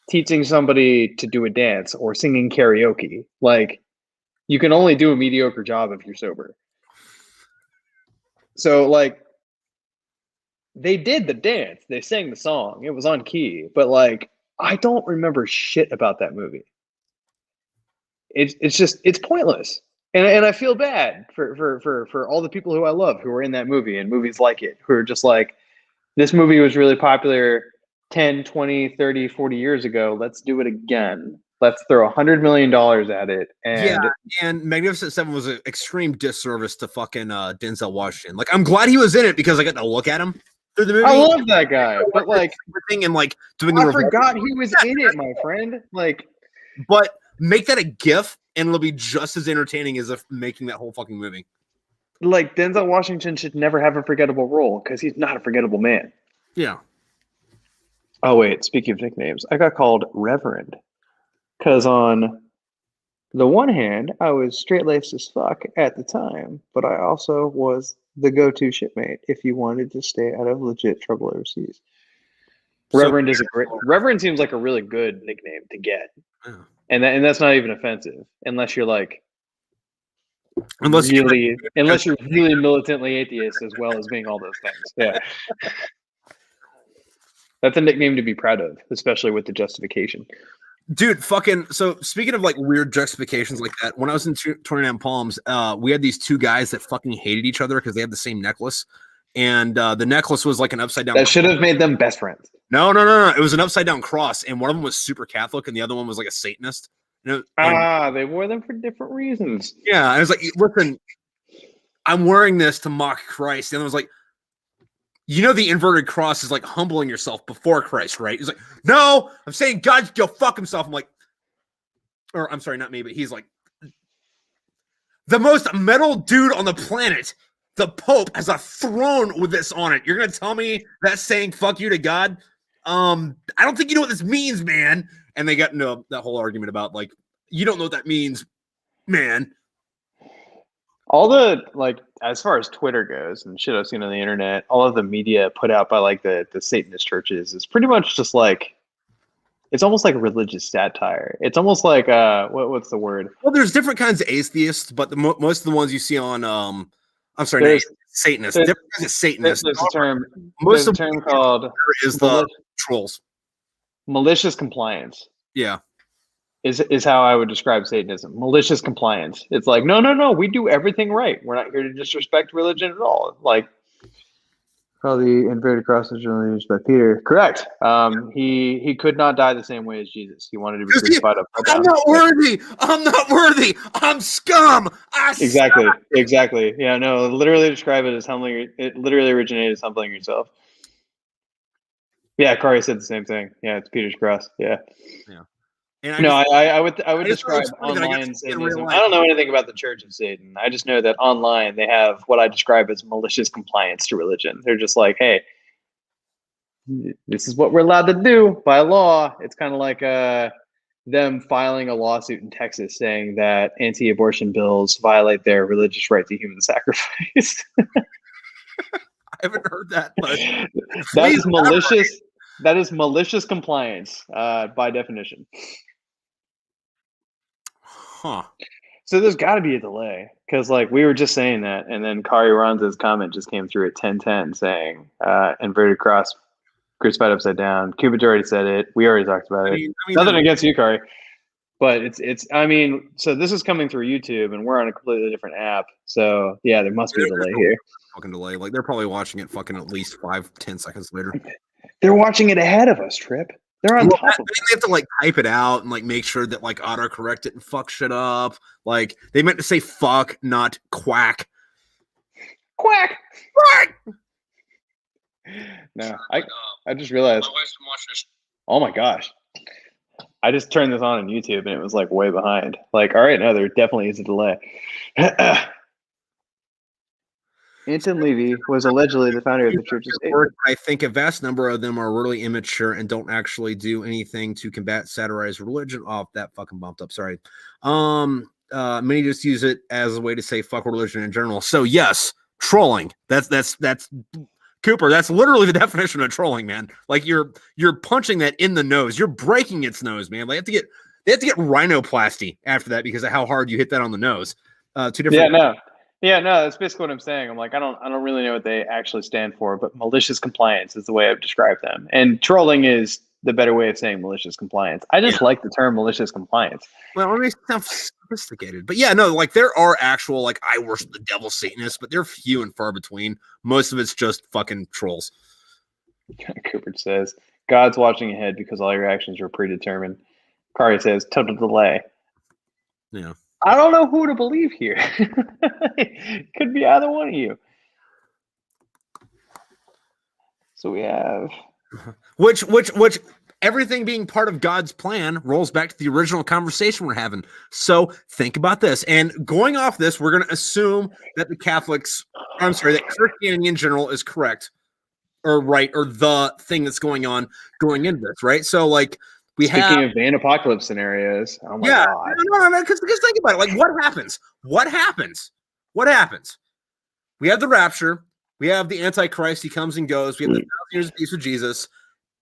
teaching somebody to do a dance or singing karaoke. Like, you can only do a mediocre job if you're sober. So like, they did the dance, they sang the song, it was on key, but like, I don't remember shit about that movie. It's pointless. And I feel bad for all the people who I love who are in that movie and movies like it, who are just like, this movie was really popular 10, 20, 30, 40 years ago. Let's do it again. Let's throw $100 million at it. And Magnificent Seven was an extreme disservice to fucking Denzel Washington. Like, I'm glad he was in it because I got to look at him through the movie. I love that guy, but like everything and like doing I the forgot he was in it, my friend. Like, but make that a GIF and it'll be just as entertaining as if making that whole fucking movie. like Denzel Washington should never have a forgettable role because he's not a forgettable man. Yeah. Oh wait, speaking of nicknames, I got called Reverend because on the one hand, I was straight-laced as fuck at the time, but I also was the go-to shipmate if you wanted to stay out of legit trouble overseas. Reverend is a great. Reverend seems like a really good nickname to get, and that's not even offensive unless you're like unless you're really militantly atheist as well as being all those things. Yeah, that's a nickname to be proud of, especially with the justification. Dude, fucking. So speaking of like weird justifications like that, when I was in 29 Palms, we had these two guys that fucking hated each other because they had the same necklace, and the necklace was like an upside down. That should have made them best friends. No. It was an upside down cross, and one of them was super Catholic, and the other one was like a Satanist. They wore them for different reasons. Yeah, I was like, listen, I'm wearing this to mock Christ. And I was like, you know, the inverted cross is like humbling yourself before Christ, right? He's like, no, I'm saying God go fuck himself. I'm like, or I'm sorry, not me, but he's like, the most metal dude on the planet, the Pope, has a throne with this on it. You're gonna tell me that's saying fuck you to God? I don't think you know what this means, man. And they got into that whole argument about like, you don't know what that means, man. All the like, as far as Twitter goes and shit I've seen on the internet, all of the media put out by like the Satanist churches is pretty much just like, it's almost like religious satire. It's almost like what's the word? Well, there's different kinds of atheists, but most of the ones you see on I'm sorry, Satanists. Different kinds of Satanists. There's a term. Most of the term called is the trolls. Malicious compliance. Yeah. Is how I would describe Satanism. Malicious compliance. It's like, no, we do everything right. We're not here to disrespect religion at all. Like, the inverted cross was generally used by Peter. Correct. He could not die the same way as Jesus. He wanted to be crucified upside down. I'm not worthy. I'm scum. Exactly. Yeah, no, literally describe it as humbling. It literally originated as humbling yourself. Yeah, Kari said the same thing. Yeah, it's Peter's cross. Yeah. And I would describe online Satanism. I don't know anything about the Church of Satan. I just know that online they have what I describe as malicious compliance to religion. They're just like, hey, this is what we're allowed to do by law. It's kind of like them filing a lawsuit in Texas saying that anti-abortion bills violate their religious right to human sacrifice. I haven't heard that, but that is malicious. That is malicious compliance by definition. Huh. So there's got to be a delay because, like, we were just saying that, and then Kari Ronza's comment just came through at 10:10 saying inverted cross, crucified upside down. Cupid already said it. We already talked about it. I mean, nothing against you, Kari, but it's. I mean, so this is coming through YouTube, and we're on a completely different app. So yeah, there must be a delay here. Fucking delay. Like they're probably watching it fucking at least 5-10 seconds later. They're watching it ahead of us, Tripp. They're on top of it. They have to like type it out and like make sure that like autocorrect it and fuck shit up. Like they meant to say fuck, not quack. Quack. No, I just realized. My wife's been watching this. Oh my gosh. I just turned this on YouTube and it was like way behind. Like, all right, no, there definitely is a delay. Anton Levy was allegedly the founder of the Church of Satan. I think a vast number of them are really immature and don't actually do anything to combat, satirize religion. Oh, that fucking bumped up. Sorry. Many just use it as a way to say fuck religion in general. So yes, trolling. That's Cooper. That's literally the definition of trolling, man. Like you're punching that in the nose. You're breaking its nose, man. Like they have to get rhinoplasty after that because of how hard you hit that on the nose. Two different. Yeah, no, that's basically what I'm saying. I'm like, I don't really know what they actually stand for, but malicious compliance is the way I've described them. And trolling is the better way of saying malicious compliance. I just like the term malicious compliance. Well, it makes it sound sophisticated. But yeah, no, like there are actual, like, I worship the devil Satanists, but they're few and far between. Most of it's just fucking trolls. Cooper says, God's watching ahead because all your actions are predetermined. Kari says, total delay. Yeah. I don't know who to believe here. Could be either one of you. So we have which everything being part of God's plan rolls back to the original conversation we're having. So think about this. And going off this, we're going to assume that that Christianity in general is correct or right, or the thing that's going on going into this, right? So like speaking of Van apocalypse scenarios, oh my god. No, because think about it. Like what happens? We have the rapture, we have the Antichrist, he comes and goes, we have the 1,000 years of peace with Jesus,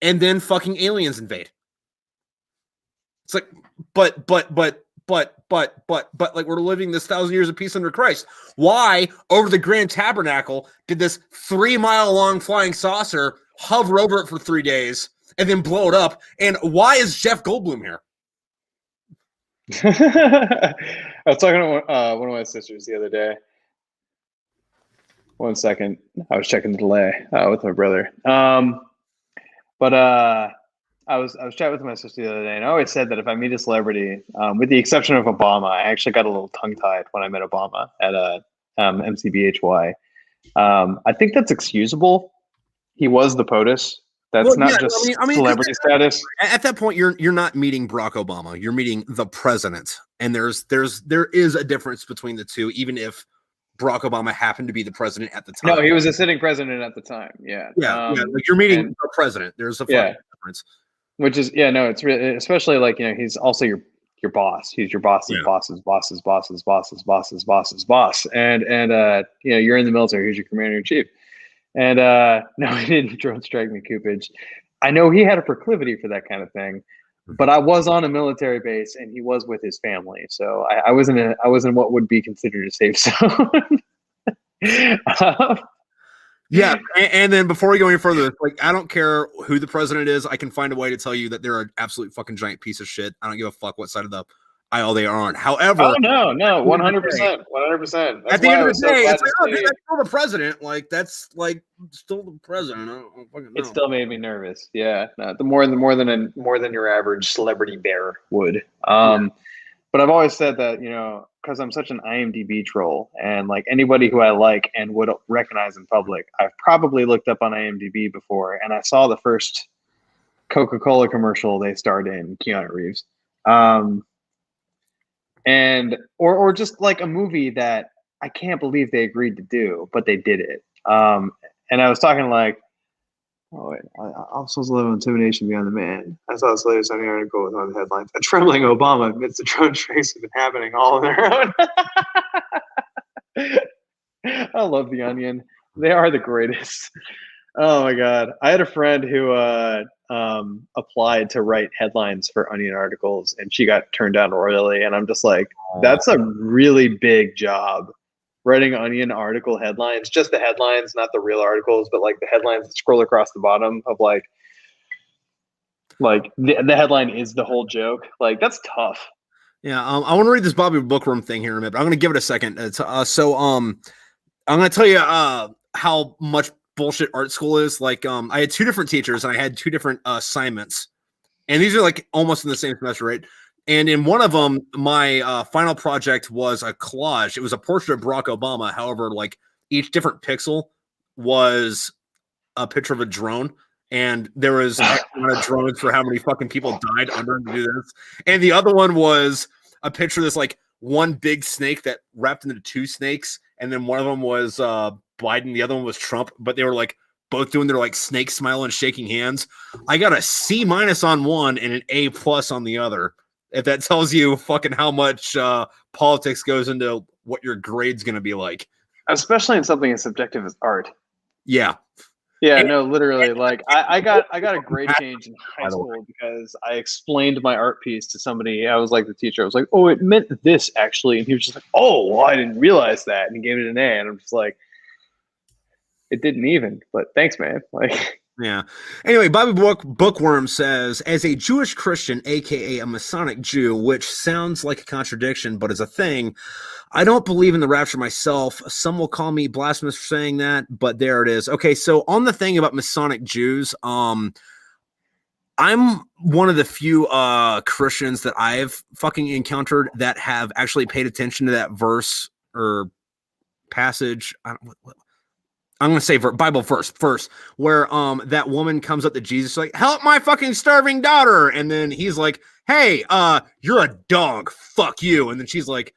and then fucking aliens invade. It's like, but like we're living this 1,000 years of peace under Christ. Why over the Grand Tabernacle did this 3-mile long flying saucer hover over it for 3 days and then blow it up? And why is Jeff Goldblum here? I was talking to one of my sisters the other day. 1 second, I was checking the delay with my brother. But I was chatting with my sister the other day, and I always said that if I meet a celebrity, with the exception of Obama, I actually got a little tongue-tied when I met Obama at MCBHY. I think that's excusable. He was the POTUS. That's not just celebrity status. At that point, you're not meeting Barack Obama. You're meeting the president, and there is a difference between the two, even if Barack Obama happened to be the president at the time. No, he was a sitting president at the time. Yeah. Like you're meeting the president. There's a difference. Which is it's really, especially like, he's also your boss. He's your boss's boss's boss's boss's boss's boss's boss's boss. And you're in the military. He's your commander in chief. And no, he didn't drone strike me, Coopage. I know he had a proclivity for that kind of thing, but I was on a military base and he was with his family, so I was in what would be considered a safe zone. Yeah, and then before we go any further, like I don't care who the president is, I can find a way to tell you that they're an absolute fucking giant piece of shit. I don't give a fuck what side of the aisle they are on. However, no, 100%, 100%. At the end of the day, it's like, that's still the president. Like that's like still the president. I don't fucking know. It still made me nervous. Yeah, no, more than your average celebrity bear would. But I've always said that, because I'm such an IMDb troll, and like anybody who I like and would recognize in public, I've probably looked up on IMDb before, and I saw the first Coca-Cola commercial they starred in, Keanu Reeves, and or just like a movie that I can't believe they agreed to do, but they did it. And I was talking like, oh wait, officers level intimidation beyond the man. I saw this latest on the article with one of the headlines. A trembling Obama admits the drone strikes have been happening all on their own. I love The Onion. They are the greatest. Oh my god. I had a friend who applied to write headlines for Onion articles, and she got turned down royally. And I'm just like, that's a really big job. Writing Onion article headlines, just the headlines, not the real articles, but like the headlines that scroll across the bottom of like the headline is the whole joke. Like that's tough. Yeah, I want to read this Bobby Bookworm thing here in a minute, but I'm going to give it a second. I'm going to tell you how much bullshit art school is. Like, I had 2 different teachers and I had 2 different assignments, and these are like almost in the same semester, right? And in one of them, my final project was a collage. It was a portrait of Barack Obama. However, like each different pixel was a picture of a drone. And there was X amount of drones for how many fucking people died under to do this. And the other one was a picture of this like one big snake that wrapped into 2 snakes. And then one of them was Biden. The other one was Trump. But they were like both doing their like snake smile and shaking hands. I got a C- on one and an A+ on the other. If that tells you fucking how much politics goes into what your grade's going to be like. Especially in something as subjective as art. Yeah. Yeah, no, literally. Like I got a grade change in high school because I explained my art piece to somebody. I was like the teacher. I was like, oh, it meant this actually. And he was just like, oh, well, I didn't realize that. And he gave it an A. And I'm just like, it didn't even, but thanks, man. Like, yeah. Anyway, Bobby Bookworm says, as a Jewish Christian, aka a Masonic Jew, which sounds like a contradiction, but is a thing, I don't believe in the rapture myself. Some will call me blasphemous for saying that, but there it is. Okay, so on the thing about Masonic Jews, I'm one of the few Christians that I've fucking encountered that have actually paid attention to that verse or passage. I'm gonna say Bible first, where that woman comes up to Jesus like, help my fucking starving daughter, and then he's like, hey, you're a dog, fuck you, and then she's like,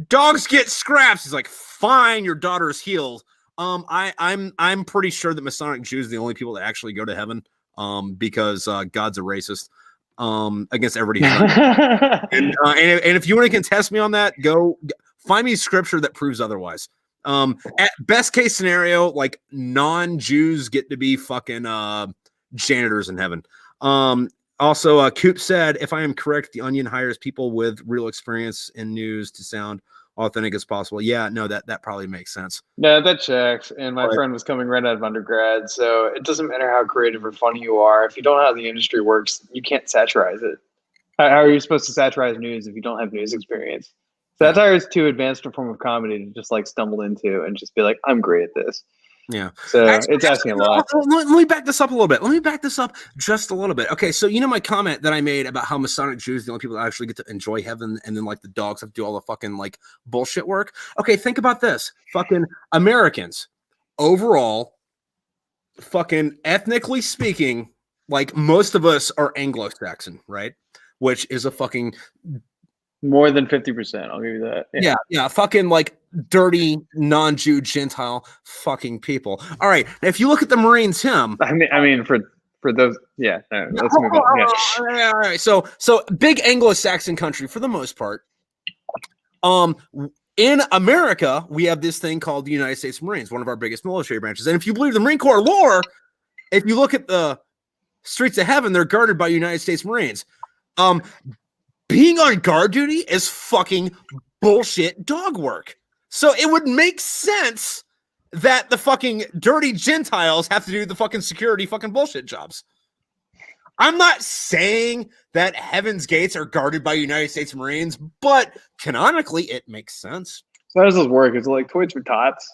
dogs get scraps. He's like, fine, your daughter's healed. I'm pretty sure that Masonic Jews are the only people that actually go to heaven, because God's a racist, against everybody. and if you want to contest me on that, go find me scripture that proves otherwise. At best case scenario, like non-Jews get to be fucking janitors in heaven. Also, Coop said, if I am correct, the Onion hires people with real experience in news to sound authentic as possible. Yeah, no, that probably makes sense. Yeah, that checks. And my friend was coming right out of undergrad, so it doesn't matter how creative or funny you are. If you don't know how the industry works, you can't satirize it. How are you supposed to satirize news if you don't have news experience? Satire is too advanced a form of comedy to just like stumble into and just be like, I'm great at this. Yeah. So it's asking a lot. Let me back this up a little bit. Let me back this up just a little bit. Okay, so you know my comment that I made about how Masonic Jews are the only people that actually get to enjoy heaven, and then like the dogs have to do all the fucking like bullshit work. Okay, think about this. Fucking Americans overall, fucking ethnically speaking, like most of us are Anglo-Saxon, right? Which is a fucking more than 50%. I'll give you that. Yeah. Fucking like dirty non-Jew Gentile fucking people. All right. Now, if you look at the Marines, I mean, for those, yeah. No, let's move on. Yeah. All right. So big Anglo-Saxon country for the most part. In America, we have this thing called the United States Marines, one of our biggest military branches. And if you believe the Marine Corps lore, if you look at the streets of heaven, they're guarded by United States Marines. Being on guard duty is fucking bullshit dog work. So it would make sense that the fucking dirty Gentiles have to do the fucking security fucking bullshit jobs. I'm not saying that Heaven's Gates are guarded by United States Marines, but canonically it makes sense. So how does this work? Is it like Toys for Tots?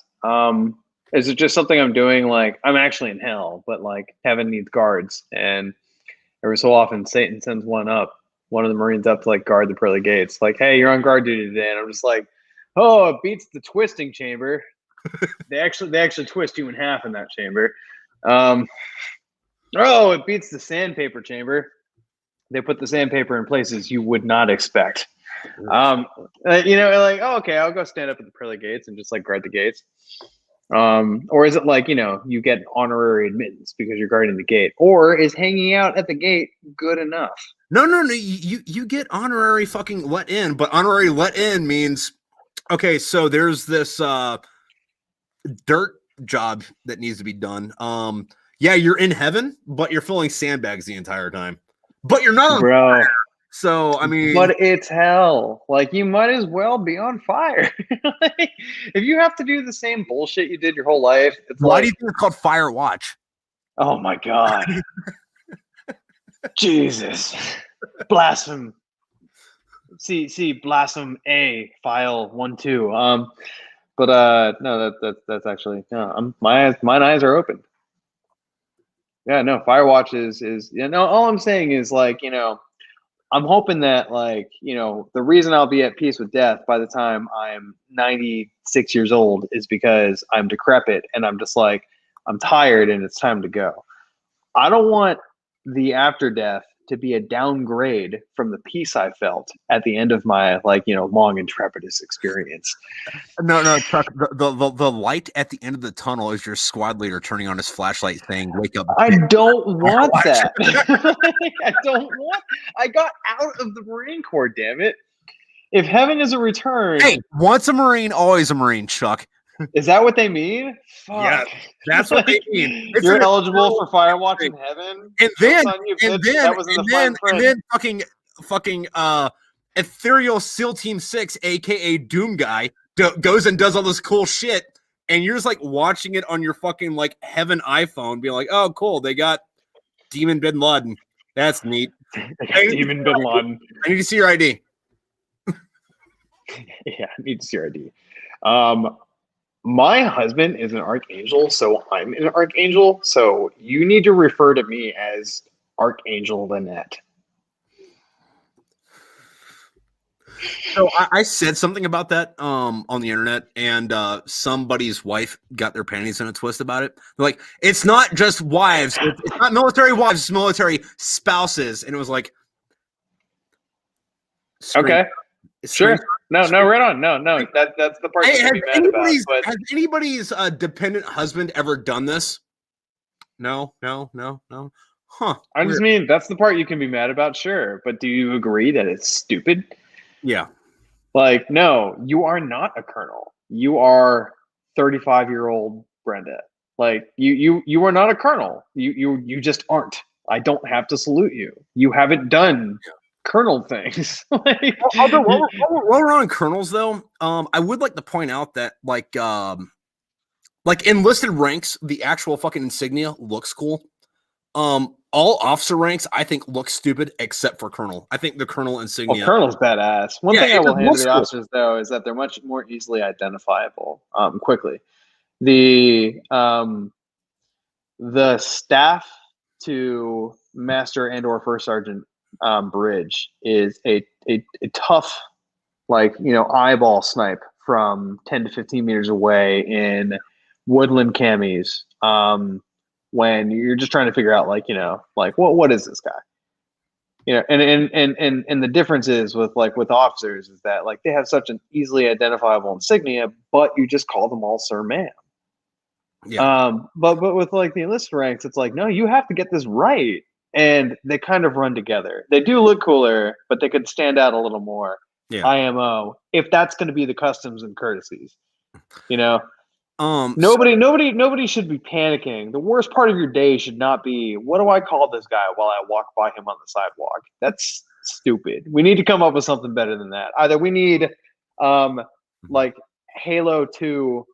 Is it just something I'm doing like I'm actually in hell, but like heaven needs guards, and every so often Satan sends one of the Marines up to like guard the pearly gates. Like, hey, you're on guard duty today, and I'm just like, oh, it beats the twisting chamber. they actually twist you in half in that chamber. Oh, it beats the sandpaper chamber. They put the sandpaper in places you would not expect. Like, oh, okay, I'll go stand up at the pearly gates and just like guard the gates. Or is it like, you get honorary admittance because you're guarding the gate? Or is hanging out at the gate good enough? No. You get honorary fucking let in, but honorary let in means, okay, so there's this dirt job that needs to be done. Yeah, you're in heaven, but you're filling sandbags the entire time. But you're not, bro. So I mean, but it's hell. Like, you might as well be on fire. Like, if you have to do the same bullshit you did your whole life, it's why do you think it's called Fire Watch? Oh my god. Jesus. Blasphemy. See blasphemy A file 1-2. But no, that's actually no. Mine eyes are open. Yeah, no. Firewatch is all I'm saying is like I'm hoping that like the reason I'll be at peace with death by the time I'm 96 years old is because I'm decrepit and I'm just like I'm tired and it's time to go. I don't want the after death to be a downgrade from the peace I felt at the end of my long and trepidous experience. No, Chuck. The light at the end of the tunnel is your squad leader turning on his flashlight saying, "Wake up!" I don't want that. I got out of the Marine Corps. Damn it! If heaven is a return, hey, once a Marine, always a Marine, Chuck. Is that what they mean? Fuck. Yeah, that's what they mean. You're eligible for Firewatch in heaven, and then fucking ethereal SEAL Team 6, aka Doom Guy, goes and does all this cool shit, and you're just like watching it on your fucking like heaven iPhone, being like, "Oh, cool, they got Demon Bin Laden. That's neat." Demon Bin Laden. I need to see your ID. Yeah, I need to see your ID. My husband is an archangel, so I'm an archangel. So you need to refer to me as Archangel Lynette. So I said something about that on the internet, and somebody's wife got their panties in a twist about it. They're like, it's not just wives, it's not military wives, it's military spouses, and it was like, Okay, screen, sure. No, right on. No, that's the part you can be mad about. But has anybody's dependent husband ever done this? No. Huh? I just mean that's the part you can be mad about, sure. But do you agree that it's stupid? Yeah. Like, no, you are not a colonel. You are 35-year-old Brenda. Like, you are not a colonel. You just aren't. I don't have to salute you. You haven't done colonel things. Although while we're on colonels, though, I would like to point out that like enlisted ranks, the actual fucking insignia looks cool. All officer ranks, I think, look stupid except for colonel. I think the colonel insignia. Well, colonel's badass. One thing I will hand to the officers, though, is that they're much more easily identifiable quickly. The staff to master and/or first sergeant bridge is a tough, eyeball snipe from 10 to 15 meters away in woodland camis. When you're just trying to figure out, what is this guy? And the difference is with officers is that they have such an easily identifiable insignia, but you just call them all sir, ma'am. Yeah. But with the enlisted ranks, it's no, you have to get this right, and they kind of run together. They do look cooler, but they could stand out a little more. Yeah. IMO, if that's going to be the customs and courtesies, Nobody should be panicking. The worst part of your day should not be, what do I call this guy while I walk by him on the sidewalk? That's stupid. We need to come up with something better than that. Either we need Halo 2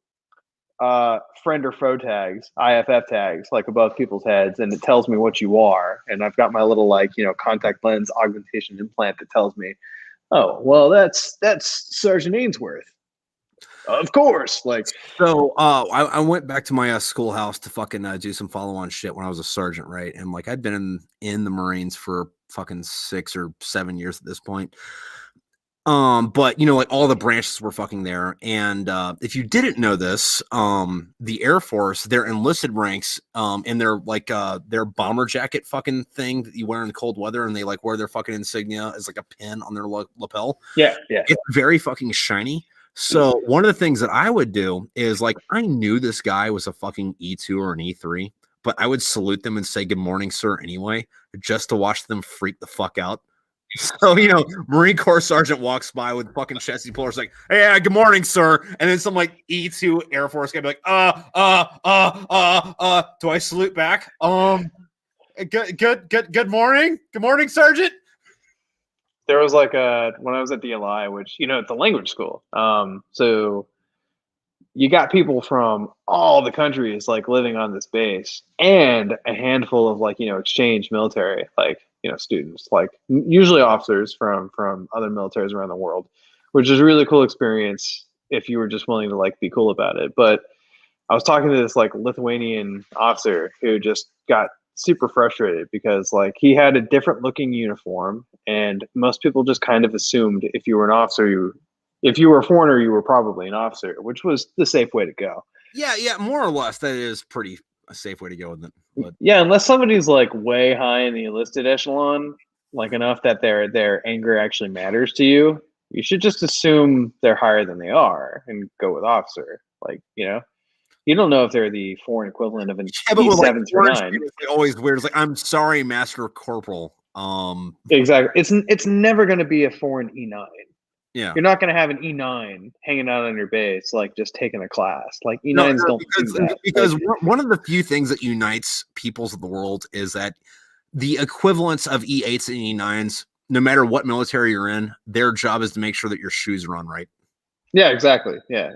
friend or foe tags, IFF tags, above people's heads, and it tells me what you are. And I've got my little contact lens augmentation implant that tells me, oh, well, that's Sergeant Ainsworth. Of course. So I went back to my schoolhouse to fucking do some follow-on shit when I was a sergeant, right? And I'd been in the Marines for fucking 6 or 7 years at this point. But all the branches were fucking there. And if you didn't know this, the Air Force, their enlisted ranks, and their bomber jacket fucking thing that you wear in cold weather, and they wear their fucking insignia as a pin on their lapel. Yeah. It's very fucking shiny. So one of the things that I would do is I knew this guy was a fucking E2 or an E3, but I would salute them and say good morning, sir, anyway, just to watch them freak the fuck out. So, Marine Corps sergeant walks by with fucking chesty pullers hey, good morning, sir. And then some E2 Air Force guy be do I salute back? Good morning. Good morning, sergeant. There was when I was at DLI, which, it's a language school. So you got people from all the countries living on this base, and a handful of exchange military, students, usually officers from other militaries around the world, which is a really cool experience if you were just willing to be cool about it. But I was talking to this Lithuanian officer who just got super frustrated because he had a different looking uniform, and most people just kind of assumed if you were an officer, if you were a foreigner, you were probably an officer, which was the safe way to go. Yeah, more or less that is pretty a safe way to go with it. But yeah, unless somebody's way high in the enlisted echelon, enough that their anger actually matters to you, you should just assume they're higher than they are and go with officer. You don't know if they're the foreign equivalent of an E7 through 9. Always weird. It's I'm sorry, Master Corporal. Exactly. It's never going to be a foreign E9. Yeah. You're not going to have an E9 hanging out on your base, just taking a class. E9s don't do that. Because one of the few things that unites peoples of the world is that the equivalents of E8s and E9s, no matter what military you're in, their job is to make sure that your shoes run right. Yeah, exactly. Yeah.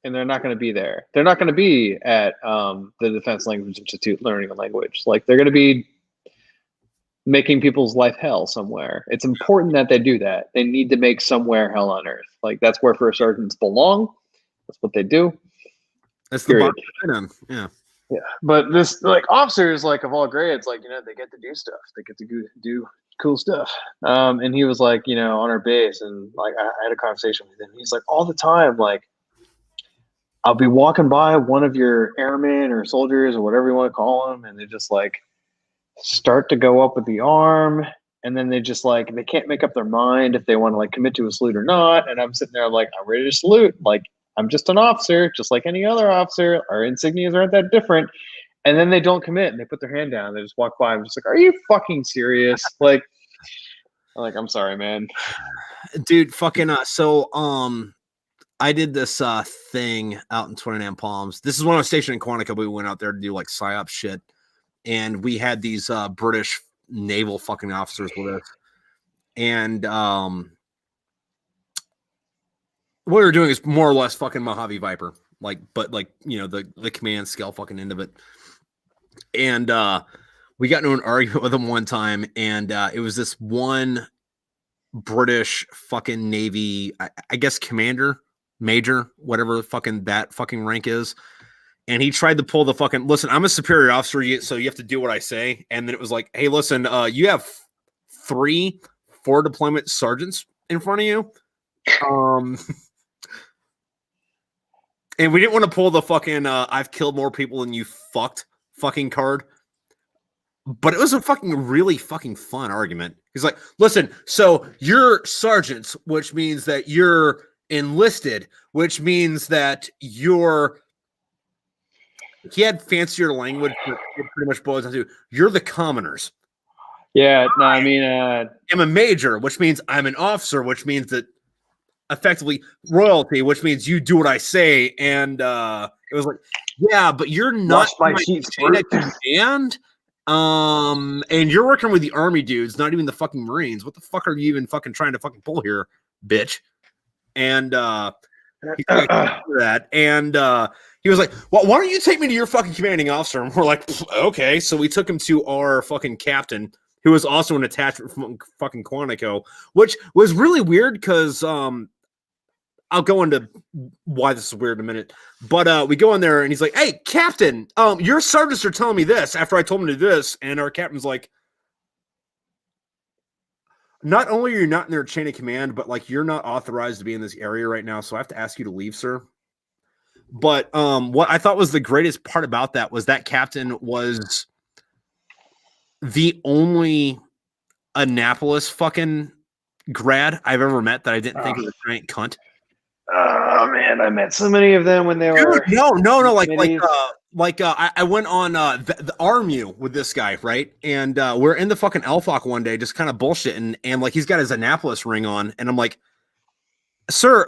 And they're not going to be there. They're not going to be at the Defense Language Institute learning a language. They're going to be making people's life hell somewhere. It's important that they do that. They need to make somewhere hell on earth. That's where first sergeants belong. That's what they do. That's the bottom. Yeah. Yeah. But this officers of all grades, they get to do stuff. They get to do Cool stuff. And he was like, on our base, and like I had a conversation with him. He's like, all the time, like I'll be walking by one of your airmen or soldiers or whatever you want to call them, and they just like start to go up with the arm, and then they just like they can't make up their mind if they want to like commit to a salute or not. And I'm sitting there, I'm like, I'm ready to salute. Like I'm just an officer, just like any other officer. Our insignias aren't that different. And then they don't commit and they put their hand down. They just walk by. I'm just like, are you fucking serious? Like, I'm sorry, man. Dude, fucking I did this thing out in 29 Palms. This is when I was stationed in Quantico, but we went out there to do like psyop shit. And we had these British naval fucking officers with us. And what we were doing is more or less fucking Mojave Viper. But the command scale fucking end of it. And we got into an argument with them one time, and it was this one British fucking Navy, I guess commander, major, whatever fucking that fucking rank is. And he tried to pull the fucking, listen, I'm a superior officer, so you have to do what I say. And then it was like, hey, listen, you have 3 4 deployment sergeants in front of you. And we didn't want to pull the fucking I've killed more people than you fucked fucking card. But it was a fucking really fucking fun argument. He's like, listen, so you're sergeants, which means that you're enlisted, which means that you're, he had fancier language, but it pretty much boils down to, you're the commoners. Yeah, no, I mean, I'm a major, which means I'm an officer, which means that effectively royalty, which means you do what I say. And it was like, yeah, but you're not my chain of command. And you're working with the army dudes, not even the fucking Marines. What the fuck are you even fucking trying to fucking pull here, bitch? And he that, and he was like, well, why don't you take me to your fucking commanding officer? And we're like, okay. So we took him to our fucking captain, who was also an attachment from fucking Quantico, which was really weird because I'll go into why this is weird in a minute. But we go in there and he's like, hey, Captain, your sergeants are telling me this after I told him to do this. And our captain's like, not only are you not in their chain of command, but like you're not authorized to be in this area right now. So I have to ask you to leave, sir. But what I thought was the greatest part about that was that captain was the only Annapolis fucking grad I've ever met that I didn't think was a giant cunt. Oh man, I met so many of them when they were. No. I went on the RMU with this guy, right? And we're in the fucking LFOC one day, just kind of bullshitting, and like he's got his Annapolis ring on, and I'm like, "Sir,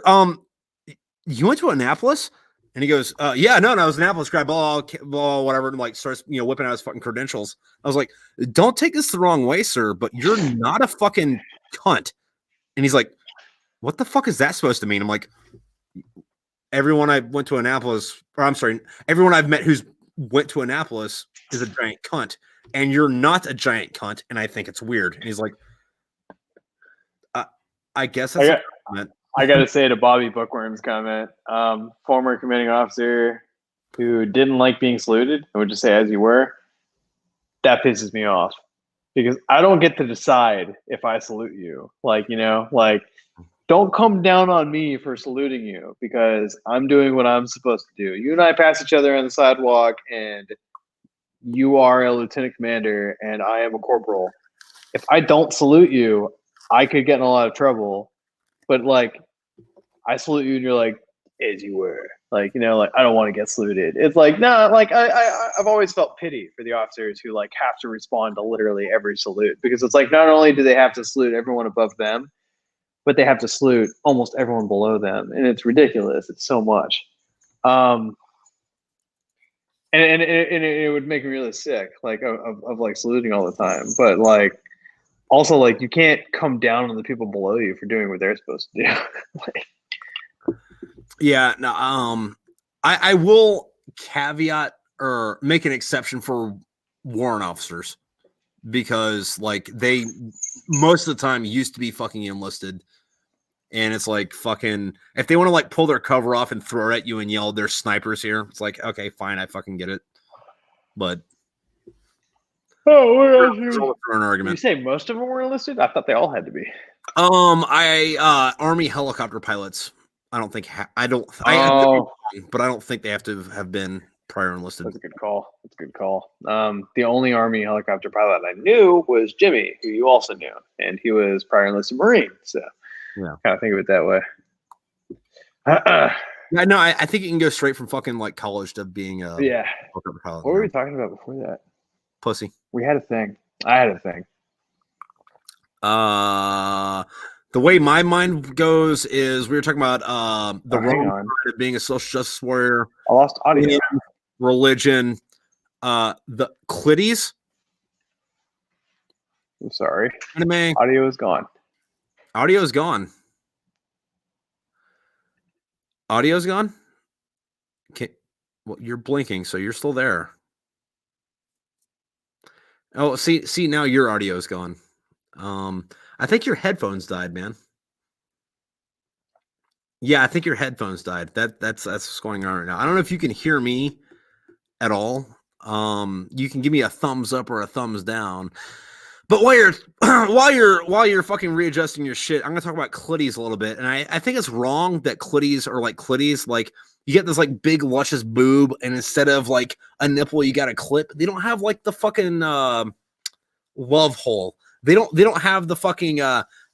you went to Annapolis?" And he goes, "Yeah, no, I was an Annapolis grad, blah, whatever." And like starts, whipping out his fucking credentials. I was like, "Don't take this the wrong way, sir, but you're not a fucking cunt." And he's like, "What the fuck is that supposed to mean?" I'm like, everyone I went to Annapolis, or I'm sorry, everyone I've met who's went to Annapolis is a giant cunt, and you're not a giant cunt, and I think it's weird. And he's like, I guess that's a comment. I got to say to Bobby Bookworm's comment, former commanding officer who didn't like being saluted and would just say, as you were, that pisses me off because I don't get to decide if I salute you. Don't come down on me for saluting you because I'm doing what I'm supposed to do. You and I pass each other on the sidewalk, and you are a lieutenant commander, and I am a corporal. If I don't salute you, I could get in a lot of trouble. But I salute you, and you're like, as you were. I don't want to get saluted. It's like, no, I've always felt pity for the officers who have to respond to literally every salute because it's like not only do they have to salute everyone above them, but they have to salute almost everyone below them, and it's ridiculous. It's so much, and it would make me really sick, of saluting all the time. But also you can't come down on the people below you for doing what they're supposed to do. Yeah, no, I will caveat or make an exception for warrant officers because they most of the time used to be fucking enlisted. And it's like fucking if they want to pull their cover off and throw it at you and yell, "There's snipers here." It's like, okay, fine, I fucking get it. But Oh, what else? An argument. You say most of them were enlisted? I thought they all had to be. Army helicopter pilots. I don't think but I don't think they have to have been prior enlisted. That's a good call. The only Army helicopter pilot I knew was Jimmy, who you also knew, and he was prior enlisted Marine. So, yeah, kind of think of it that way. Yeah, no, I think you can go straight from fucking like college to being a helicopter pilot. What were we talking about before that? Pussy. We had a thing. I had a thing. The way my mind goes is we were talking about the wrong side of being a social justice warrior. I lost audio. Religion, the clitties. I'm sorry. Anime. Audio is gone. Audio's gone. Audio's gone? Okay. Well, you're blinking, so you're still there. Oh, see, now your audio's gone. I think your headphones died, man. Yeah, I think your headphones died. That's what's going on right now. I don't know if you can hear me at all. You can give me a thumbs up or a thumbs down. But while you're fucking readjusting your shit, I'm gonna talk about clitties a little bit. And I think it's wrong that clitties are like clitties. Like you get this like big luscious boob, and instead of like a nipple, you got a clit. They don't have like the fucking love hole. They don't have the fucking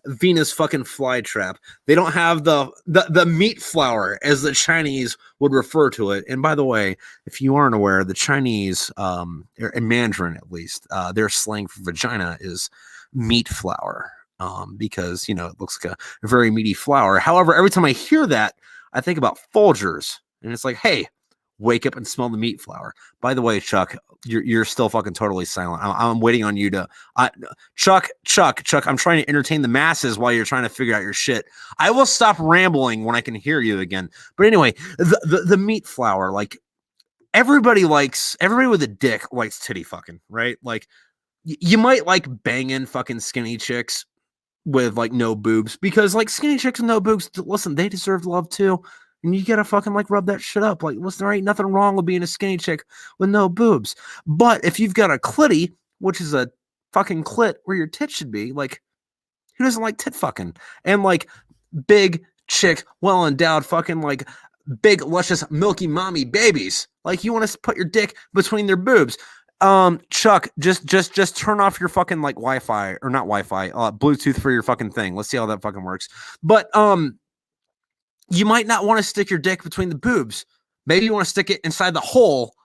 Venus fucking flytrap. They don't have the meat flower, as the Chinese would refer to it. And by the way, if you aren't aware, the Chinese, in Mandarin at least, their slang for vagina is meat flower, because it looks like a very meaty flower. However, every time I hear that, I think about Folgers, and it's like, hey, wake up and smell the meat flower. By the way, Chuck, you're still fucking totally silent. I'm waiting on you to Chuck, I'm trying to entertain the masses while you're trying to figure out your shit. I will stop rambling when I can hear you again. But anyway, the meat flower, like everybody with a dick likes titty fucking, right? Like you might like banging fucking skinny chicks with like no boobs, because like skinny chicks and no boobs, listen, they deserve love too. And you gotta fucking like rub that shit up. Like, listen, there ain't nothing wrong with being a skinny chick with no boobs. But if you've got a clitty, which is a fucking clit where your tit should be, like, who doesn't like tit fucking? And like big chick, well endowed, fucking like big, luscious, milky mommy babies. Like, you want to put your dick between their boobs. Chuck, just turn off your fucking like Wi-Fi, or not Wi-Fi, Bluetooth for your fucking thing. Let's see how that fucking works. But you might not want to stick your dick between the boobs. Maybe you want to stick it inside the hole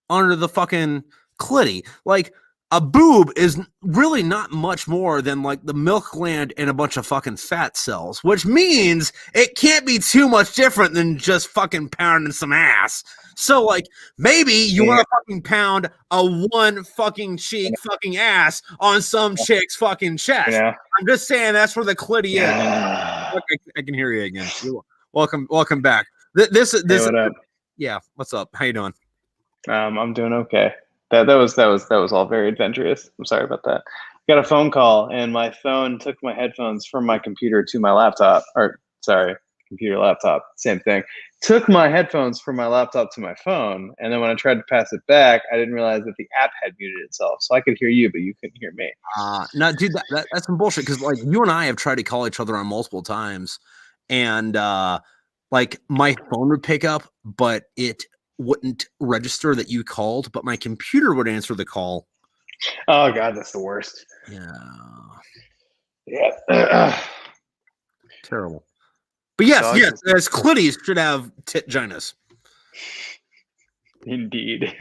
under the fucking clitty. Like, a boob is really not much more than like the milk gland and a bunch of fucking fat cells, which means it can't be too much different than just fucking pounding some ass. So like maybe you want to fucking pound a one fucking cheek fucking ass on some chick's fucking chest. Yeah. I'm just saying that's where the clitty is. I can hear you again. Welcome back. This hey, what up? Yeah, what's up? How you doing? I'm doing okay. That was all very adventurous. I'm sorry about that. Got a phone call, and my phone took my headphones from my computer to my laptop. Or sorry, computer laptop, same thing. Took my headphones from my laptop to my phone, and then when I tried to pass it back, I didn't realize that the app had muted itself, so I could hear you, but you couldn't hear me. No, dude, that's some bullshit. Because like you and I have tried to call each other on multiple times, and like my phone would pick up, but it wouldn't register that you called, but my computer would answer the call. Oh god, that's the worst. Yeah. Terrible. But yes, as clitties should have tit-ginas. Indeed.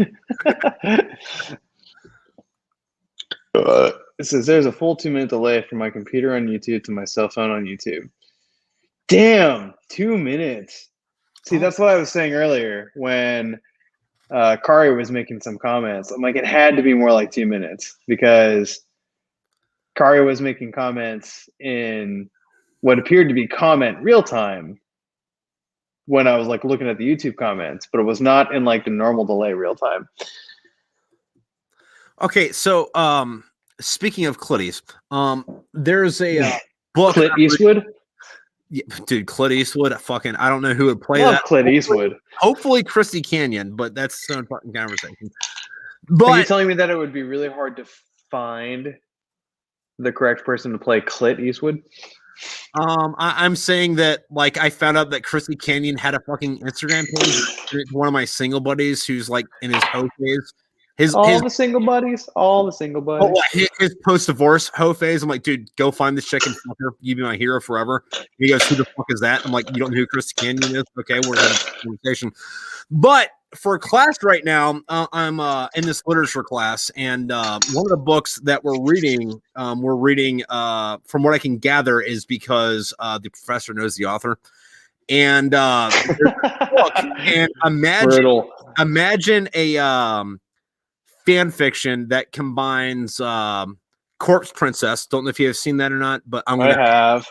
It says there's a full 2-minute delay from my computer on YouTube to my cell phone on YouTube. Damn, 2 minutes. See, that's what I was saying earlier when Kari was making some comments. I'm like, it had to be more like 2 minutes, because Kari was making comments in what appeared to be comment real time when I was like looking at the YouTube comments, but it was not in like the normal delay real time. Okay, so speaking of clitties, there's a book. Clint Eastwood? Yeah, dude, Clint Eastwood, I don't know who would play that. Clint Eastwood. Hopefully Christy Canyon, but that's some fucking conversation. But are you telling me that it would be really hard to find the correct person to play Clit Eastwood? I'm saying that, like, I found out that Chrissy Canyon had a fucking Instagram page. It's one of my single buddies who's like in his hoe phase. The single buddies, all the single buddies. His post-divorce hoe phase. I'm like, dude, go find this chick and fuck her. You be my hero forever. He goes, who the fuck is that? I'm like, you don't know who Chrissy Canyon is? Okay, we're having a conversation. But for class right now, I'm in this literature class, and one of the books that we're reading, from what I can gather, is because the professor knows the author. And there's a book, and imagine a fan fiction that combines Corpse Princess. Don't know if you have seen that or not, but I have.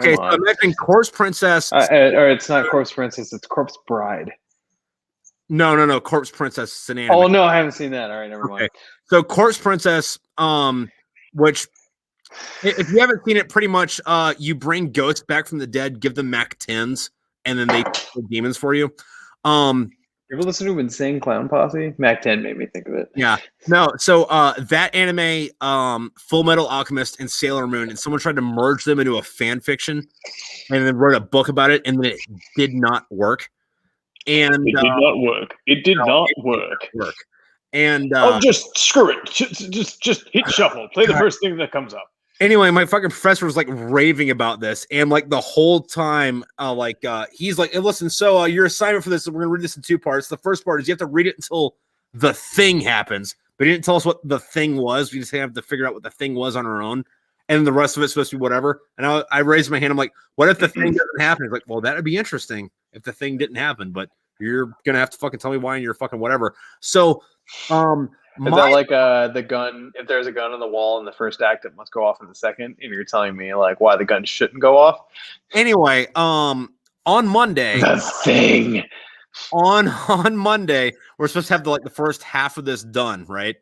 Okay, so imagine Corpse Princess. Or it's not Corpse Princess, it's Corpse Bride. No. Corpse Princess is an anime. Oh no, I haven't seen that. All right, never mind. So Corpse Princess, which if you haven't seen it, pretty much you bring ghosts back from the dead, give them Mac 10s, and then they kill demons for you. You ever listen to Insane Clown Posse? Mac 10 made me think of it. Yeah. No, so that anime, Full Metal Alchemist and Sailor Moon, and someone tried to merge them into a fan fiction and then wrote a book about it, and then it did not work. And it did not work. It did not work. And just screw it. Just hit shuffle. Play the first thing that comes up. Anyway, my fucking professor was like raving about this, and like the whole time, he's like, hey, "Listen, so your assignment for this, we're gonna read this in 2 parts. The first part is you have to read it until the thing happens, but he didn't tell us what the thing was. We just have to figure out what the thing was on our own, and the rest of it's supposed to be whatever." And I raised my hand. I'm like, "What if the thing doesn't happen?" He's like, "Well, that would be interesting if the thing didn't happen, but you're gonna have to fucking tell me why, and you're fucking whatever." So, is that like the gun? If there's a gun on the wall in the first act, it must go off in the second, and you're telling me like why the gun shouldn't go off? Anyway, on Monday, the thing. On Monday, we're supposed to have the first half of this done, right?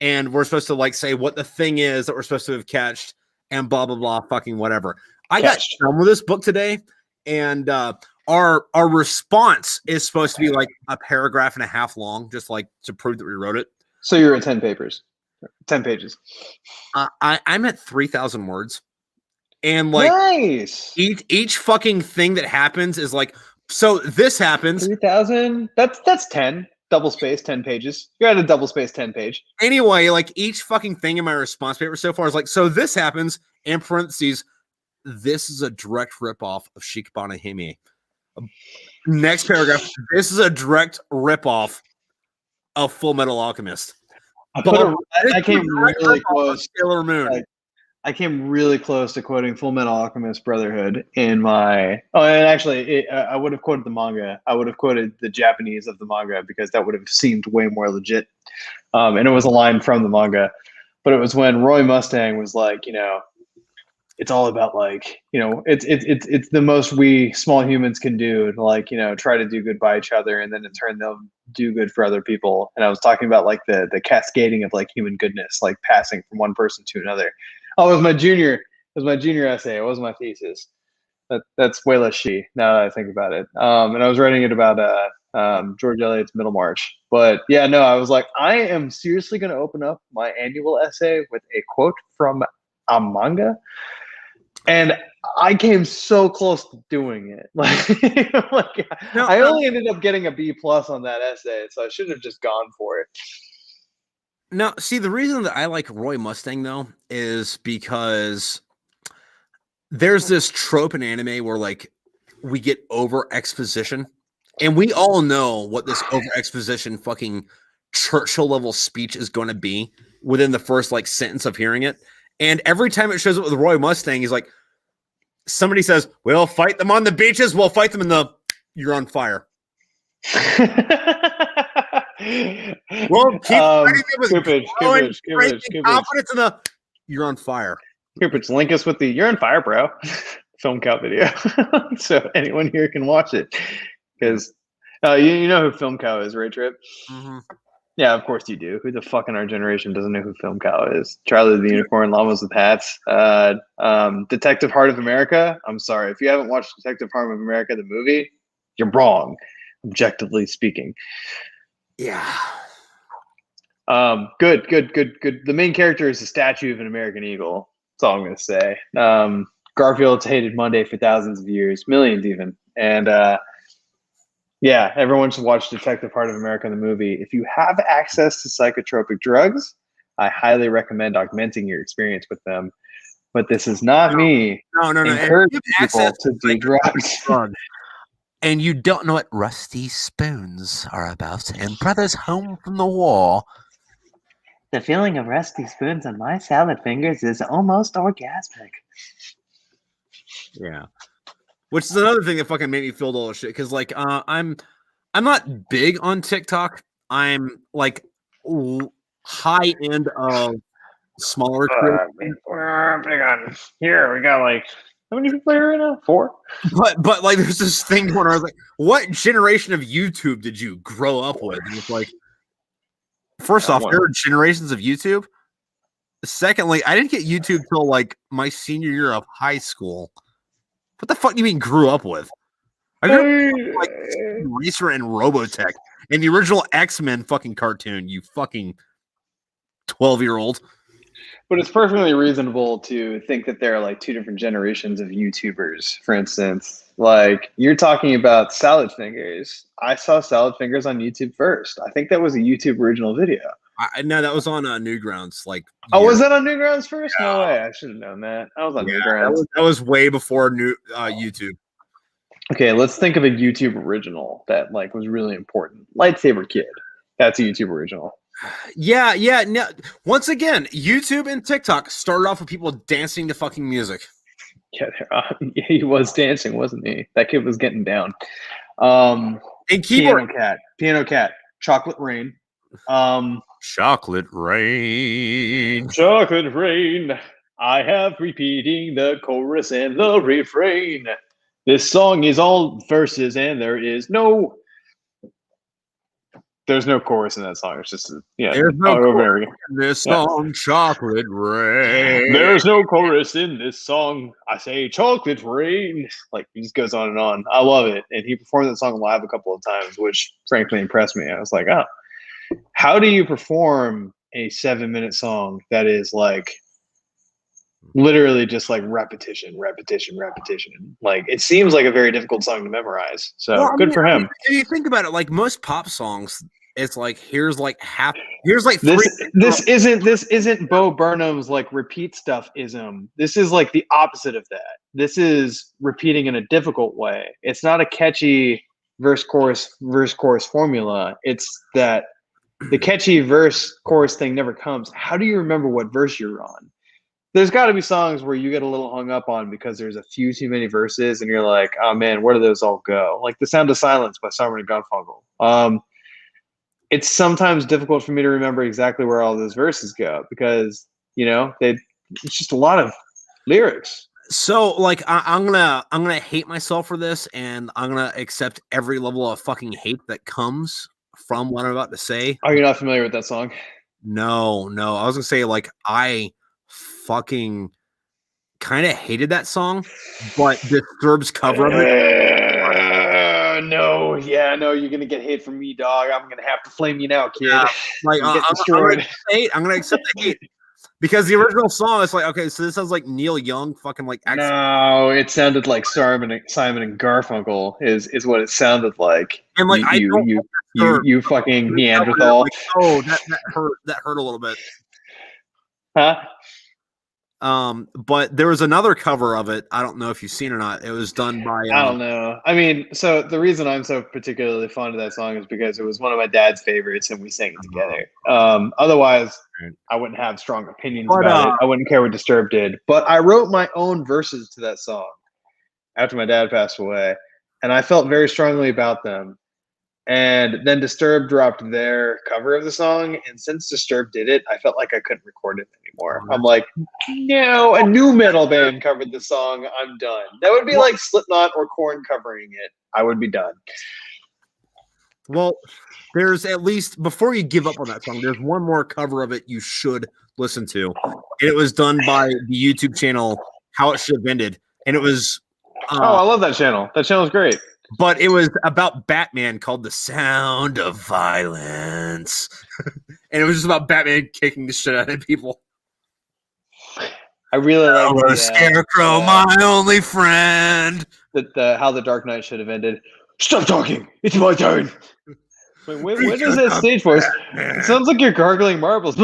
And we're supposed to like say what the thing is that we're supposed to have catched, and blah blah blah, fucking whatever. I got done with this book today, and our response is supposed to be like a paragraph and a half long, just like to prove that we wrote it. So you're at 10 pages. I'm at 3,000 words, and like nice. Each fucking thing that happens is like, so this happens. 3,000. That's 10 double space 10 pages. You're at a double space 10 page. Anyway, like each fucking thing in my response paper so far is like, so this happens in parentheses. This is a direct ripoff of Shikibana Hime. Next paragraph. This is a direct ripoff of Full Metal Alchemist. I came really close. Sailor Moon. I came really close to quoting Full Metal Alchemist Brotherhood in my. Oh, and actually, I would have quoted the manga. I would have quoted the Japanese of the manga because that would have seemed way more legit. And it was a line from the manga, but it was when Roy Mustang was like, it's all about like, it's the most we small humans can do to like, try to do good by each other, and then in turn they'll do good for other people. And I was talking about like the cascading of like human goodness, like passing from one person to another. Oh, it was my junior essay. It wasn't my thesis. That's way less she now that I think about it. And I was writing it about George Eliot's Middlemarch. But yeah, no, I was like, I am seriously going to open up my annual essay with a quote from a manga. And I came so close to doing it. I only ended up getting a B+ on that essay, so I should have just gone for it. Now, see, the reason that I like Roy Mustang though is because there's this trope in anime where like we get over exposition, and we all know what this over exposition fucking Churchill level speech is going to be within the first like sentence of hearing it. And every time it shows up with Roy Mustang, he's like, somebody says, "We'll fight them on the beaches. We'll fight them in the." You're on fire. Well, keep fighting them with confidence in the. You're on fire. Cooper's link us with the "You're on fire, bro" film cow video, so anyone here can watch it. Because you know who Film Cow is, right, Tripp? Mm-hmm. Yeah, of course you do. Who the fuck in our generation doesn't know who Film Cow is? Charlie the Unicorn, Llamas with Hats, Detective Heart of America. I'm sorry. If you haven't watched Detective Heart of America, the movie, you're wrong, objectively speaking. Yeah. Good. The main character is a statue of an American eagle. That's all I'm going to say. Garfield's hated Monday for thousands of years, millions even. And yeah, everyone should watch Detective Heart of America, the movie. If you have access to psychotropic drugs, I highly recommend augmenting your experience with them. But this is not me encouraging people to do drugs. And you don't know what rusty spoons are about. And brothers home from the war. The feeling of rusty spoons on my salad fingers is almost orgasmic. Yeah. Which is another thing that fucking made me feel all this shit. Because, like, I'm not big on TikTok. I'm, like, high end of smaller we're big on here. We got like how many people here right now? 4. But like there's this thing going on. I was like, what generation of YouTube did you grow up with? And it's like, first off, there are generations of YouTube. Secondly, I didn't get YouTube till like my senior year of high school. What the fuck do you mean grew up with? I grew up like Racer and Robotech and the original X-Men fucking cartoon. You fucking 12-year-old. But it's perfectly reasonable to think that there are like 2 different generations of YouTubers, for instance. Like, you're talking about Salad Fingers. I saw Salad Fingers on YouTube first. I think that was a YouTube original video. No, that was on Newgrounds. Like, was that on Newgrounds first? Yeah. No way. I should have known that. I was on Newgrounds. That was way before YouTube. Okay, let's think of a YouTube original that like was really important. Lightsaber Kid. That's a YouTube original. Yeah. No, once again, YouTube and TikTok started off with people dancing to fucking music. Yeah, he was dancing, wasn't he? That kid was getting down. And keyboard Piano Cat, Chocolate Rain. Chocolate Rain. I have repeating the chorus and the refrain. This song is all verses and there's no chorus in that song. It's just There's no chorus in this song, Chocolate Rain. There's no chorus in this song. I say Chocolate Rain. Like, he just goes on and on. I love it. And he performed that song live a couple of times, which frankly impressed me. I was like, oh, how do you perform a 7-minute song that is like literally just like repetition? Like, it seems like a very difficult song to memorize. So good for him. If you think about it, like most pop songs, it's like here's like this isn't Bo Burnham's like repeat stuff ism. This is like the opposite of that. This is repeating in a difficult way. It's not a catchy verse chorus formula. It's that the catchy verse chorus thing never comes. How do you remember what verse you're on? There's got to be songs where you get a little hung up on because there's a few too many verses and you're like, oh man, where do those all go? Like The Sound of Silence by Simon and Garfunkel. It's sometimes difficult for me to remember exactly where all those verses go because, it's just a lot of lyrics. So like I'm gonna hate myself for this, and I'm gonna accept every level of fucking hate that comes from what I'm about to say. Are you not familiar with that song? No. I was gonna say like I fucking kind of hated that song, but Disturbed's cover of it. No, you're gonna get hate from me, dog. I'm gonna have to flame you now, kid. Like I'm gonna accept the hate because the original song is like, okay, so this sounds like Neil Young, fucking like. No, it sounded like Simon and Garfunkel is what it sounded like. And like you fucking Neanderthal. Like, oh, that hurt a little bit. Huh? But there was another cover of it. I don't know if you've seen it or not. It was done by. I don't know. I mean, so the reason I'm so particularly fond of that song is because it was one of my dad's favorites, and we sang it together. Otherwise, I wouldn't have strong opinions about it. I wouldn't care what Disturbed did. But I wrote my own verses to that song after my dad passed away, and I felt very strongly about them. And then Disturbed dropped their cover of the song, and since Disturbed did it, I felt like I couldn't record it anymore. I'm like, no, a new metal band covered the song. I'm done. That would be like Slipknot or Korn covering it. I would be done. Well, there's at least, before you give up on that song, there's one more cover of it you should listen to. And it was done by the YouTube channel How It Should Have Ended. And it was... I love that channel. That channel's great. but it was about Batman called The Sound of Violence. And it was just about Batman kicking the shit out of people. I really like the Scarecrow, my only friend. How the Dark Knight should have ended. Stop talking. It's my turn. Wait, what is that stage voice? It sounds like you're gargling marbles.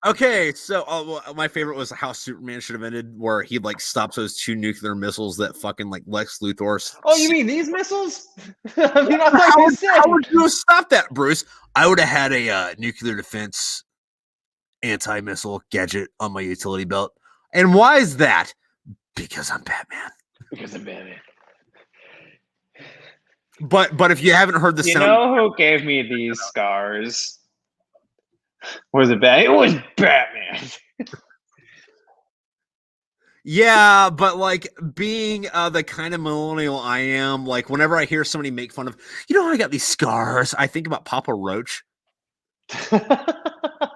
Okay, so my favorite was how Superman should have ended, where he like stops those 2 nuclear missiles that fucking like Lex Luthor. Oh, you mean these missiles? I mean, how would you have stopped that, Bruce? I would have had a nuclear defense anti-missile gadget on my utility belt. And why is that? Because I'm Batman. Because I'm Batman. But if you haven't heard the sound, you know who gave me these scars? Was it Batman? It was Batman. Yeah, but like being the kind of millennial I am, like whenever I hear somebody make fun of, I got these scars, I think about Papa Roach.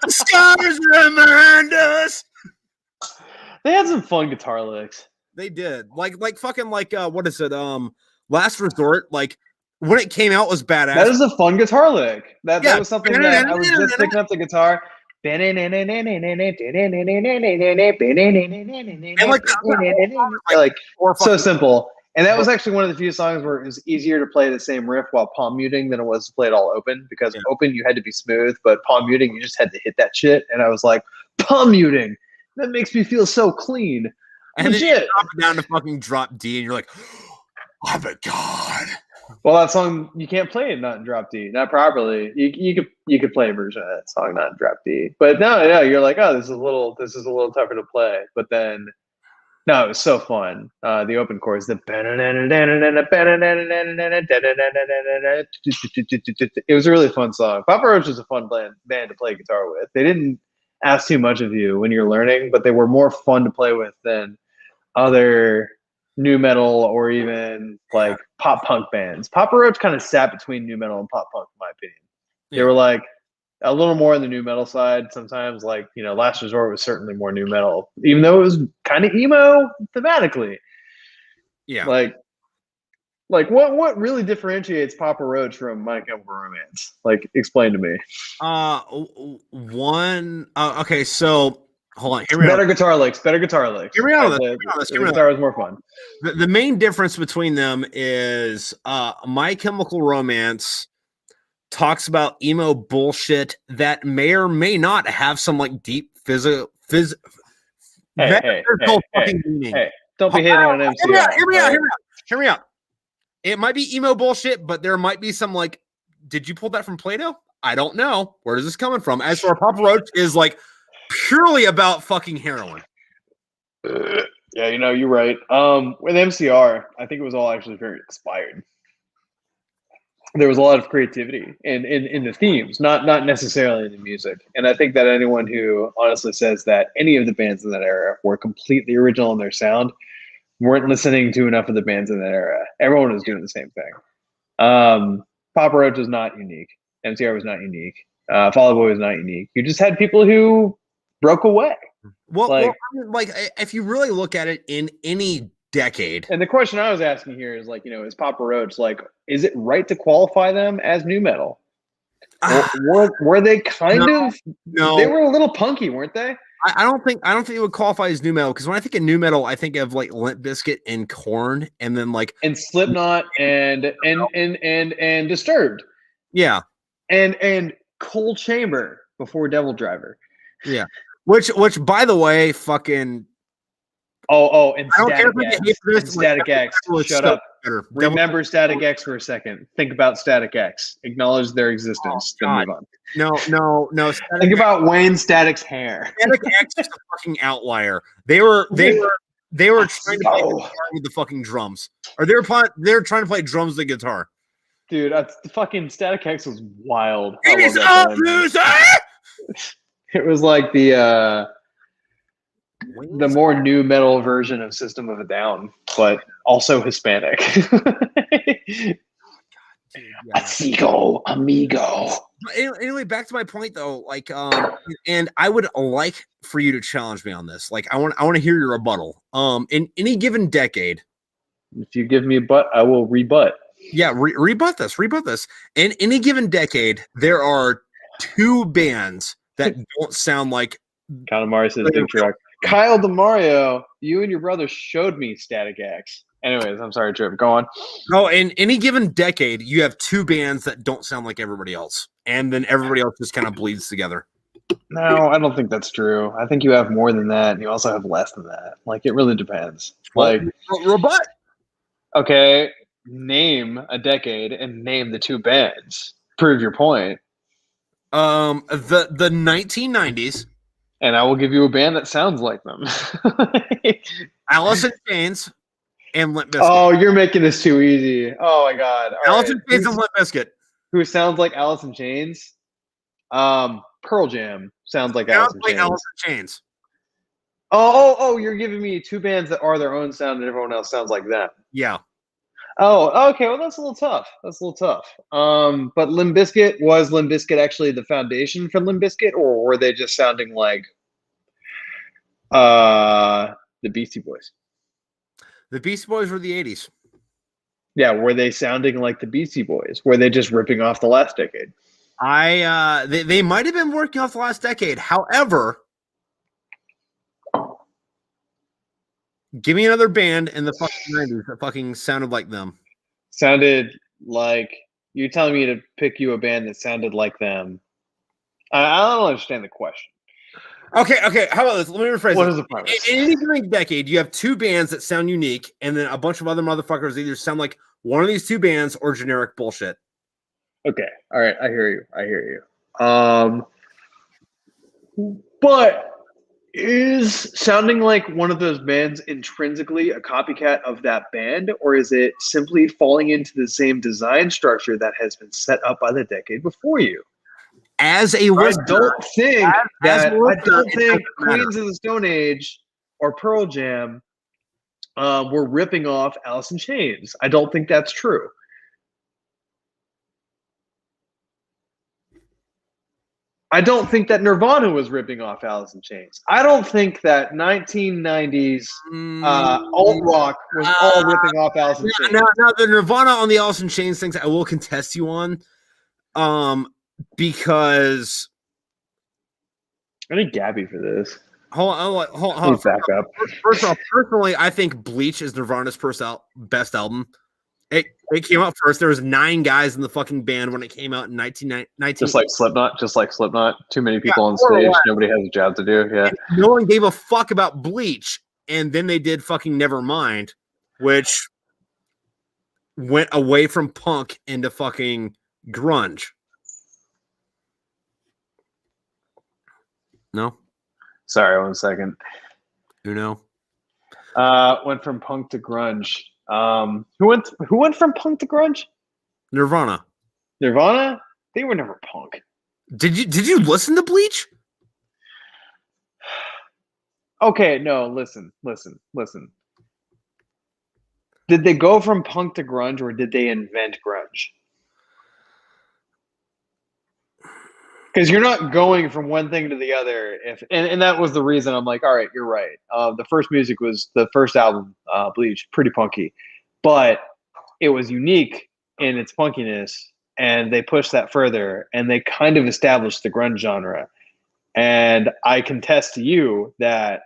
Scars remind us. They had some fun guitar licks. They did. Like fucking what is it? Last Resort, like when it came out was badass. That is a fun guitar lick. That was something that I was just picking up the guitar. And like so simple. And that was actually one of the few songs where it was easier to play the same riff while palm muting than it was to play it all open, because open you had to be smooth, but palm muting you just had to hit that shit. And I was like, palm muting, that makes me feel so clean. And then you drop it down to fucking drop D, and you're like, I'm a god. Well, that song you can't play it not in drop D, not properly. You could play a version of that song not in drop D, but no, you're like, oh, this is a little tougher to play. But then, no, it was so fun. The open chorus, it was a really fun song. Papa Roach is a fun band to play guitar with. They didn't ask too much of you when you're learning, but they were more fun to play with than other nu metal or even like pop punk bands. Papa Roach kind of sat between nu metal and pop punk, in my opinion. They were like a little more on the nu metal side. Sometimes, like, Last Resort was certainly more nu metal, even though it was kind of emo thematically. Yeah. Like what really differentiates Papa Roach from My Chemical Romance? Like, explain to me. Okay, so hold on. Better guitar licks. Hear me out. The guitar is more fun. The main difference between them is My Chemical Romance talks about emo bullshit that may or may not have some like deep physical meaning. Hey, don't be hating on MCR. Hear me out. It might be emo bullshit, but there might be some like, did you pull that from Plato? I don't know. Where is this coming from? As for Papa Roach is like purely about fucking heroin. Yeah, you're right. With MCR, I think it was all actually very inspired. There was a lot of creativity in the themes, not necessarily in the music. And I think that anyone who honestly says that any of the bands in that era were completely original in their sound weren't listening to enough of the bands in that era. Everyone was doing the same thing. Papa Roach was not unique. MCR was not unique. Fall Out Boy was not unique. You just had people who broke away. Well, if you really look at it in any decade. And the question I was asking here is like, is Papa Roach, like, is it right to qualify them as nu metal? Were they kind of? No, they were a little punky, weren't they? I don't think it would qualify as nu metal, because when I think of nu metal, I think of like Limp Bizkit and Korn, and then like Slipknot and Disturbed. Yeah, and Cold Chamber before Devil Driver. Yeah, which by the way, fucking. And Static X. Shut up. Remember Static X for a second. Think about Static X. Acknowledge their existence. Then move on. No. Think about Wayne Static's hair. Static X is a fucking outlier. They were trying to play guitar with the fucking drums, or they're trying to play drums with the guitar. Dude, the fucking Static X was wild. It is a loser. It was like the more nu metal version of System of a Down, but also Hispanic. Amigo. Anyway, back to my point though, like, and I would like for you to challenge me on this. Like, I want to hear your rebuttal. In any given decade, If you give me a butt, I will rebut. Yeah, rebut this. Rebut this. In any given decade, there are two bands that don't sound like. Kyle DeMario says big truck. Kyle DeMario, you and your brother showed me Static X. Anyways, I'm sorry, Tripp. Go on. Oh, in any given decade, you have two bands that don't sound like everybody else, and then everybody else just kind of bleeds together. No, I don't think that's true. I think you have more than that, and you also have less than that. Like, it really depends. Like, rebut. Okay, name a decade and name the two bands. Prove your point. The 1990s. And I will give you a band that sounds like them. Alice in Chains and Limp Bizkit. Oh, you're making this too easy. Oh my god. Alice in Chains and Limp Bizkit. Who sounds like Alice in Chains? Pearl Jam sounds like Alice in Chains. Alice in Chains. Oh, you're giving me two bands that are their own sound and everyone else sounds like them. Yeah. Oh, okay. Well, that's a little tough. But Limp Bizkit, was Limp Bizkit actually the foundation for Limp Bizkit, or were they just sounding like the Beastie Boys? The Beastie Boys were the 80s. Yeah, were they sounding like the Beastie Boys? Were they just ripping off the last decade? They might have been working off the last decade. However, give me another band in the fucking 90s that fucking sounded like them. Sounded like you're telling me to pick you a band that sounded like them. I don't understand the question. Okay. How about this? Let me rephrase. What is the premise? In any given decade, you have two bands that sound unique, and then a bunch of other motherfuckers either sound like one of these two bands or generic bullshit. Okay. All right. I hear you. But is sounding like one of those bands intrinsically a copycat of that band, or is it simply falling into the same design structure that has been set up by the decade before you? As a listener, I don't think Queens of the Stone Age or Pearl Jam were ripping off Alice in Chains. I don't think that's true. I don't think that Nirvana was ripping off Alice in Chains. I don't think that 1990s alt rock was all ripping off Alice in Chains. Now, the Nirvana on the Alice in Chains things, I will contest you on, because I need Gabby for this. Hold on. Back up. First off, personally, I think Bleach is Nirvana's best album. It came out first. There was 9 guys in the fucking band when it came out in 1919. Just like Slipknot. Too many people on stage. Nobody has a job to do. Yeah. And no one gave a fuck about Bleach. And then they did fucking Nevermind, which went away from punk into fucking grunge. No? Sorry, 1 second. Uno? Went from punk to grunge. Who went from punk to grunge? Nirvana. Nirvana? They were never punk. Did you listen to Bleach? Okay, no, listen. Did they go from punk to grunge, or did they invent grunge? Because you're not going from one thing to the other. And that was the reason I'm like, all right, you're right. The first album, Bleach, pretty punky, but it was unique in its punkiness, and they pushed that further, and they kind of established the grunge genre. And I contest to you that,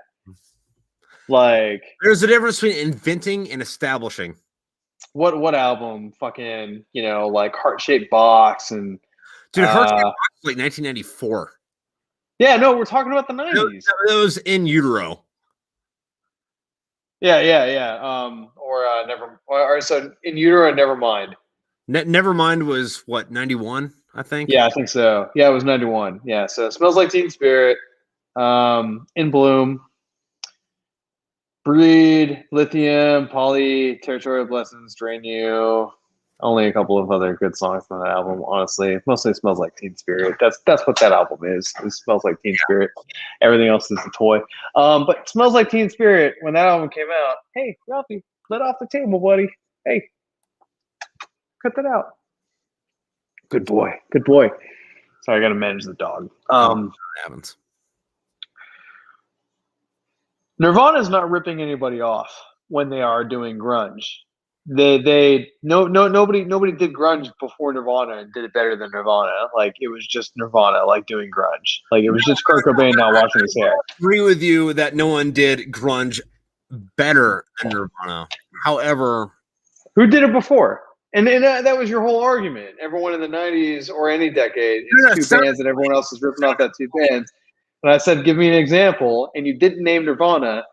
like, there's a difference between inventing and establishing. What album? Fucking, like Heart-Shaped Box and. Dude, Heart-Shaped Box was like 1994. Yeah, no, we're talking about the 90s. It was In Utero. Yeah. So In Utero, Nevermind. Nevermind was what, 91, I think? Yeah, I think so. Yeah, it was 91. Yeah, so Smells Like Teen Spirit, In Bloom, Breed, Lithium, Poly, Territorial Blessings, Drain You. Only a couple of other good songs on that album, honestly. Mostly Smells Like Teen Spirit. That's what that album is. It smells like Teen Spirit. Everything else is a toy. But Smells Like Teen Spirit, when that album came out, hey, Ralphie, let off the table, buddy. Hey, cut that out. Good boy. Sorry, I got to manage the dog. That happens. Nirvana's not ripping anybody off when they are doing grunge. Nobody did grunge before Nirvana and did it better than Nirvana. Like it was just Nirvana, like doing grunge. Like it was just Kurt Cobain not washing his hair. I agree with you that no one did grunge better than Nirvana. However, who did it before? And that was your whole argument. Everyone in the '90s or any decade is two bands, and everyone else is ripping off that two bands. And I said, give me an example, and you didn't name Nirvana.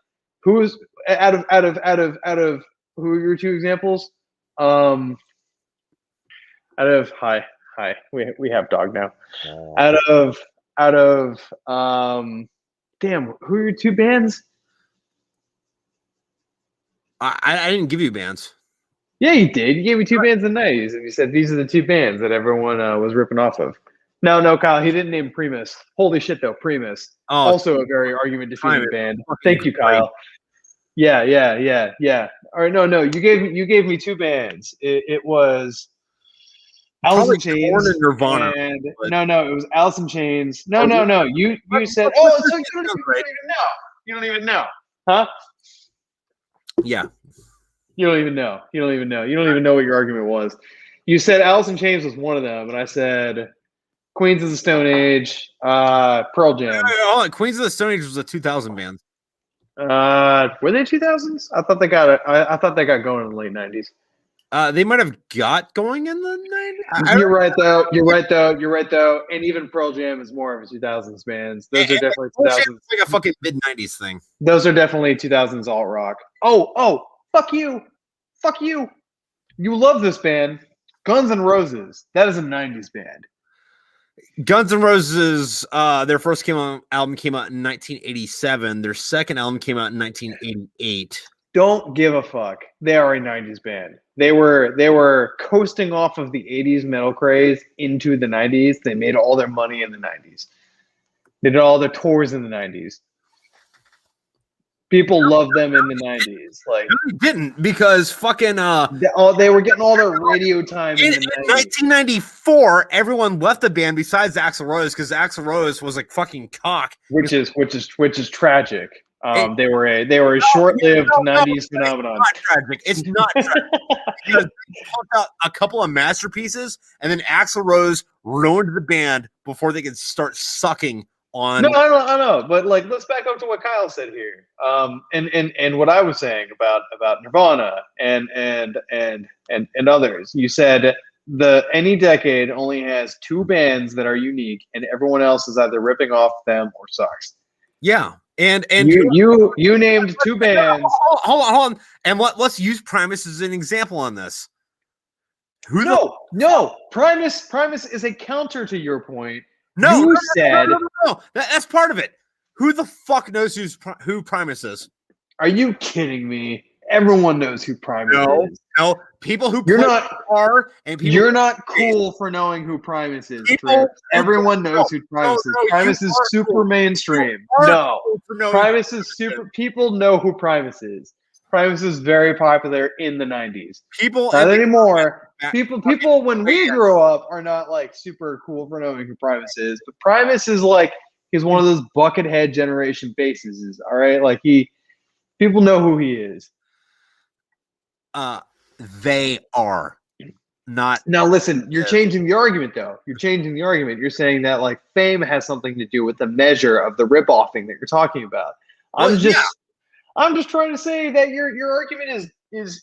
Who's out of who are your two examples? Out of hi, we have dog now. Out of damn, who are your two bands? I didn't give you bands. Yeah, you did. You gave me two bands in the '90s, and you said these are the two bands that everyone was ripping off of. No, Kyle, he didn't name Primus. Holy shit, though, Primus. Also a very argument-defeating band. Thank you, Kyle. Yeah. All right, no, you gave me two bands. It was Alice in Chains and Nirvana. And no, it was Alice in Chains. No. You said, oh, so you don't even know. You don't even know, huh? Yeah. You don't even know. You don't even know what your argument was. You said Alice in Chains was one of them, and I said Queens of the Stone Age, Pearl Jam. Queens of the Stone Age was a 2000 band. Were they 2000s? I thought they got going in the late 90s. They might have got going in the 90s. You're right though. And even Pearl Jam is more of a 2000s band. Those are definitely 2000s. It's like a fucking mid 90s thing. Those are definitely 2000s alt rock. Oh, fuck you. You love this band, Guns N' Roses. That is a 90s band. Guns N' Roses, their first album came out in 1987. Their second album came out in 1988. Don't give a fuck. They are a 90s band. They were coasting off of the 80s metal craze into the 90s. They made all their money in the 90s. They did all their tours in the 90s. People loved them in the 90s. Like no, they didn't, because fucking they were getting all their radio time in the 90s. 1994, everyone left the band besides Axl Rose, because Axl Rose was like fucking cock. Which is tragic. They were a short-lived 90s phenomenon. It's not tragic. Because they pumped out a couple of masterpieces, and then Axl Rose ruined the band before they could start sucking on. No, I know, but like, let's back up to what Kyle said here, and what I was saying about Nirvana and others. You said any decade only has two bands that are unique, and everyone else is either ripping off them or sucks. Yeah. And you named two bands. Hold on. And let's use Primus as an example on this. No. Primus is a counter to your point. No. That's part of it. Who the fuck knows who Primus is? Are you kidding me? Everyone knows who Primus is. No. People who you're not you're not play cool for knowing who Primus is. Everyone knows who Primus is. Primus is super mainstream. No, Primus is super. People know who Primus is. Primus is very popular in the 90s. Not anymore. People when we grow up are not like super cool for knowing who Primus is. But Primus is like he's one of those buckethead generation bases. All right, like people know who he is. They are not. Now, listen, you're changing the argument, though. You're changing the argument. You're saying that like fame has something to do with the measure of the rip-offing that you're talking about. I'm just trying to say that your argument is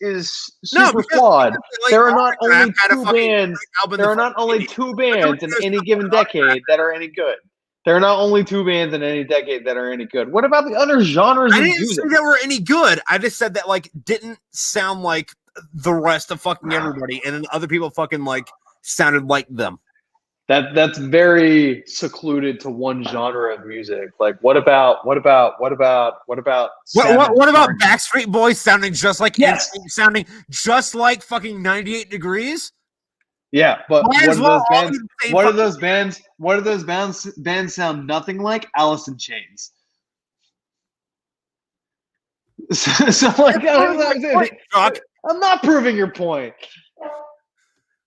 super flawed. Like, there are not only two bands. There are not only two bands in any given decade that are any good. There are not only two bands in any decade that are any good. What about the other genres of music? I didn't say that were any good. I just said that like didn't sound like the rest of fucking everybody, and then other people fucking like sounded like them. That's very secluded to one genre of music. Like what about Backstreet Boys sounding just like sounding just like fucking 98 Degrees? Yeah, but what do those bands sound nothing like? Alice in Chains. So like, I'm not proving your point.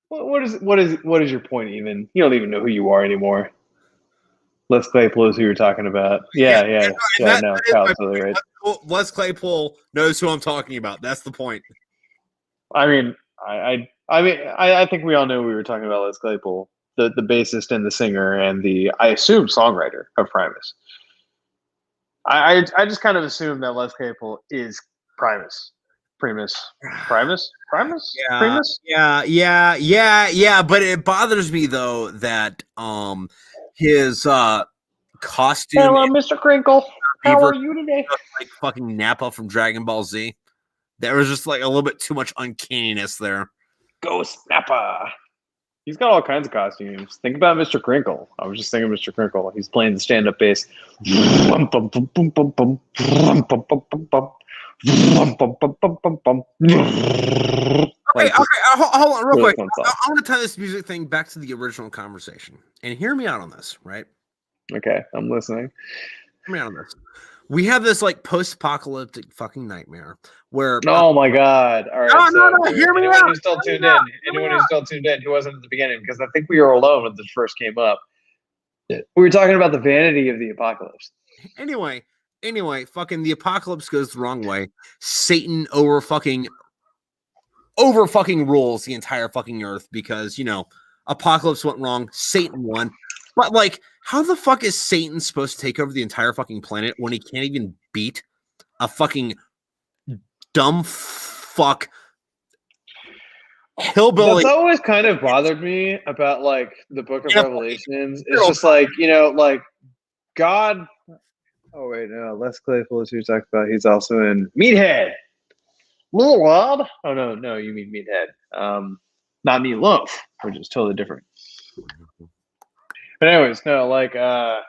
What is your point even? You don't even know who you are anymore. Les Claypool is who you're talking about. Yeah. Kyle's totally right. Les Claypool knows who I'm talking about. That's the point. I mean, I think we all knew we were talking about Les Claypool, the bassist and the singer and the, I assume, songwriter of Primus. I just kind of assume that Les Claypool is Primus. Primus. Yeah, yeah. But it bothers me though that his costume. Hello, Mr. Crinkle. How are you today? Like fucking Nappa from Dragon Ball Z. There was just like a little bit too much uncanniness there. Ghost Nappa. He's got all kinds of costumes. Think about Mr. Crinkle. I was just thinking Mr. Crinkle. He's playing the stand-up bass. Okay, hold on real quick. I want to tie this music thing back to the original conversation. And hear me out on this, right? Okay, I'm listening. Hear me out on this. We have this like post-apocalyptic fucking nightmare where oh my god! All right, no, hear me out. Who's still tuned in? Anyone who's still tuned in who wasn't at the beginning, because I think we were alone when this first came up. We were talking about the vanity of the apocalypse. Anyway, fucking the apocalypse goes the wrong way. Satan over fucking rules the entire fucking earth because apocalypse went wrong. Satan won. But like, how the fuck is Satan supposed to take over the entire fucking planet when he can't even beat a fucking dumb fuck hillbilly? That's always kind of bothered me about like the Book of Revelations. It's just like like God. Oh wait, no, Les Claypool is who you talked about. He's also in Meathead. Little Wild. Oh no, you mean Meathead. Not Meatloaf, which is totally different. But anyways, no, like the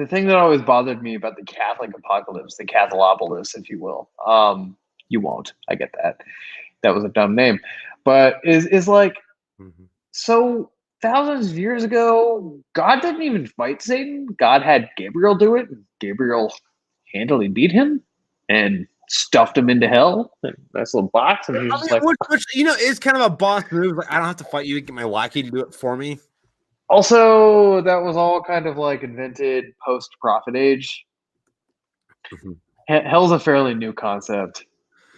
thing that always bothered me about the Catholic apocalypse, the Catholopolis, if you will. You won't. I get that. That was a dumb name. But is like so thousands of years ago, God didn't even fight Satan. God had Gabriel do it, and Gabriel handily beat him and stuffed him into hell in a nice little box. And he was just like, which it's kind of a boss move. Like, I don't have to fight you to get my lackey to do it for me. Also, that was all kind of like invented post-prophet age. Hell's a fairly new concept,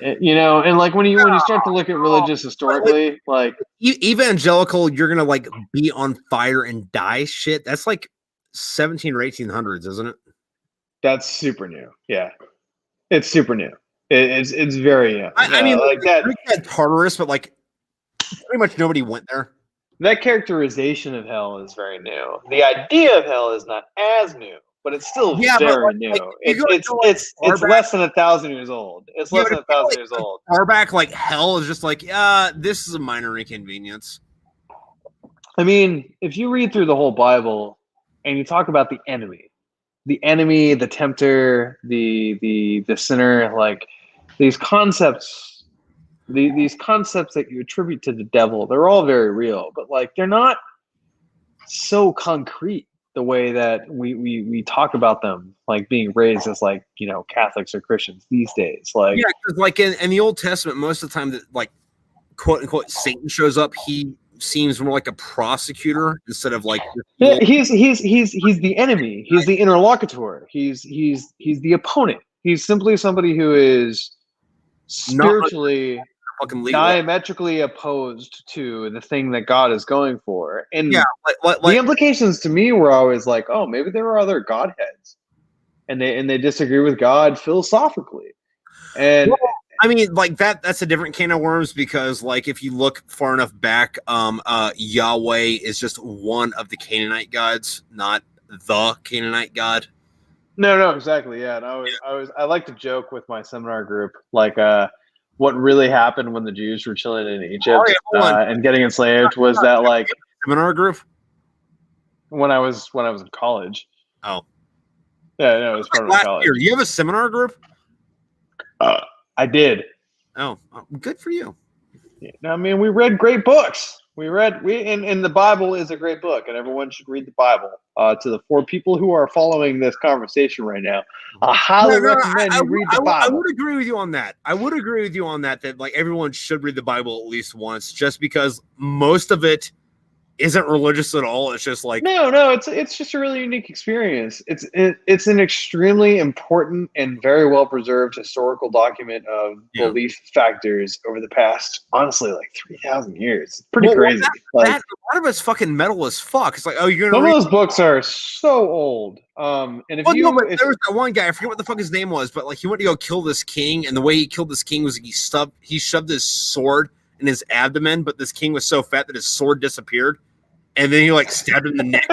and like when you start to look at religious historically, like evangelical, you're gonna like be on fire and die shit. That's like 17 or 1800s, isn't it? That's super new. Yeah, it's super new. It's very new. I mean, like that Tartarus, but like pretty much nobody went there. That characterization of hell is very new. The idea of hell is not as new, but it's still very new. It's less than 1,000 years old. It's less than 1,000 years old. Far back, like hell is just like, this is a minor inconvenience. I mean, if you read through the whole Bible and you talk about the enemy, the tempter, the sinner, like these concepts. These concepts that you attribute to the devil, they're all very real, but like they're not so concrete the way that we talk about them, like being raised as like Catholics or Christians these days. Like because like in the Old Testament, most of the time that like quote unquote Satan shows up, he seems more like a prosecutor instead of like he's the enemy. He's the interlocutor. He's the opponent. He's simply somebody who is spiritually diametrically opposed to the thing that God is going for. And the implications to me were always like, oh, maybe there are other godheads and they disagree with God philosophically. And I mean, like that's a different can of worms because like if you look far enough back, Yahweh is just one of the Canaanite gods, not the Canaanite god. No, exactly. Yeah. And I like to joke with my seminar group, like what really happened when the Jews were chilling in Egypt and getting enslaved was that like seminar group when I was in college. Oh, yeah, no, it was part of my college. You have a seminar group? I did. Oh, good for you. Yeah, I mean, we read great books. And the Bible is a great book, and everyone should read the Bible. To the 4 people who are following this conversation right now, I highly recommend you read the Bible. I would agree with you on that. That like everyone should read the Bible at least once, just because most of it isn't religious at all. It's just like no, it's just a really unique experience. It's an extremely important and very well preserved historical document of belief factors over the past, honestly, like 3,000 years. It's pretty crazy. That a lot of it's fucking metal as fuck. It's like, oh, you're gonna some of those books are so old. And if there was that one guy, I forget what the fuck his name was, but like he went to go kill this king, and the way he killed this king was he shoved his sword in his abdomen, but this king was so fat that his sword disappeared. And then he like stabbed him in the neck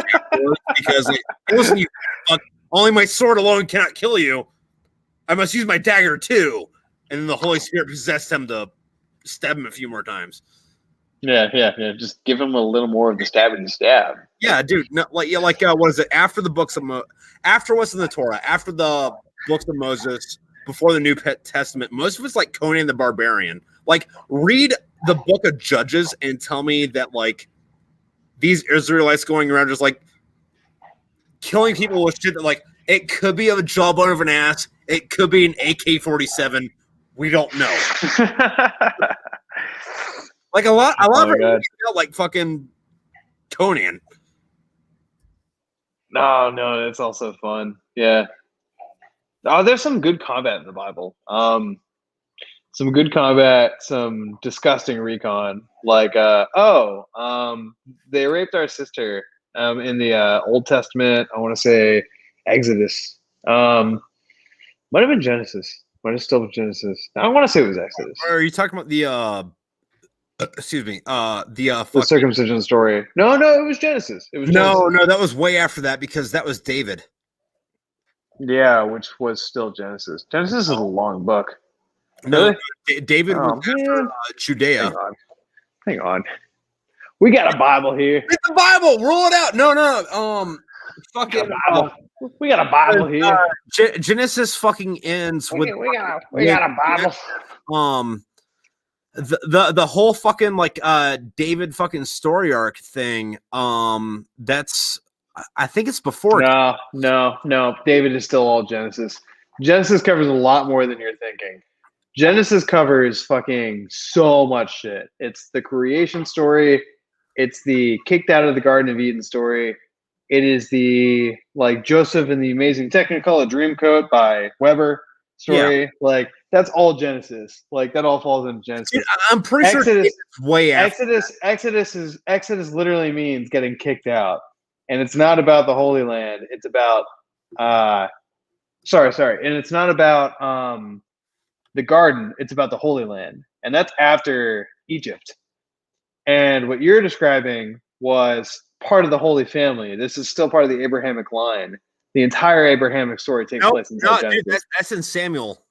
because like, listen, you fuck, only my sword alone cannot kill you. I must use my dagger too. And then the Holy Spirit possessed him to stab him a few more times. Yeah. Just give him a little more of the stabbing stab. Yeah, dude. No, what is it? After the books of after what's in the Torah, after the books of Moses, before the New Testament, most of it's like Conan the Barbarian. Like, read the book of Judges and tell me that like these Israelites going around just like killing people with shit that like it could be a jawbone of an ass, it could be an AK-47. We don't know. Like a lot of it like fucking Conan. No, that's also fun. Yeah. Oh, there's some good combat in the Bible. Some good combat, some disgusting recon. Like, they raped our sister in the Old Testament. I want to say Exodus. Might have been Genesis. Might have still been Genesis. I want to say it was Exodus. Or are you talking about the the circumcision story? No, it was Genesis. It was Genesis. No, that was way after that because that was David. Yeah, which was still Genesis. Genesis is a long book. No, really? David was after, Judea. Hang on. We got a Bible here. Read the Bible. Rule it out. No. Fucking. We got a Bible here. Genesis fucking ends with. We got a Bible. The whole fucking like David fucking story arc thing. That's. I think it's before. No. David is still all Genesis. Genesis covers a lot more than you're thinking. Genesis covers fucking so much shit. It's the creation story. It's the kicked out of the Garden of Eden story. It is the like Joseph and the Amazing Technicolor Dreamcoat by Weber story. Yeah. Like that's all Genesis. Like that all falls into Genesis. Dude, I'm pretty sure it's way after. Exodus literally means getting kicked out. And it's not about the Holy Land. It's about sorry. And it's not about the garden. It's about the Holy Land. And that's after Egypt. And what you're describing was part of the Holy Family. This is still part of the Abrahamic line. The entire Abrahamic story takes place in Genesis. Dude, that's in Samuel.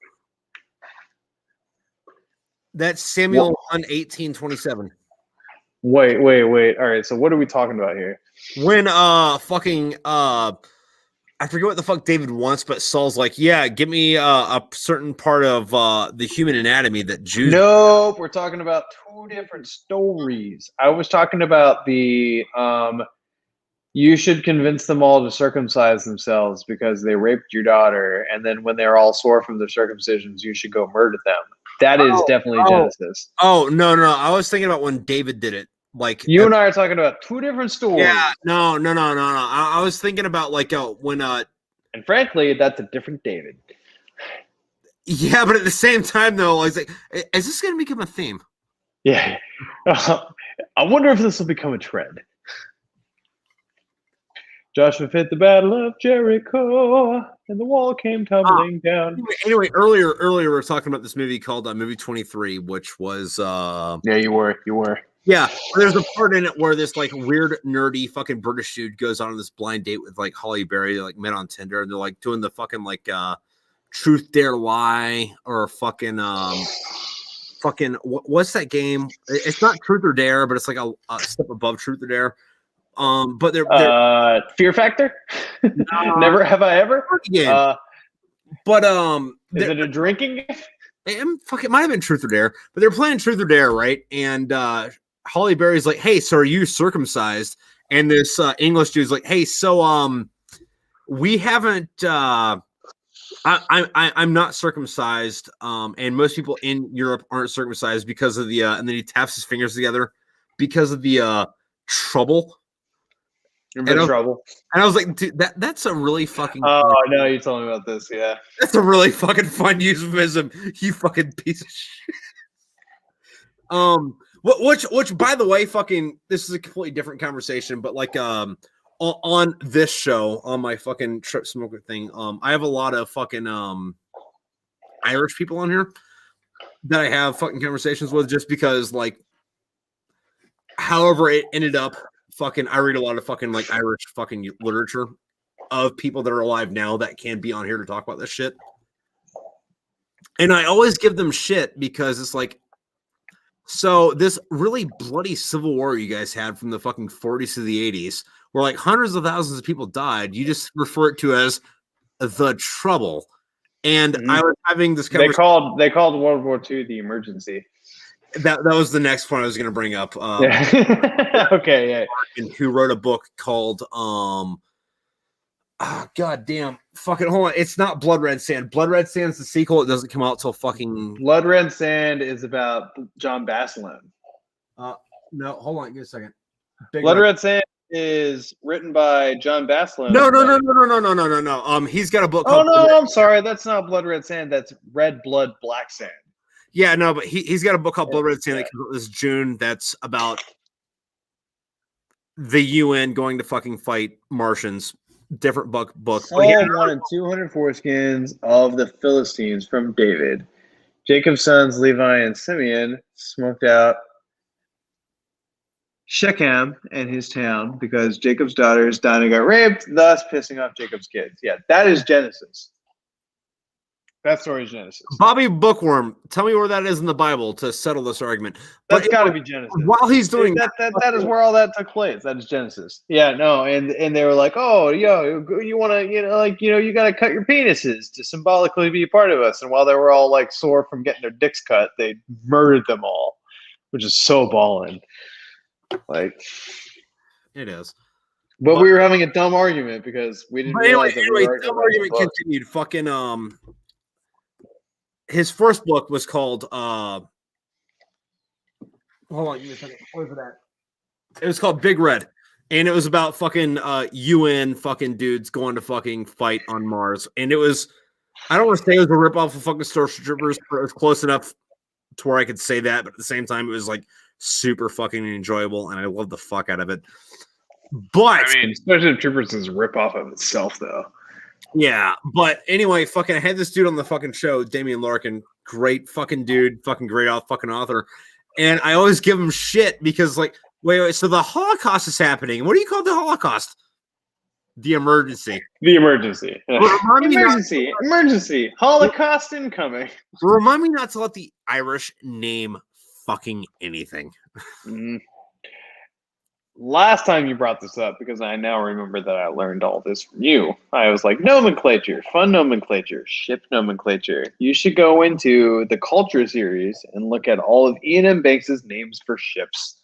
That's Samuel 1:18-27. Wait. All right, so what are we talking about here? When I forget what the fuck David wants, but Saul's like, yeah, give me a certain part of the human anatomy that Jews. Nope, we're talking about two different stories. I was talking about the you should convince them all to circumcise themselves because they raped your daughter, and then when they're all sore from their circumcisions, you should go murder them. That is definitely Genesis. Oh, no. I was thinking about when David did it. Like you and I are talking about two different stories. Yeah, no. I was thinking about like when and frankly, that's a different David. Yeah, but at the same time though, I was like, is this gonna become a theme? Yeah. I wonder if this will become a trend. Joshua fit the battle of Jericho, and the wall came tumbling down. Anyway, earlier we were talking about this movie called Movie 23, which was yeah, you were. Yeah, there's a part in it where this like weird nerdy fucking British dude goes on this blind date with like Holly Berry. They like met on Tinder, and they're like doing the fucking like truth dare lie or fucking what's that game? It's not truth or dare, but it's like a step above truth or dare. But they're Fear Factor. Never have I ever. Yeah. But is it a drinking? It might have been truth or dare, but they're playing truth or dare, right? And Holly Berry's like, "Hey, so are you circumcised?" And this English dude's like, "Hey, so we haven't. I'm not circumcised, and most people in Europe aren't circumcised because of the." And then he taps his fingers together because of the trouble. You're in trouble. And I was like, dude, that's a really fucking. Oh no, you told me about this. Yeah, that's a really fucking fun euphemism. You fucking piece of shit. Which by the way, fucking, this is a completely different conversation, but like, on this show, on my fucking Tripp Smoker thing, I have a lot of fucking Irish people on here that I have fucking conversations with, just because, like, however it ended up, fucking, I read a lot of fucking like Irish fucking literature of people that are alive now that can be on here to talk about this shit, and I always give them shit because it's like, so this really bloody civil war you guys had from the fucking 40s to the 80s, where like hundreds of thousands of people died, you just refer it to as the Trouble. And I was having this conversation. They called World War II the emergency. That was the next point I was going to bring up. Yeah. Okay, yeah. Who wrote a book called God damn, fucking hold on. It's not Blood Red Sand. Blood Red Sand's the sequel. It doesn't come out till fucking. Blood Red Sand is about John Basselin. No, hold on, give me a second. Blood Red Sand is written by John Basselin. No. He's got a book. Oh no, I'm sorry. That's not Blood Red Sand. That's Red Blood Black Sand. Yeah, no, but he's got a book called Blood Red Sand that comes out this June. That's about the UN going to fucking fight Martians. Different book. Saul wanted 200 foreskins of the Philistines from David. Jacob's sons Levi and Simeon smoked out Shechem and his town because Jacob's daughters Dinah got raped, thus pissing off Jacob's kids. Yeah, that is Genesis. That story is Genesis. Bobby Bookworm, tell me where that is in the Bible to settle this argument. That's got to be Genesis. While he's doing that is where all that took place. That is Genesis. Yeah, no, and they were like, oh, yo, you want to, you got to cut your penises to symbolically be a part of us. And while they were all like sore from getting their dicks cut, they murdered them all, which is so ballin'. Like, it is. But we were having a dumb argument because we didn't realize that we were dumb argument continued. Fucking his first book was called hold on, give me a second. What was that? It was called Big Red. And it was about fucking UN fucking dudes going to fucking fight on Mars. And it was, I don't want to say it was a ripoff of fucking Starship Troopers, but it was close enough to where I could say that, but at the same time it was like super fucking enjoyable and I love the fuck out of it. But I mean, Starship Troopers is a ripoff of itself though. Yeah, but anyway, fucking I had this dude on the fucking show, Damian Larkin, great fucking dude, fucking great fucking author. And I always give him shit because like, wait, so the Holocaust is happening. What do you call the Holocaust? The emergency. The emergency. Emergency. Holocaust incoming. Remind me not to let the Irish name fucking anything. Last time you brought this up, because I now remember that I learned all this from you, I was like, nomenclature, fun nomenclature, ship nomenclature. You should go into the Culture series and look at all of Ian M. Banks' names for ships.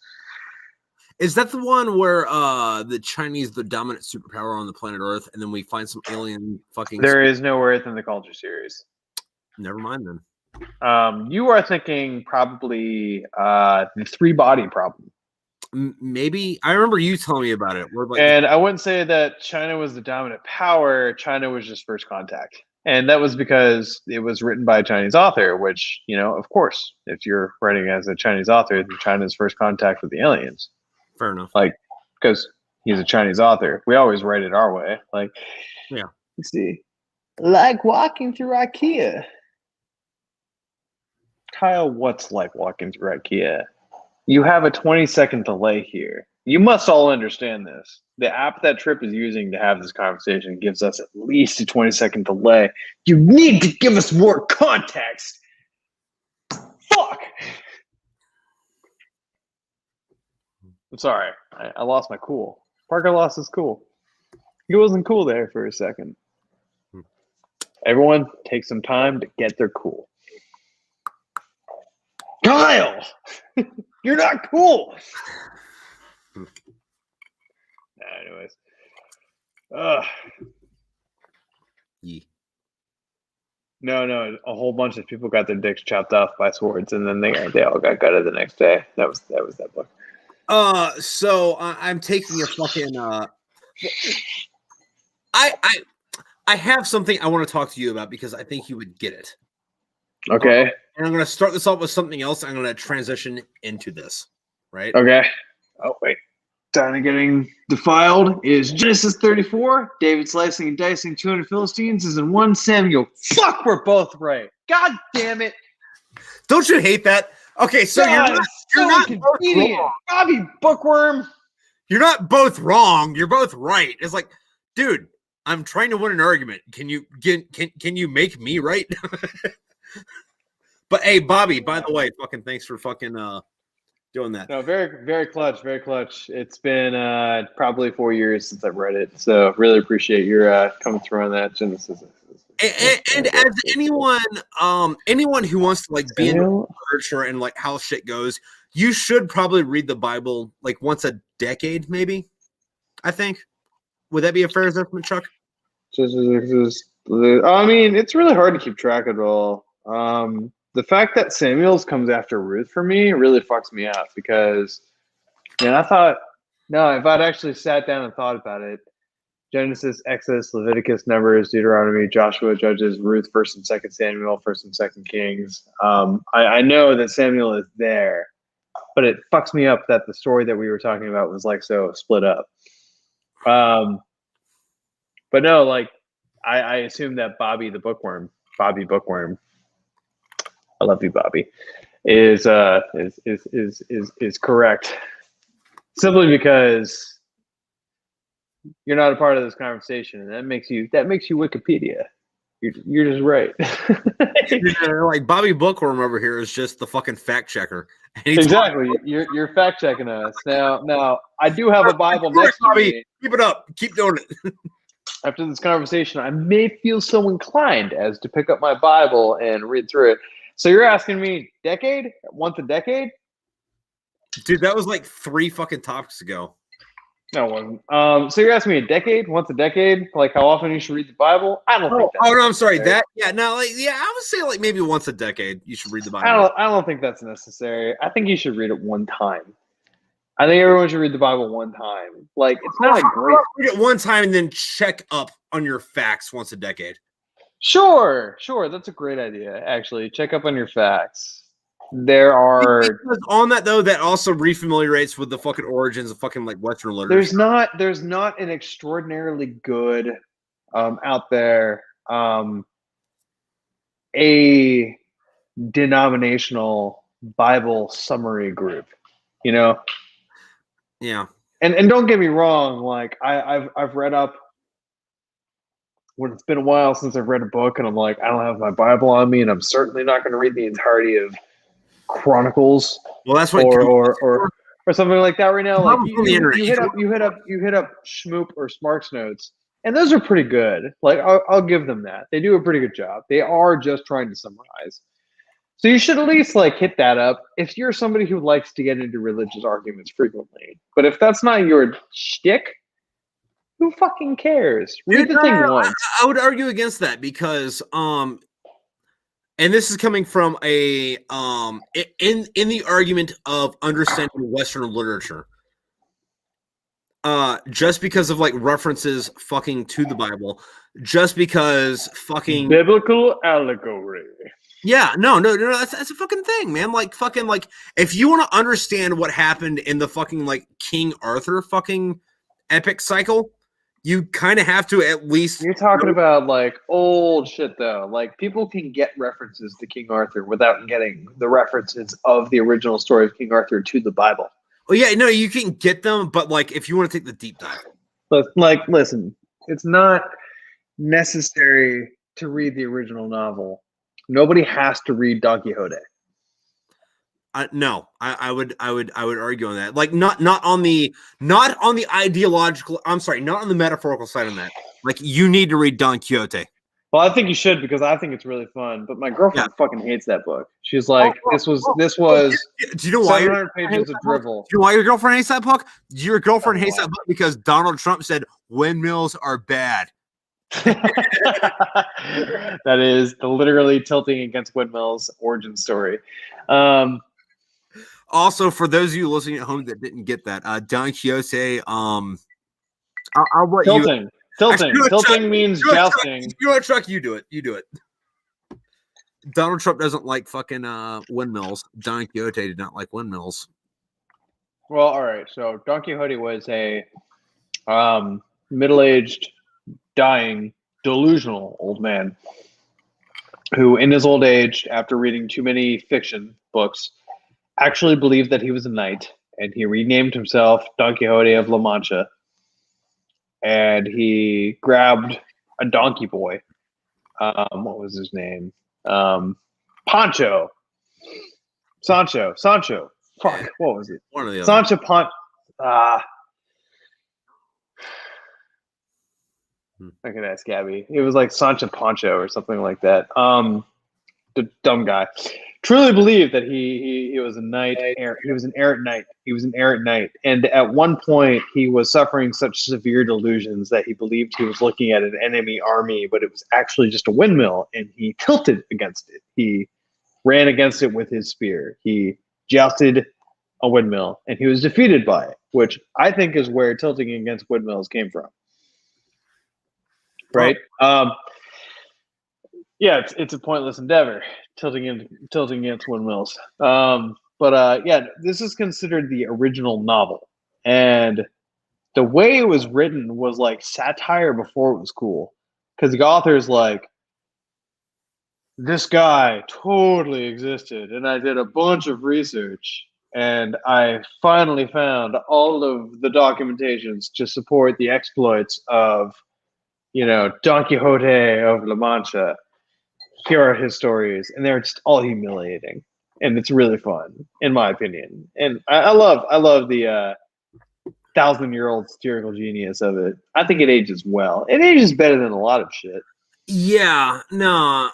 Is that the one where the Chinese, the dominant superpower on the planet Earth, and then we find some alien fucking... There is no Earth in the Culture series. Never mind then. You are thinking probably the three-body problem. Maybe. I remember you telling me about it. Like, and I wouldn't say that China was the dominant power. China was just first contact. And that was because it was written by a Chinese author, which, of course, if you're writing as a Chinese author, then China's first contact with the aliens. Fair enough. Like, because he's a Chinese author. We always write it our way. Like, yeah. Let's see. Like walking through IKEA. Kyle, what's like walking through IKEA? You have a 20-second delay here. You must all understand this. The app that Tripp is using to have this conversation gives us at least a 20-second delay. You need to give us more context. Fuck. I'm sorry. I lost my cool. Parker lost his cool. He wasn't cool there for a second. Everyone take some time to get their cool. Kyle! You're not cool! Anyways. No, a whole bunch of people got their dicks chopped off by swords, and then they all got gutted the next day. That was that book. So I'm taking a fucking I have something I want to talk to you about because I think you would get it. Okay. And I'm going to start this off with something else. I'm going to transition into this, right? Okay. Oh, wait. Time getting defiled is Genesis 34. David slicing and dicing 200 Philistines is in 1 Samuel. Fuck, we're both right. God damn it. Don't you hate that? Okay, so you're not both wrong. Bobby Bookworm. You're not both wrong. You're both right. It's like, dude, I'm trying to win an argument. Can you make me right? But hey, Bobby, by the way, fucking thanks for fucking doing that. No, very, very clutch, very clutch. It's been probably 4 years since I've read it, so really appreciate your coming through on that, Genesis. And as anyone who wants to like be in literature and like how shit goes, you should probably read the Bible like once a decade, maybe. I think. Would that be a fair assessment, Chuck? I mean, it's really hard to keep track of it all. The fact that Samuel's comes after Ruth for me really fucks me up because, man, I thought, no, if I'd actually sat down and thought about it, Genesis, Exodus, Leviticus, Numbers, Deuteronomy, Joshua, Judges, Ruth, 1st and 2nd Samuel, 1st and 2nd Kings. I know that Samuel is there, but it fucks me up that the story that we were talking about was like so split up. But no, like I assume that Bobby Bookworm, I love you, Bobby, is correct. Simply because you're not a part of this conversation, and that makes you Wikipedia. You're just right. Like Bobby Bookworm over here is just the fucking fact checker. Exactly. You're fact checking us. Now I do have a Bible next to me. Keep it up. Keep doing it. After this conversation, I may feel so inclined as to pick up my Bible and read through it. So you're asking me decade? Once a decade? Dude, that was like 3 fucking topics ago. No, it wasn't. So you're asking me a decade? Once a decade? Like how often you should read the Bible? I don't think that's no, I'm sorry. That I would say like maybe once a decade you should read the Bible. I don't think that's necessary. I think you should read it one time. I think everyone should read the Bible one time. Like it's not a great read it one time and then check up on your facts once a decade. Sure. That's a great idea, actually. Check up on your facts. There are on that though, that also refamiliarates with the fucking origins of fucking like Western literature. There's not an extraordinarily good out there a denominational Bible summary group, you know? Yeah. And don't get me wrong, like I've read up when it's been a while since I've read a book and I'm like, I don't have my Bible on me and I'm certainly not going to read the entirety of Chronicles. Well, that's what or something like that right now. Like you hit up Schmoop or Smarks Notes, and those are pretty good. Like I'll give them that. They do a pretty good job. They are just trying to summarize. So you should at least like hit that up if you're somebody who likes to get into religious arguments frequently. But if that's not your shtick, who fucking cares? Read the thing once. I would argue against that because and this is coming from a in the argument of understanding Western literature. Just because of like references fucking to the Bible, just because fucking biblical allegory. Yeah, no, that's a fucking thing, man. Like fucking like if you want to understand what happened in the fucking like King Arthur fucking epic cycle, you kind of have to at least. You're talking about like old shit though. Like people can get references to King Arthur without getting the references of the original story of King Arthur to the Bible. Oh yeah, no, you can get them, but like if you want to take the deep dive. Like listen, it's not necessary to read the original novel. Nobody has to read Don Quixote. No, I would argue on that. Like not on the ideological. I'm sorry, not on the metaphorical side on that. Like you need to read Don Quixote. Well, I think you should because I think it's really fun. But my girlfriend fucking hates that book. She's like, this was. Do you know why? 700 pages of drivel. Do you know why your girlfriend hates that book? Your girlfriend hates that book because Donald Trump said windmills are bad. That is the literally tilting against windmills origin story. Also, for those of you listening at home that didn't get that, Don Quixote, I'll let you. Tilting. Tilting means jousting. You want Chuck? You do it. You do it. Donald Trump doesn't like fucking windmills. Don Quixote did not like windmills. Well, all right. So Don Quixote was a middle-aged, dying, delusional old man who, in his old age, after reading too many fiction books, actually believed that he was a knight, and he renamed himself Don Quixote of La Mancha. And he grabbed a donkey boy. What was his name? Sancho. Fuck, what was it? One of the Sancho I can ask Gabby. It was like Sancho Pancho or something like that. The dumb guy truly believed that he was a knight. He was an errant knight. And at one point, he was suffering such severe delusions that he believed he was looking at an enemy army, but it was actually just a windmill, and he tilted against it. He ran against it with his spear. He jousted a windmill, and he was defeated by it, which I think is where tilting against windmills came from. Right? Yeah, it's a pointless endeavor, tilting against windmills. Yeah, this is considered the original novel, and the way it was written was like satire before it was cool, because the author's like, this guy totally existed, and I did a bunch of research, and I finally found all of the documentations to support the exploits of, Don Quixote of La Mancha. Here are his stories, and they're just all humiliating, and it's really fun, in my opinion. And I love the 1,000-year-old satirical genius of it. I think it ages well. It ages better than a lot of shit. Yeah, no,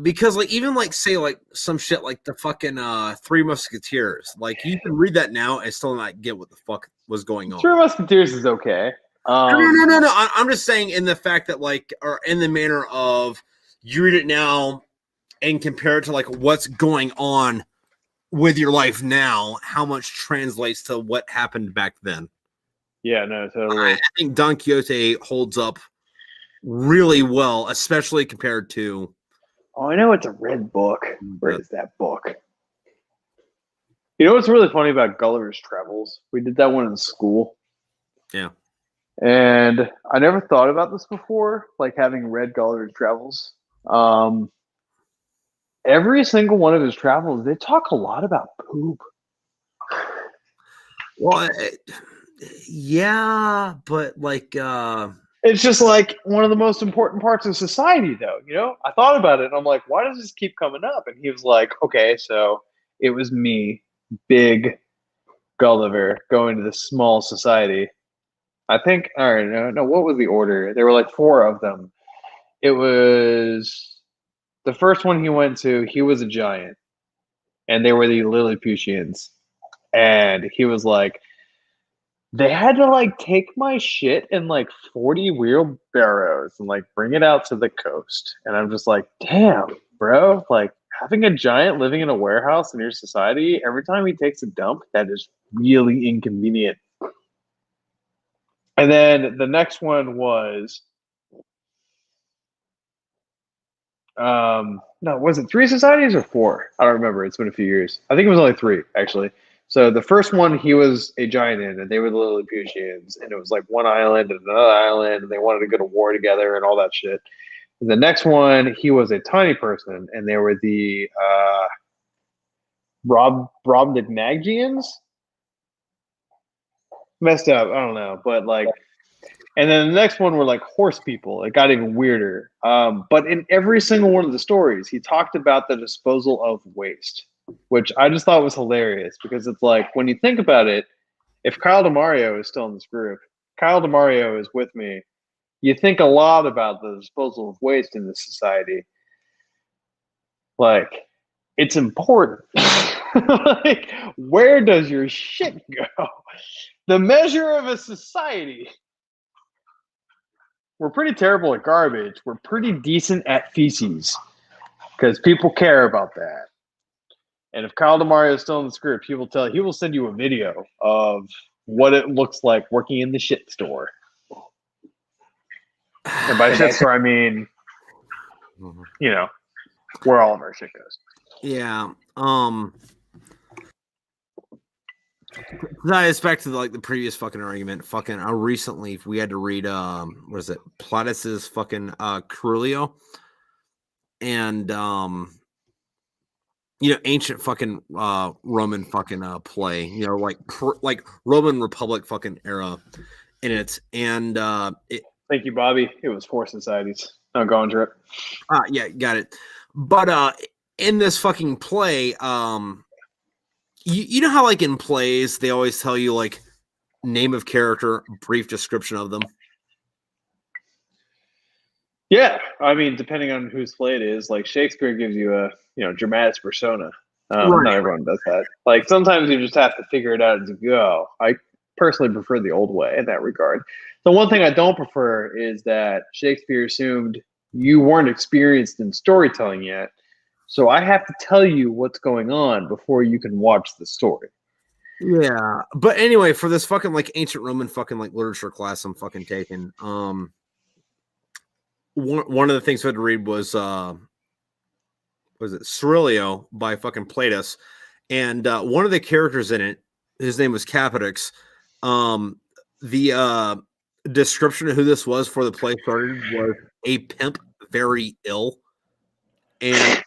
because like even like say like some shit like the fucking Three Musketeers, like you can read that now and still not get what the fuck was going on. Three Musketeers is okay. No. I'm just saying in the fact that like, or in the manner of you read it now and compare it to like what's going on with your life now, how much translates to what happened back then. Yeah, no, totally. I think Don Quixote holds up really well, especially compared to. Oh, I know it's a red book. Where is that book? You know what's really funny about Gulliver's Travels? We did that one in school. Yeah. And I never thought about this before, like having read Gulliver's Travels. Every single one of his travels, they talk a lot about poop. Well, yeah, but like it's just like one of the most important parts of society, though. I thought about it, and I'm like, why does this keep coming up? And he was like, okay, so it was me, big Gulliver, going to this small society. I think, all right, no, what was the order? There were like 4 of them. It was the first one he went to, he was a giant, and they were the Lilliputians. And he was like, they had to like take my shit in like 40 wheelbarrows and like bring it out to the coast. And I'm just like, damn, bro, like having a giant living in a warehouse in your society, every time he takes a dump, that is really inconvenient. And then the next one was, no, was it 3 societies or 4? I don't remember. It's been a few years. I think it was only 3, actually. So the first one, he was a giant in, and they were the Lilliputians, and it was like one island and another island, and they wanted to go to war together and all that shit. And the next one, he was a tiny person, and they were the Brobdingnagians? Messed up, I don't know, but like, and then the next one were like horse people. It got even weirder. But in every single one of the stories, he talked about the disposal of waste, which I just thought was hilarious, because it's like, when you think about it, if Kyle DeMario is still in this group, Kyle DeMario is with me, you think a lot about the disposal of waste in this society. Like, it's important. Like, where does your shit go? The measure of a society. We're pretty terrible at garbage. We're pretty decent at feces, because people care about that. And if Kyle DeMario is still in the script, he will send you a video of what it looks like working in the shit store. And by shit store, I mean, you know, where all of our shit goes. Yeah. No, it's back to the previous fucking argument. Recently we had to read what is it? Plautus's fucking Carulio. And ancient fucking Roman fucking play, like Roman Republic fucking era in it. And thank you, Bobby. It was Four Societies. No, go on, Tripp. Yeah, got it. But in this fucking play, you know how like in plays they always tell you like name of character, brief description of them. Yeah, I mean, depending on whose play it is, like Shakespeare gives you a dramatis persona. Right. Not everyone does that. Like sometimes you just have to figure it out as you go. I personally prefer the old way in that regard. The one thing I don't prefer is that Shakespeare assumed you weren't experienced in storytelling yet, so I have to tell you what's going on before you can watch the story. Yeah, but anyway, for this fucking like ancient Roman fucking like literature class I'm fucking taking, one of the things I had to read was Cerilio by fucking Plautus, and one of the characters in it, his name was Capitix. The description of who this was for the play started was a pimp very ill, and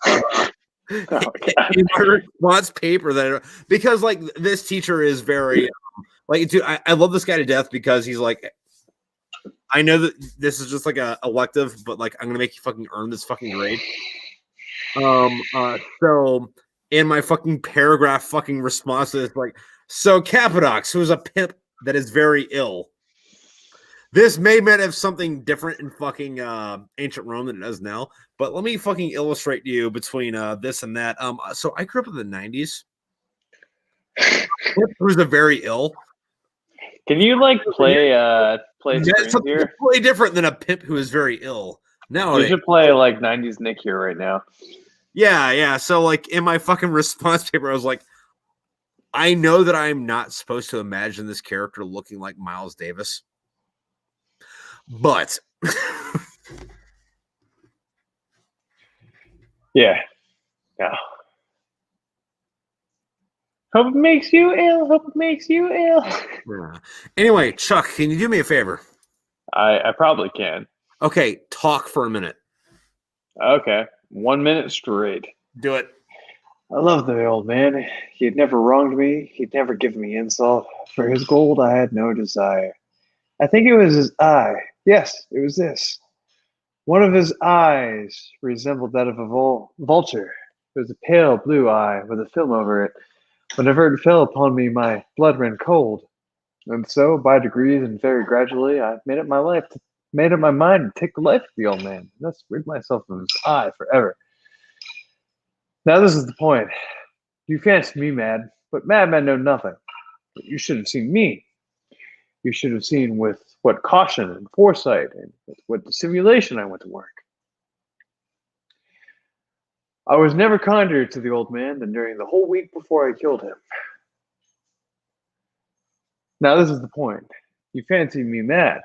in my response paper because like this teacher is very like, dude, I love this guy to death because he's like, I know that this is just like a elective, but like I'm gonna make you fucking earn this fucking grade. So in my fucking paragraph fucking response to this, like, so Cappadox, who is a pimp that is very ill. This may have something different in fucking ancient Rome than it does now, but let me fucking illustrate to you between this and that. So I grew up in the 90s. Who's a very ill. Can you like play screens here? Totally different than a pimp who is very ill. No, you should play like 90s Nick here right now. Yeah. So like in my fucking response paper, I was like, I know that I'm not supposed to imagine this character looking like Miles Davis, but yeah. Hope it makes you ill. Hope it makes you ill. Yeah. Anyway, Chuck, can you do me a favor? I probably can. Okay, talk for a minute. Okay, 1 minute straight. Do it. I love the old man. He'd never wronged me. He'd never given me insult. For his gold, I had no desire. I think it was his eye. Yes, it was this. One of his eyes resembled that of a vulture. It was a pale blue eye with a film over it. Whenever it fell upon me, my blood ran cold. And so, by degrees and very gradually, I made up my mind to take the life of the old man, and thus rid myself of his eye forever. Now this is the point. You fancy me mad, but madmen know nothing. But you should have seen me. You should have seen with what caution and foresight and with what dissimulation I went to work. I was never kinder to the old man than during the whole week before I killed him. Now this is the point. You fancy me mad.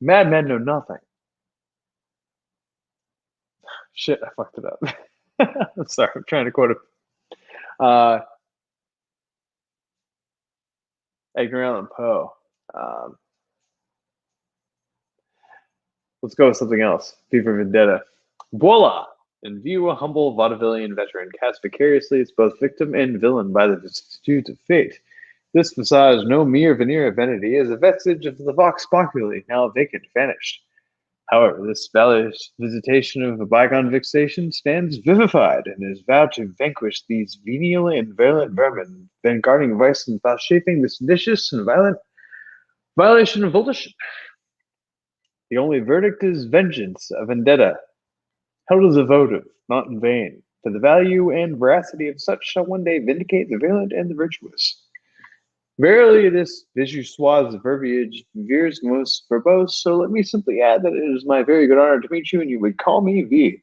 Madmen know nothing. Shit, I fucked it up. I'm sorry, I'm trying to quote it. Edgar Allan Poe. Let's go with something else. V for Vendetta. Voila! In view, a humble vaudevillian veteran cast vicariously as both victim and villain by the vicissitudes of fate. This visage, no mere veneer of vanity, is a vestige of the vox populi, now vacant, vanished. However, this valiant visitation of a bygone vexation stands vivified and is vowed to vanquish these venial and virulent vermin, then guarding vice and vouchsafing the seditious and violent violation of volition. The only verdict is vengeance, a vendetta, held as a votive, not in vain, for the value and veracity of such shall one day vindicate the valiant and the virtuous. Verily, this vichyssoise verbiage veers most verbose, so let me simply add that it is my very good honor to meet you, and you would call me V.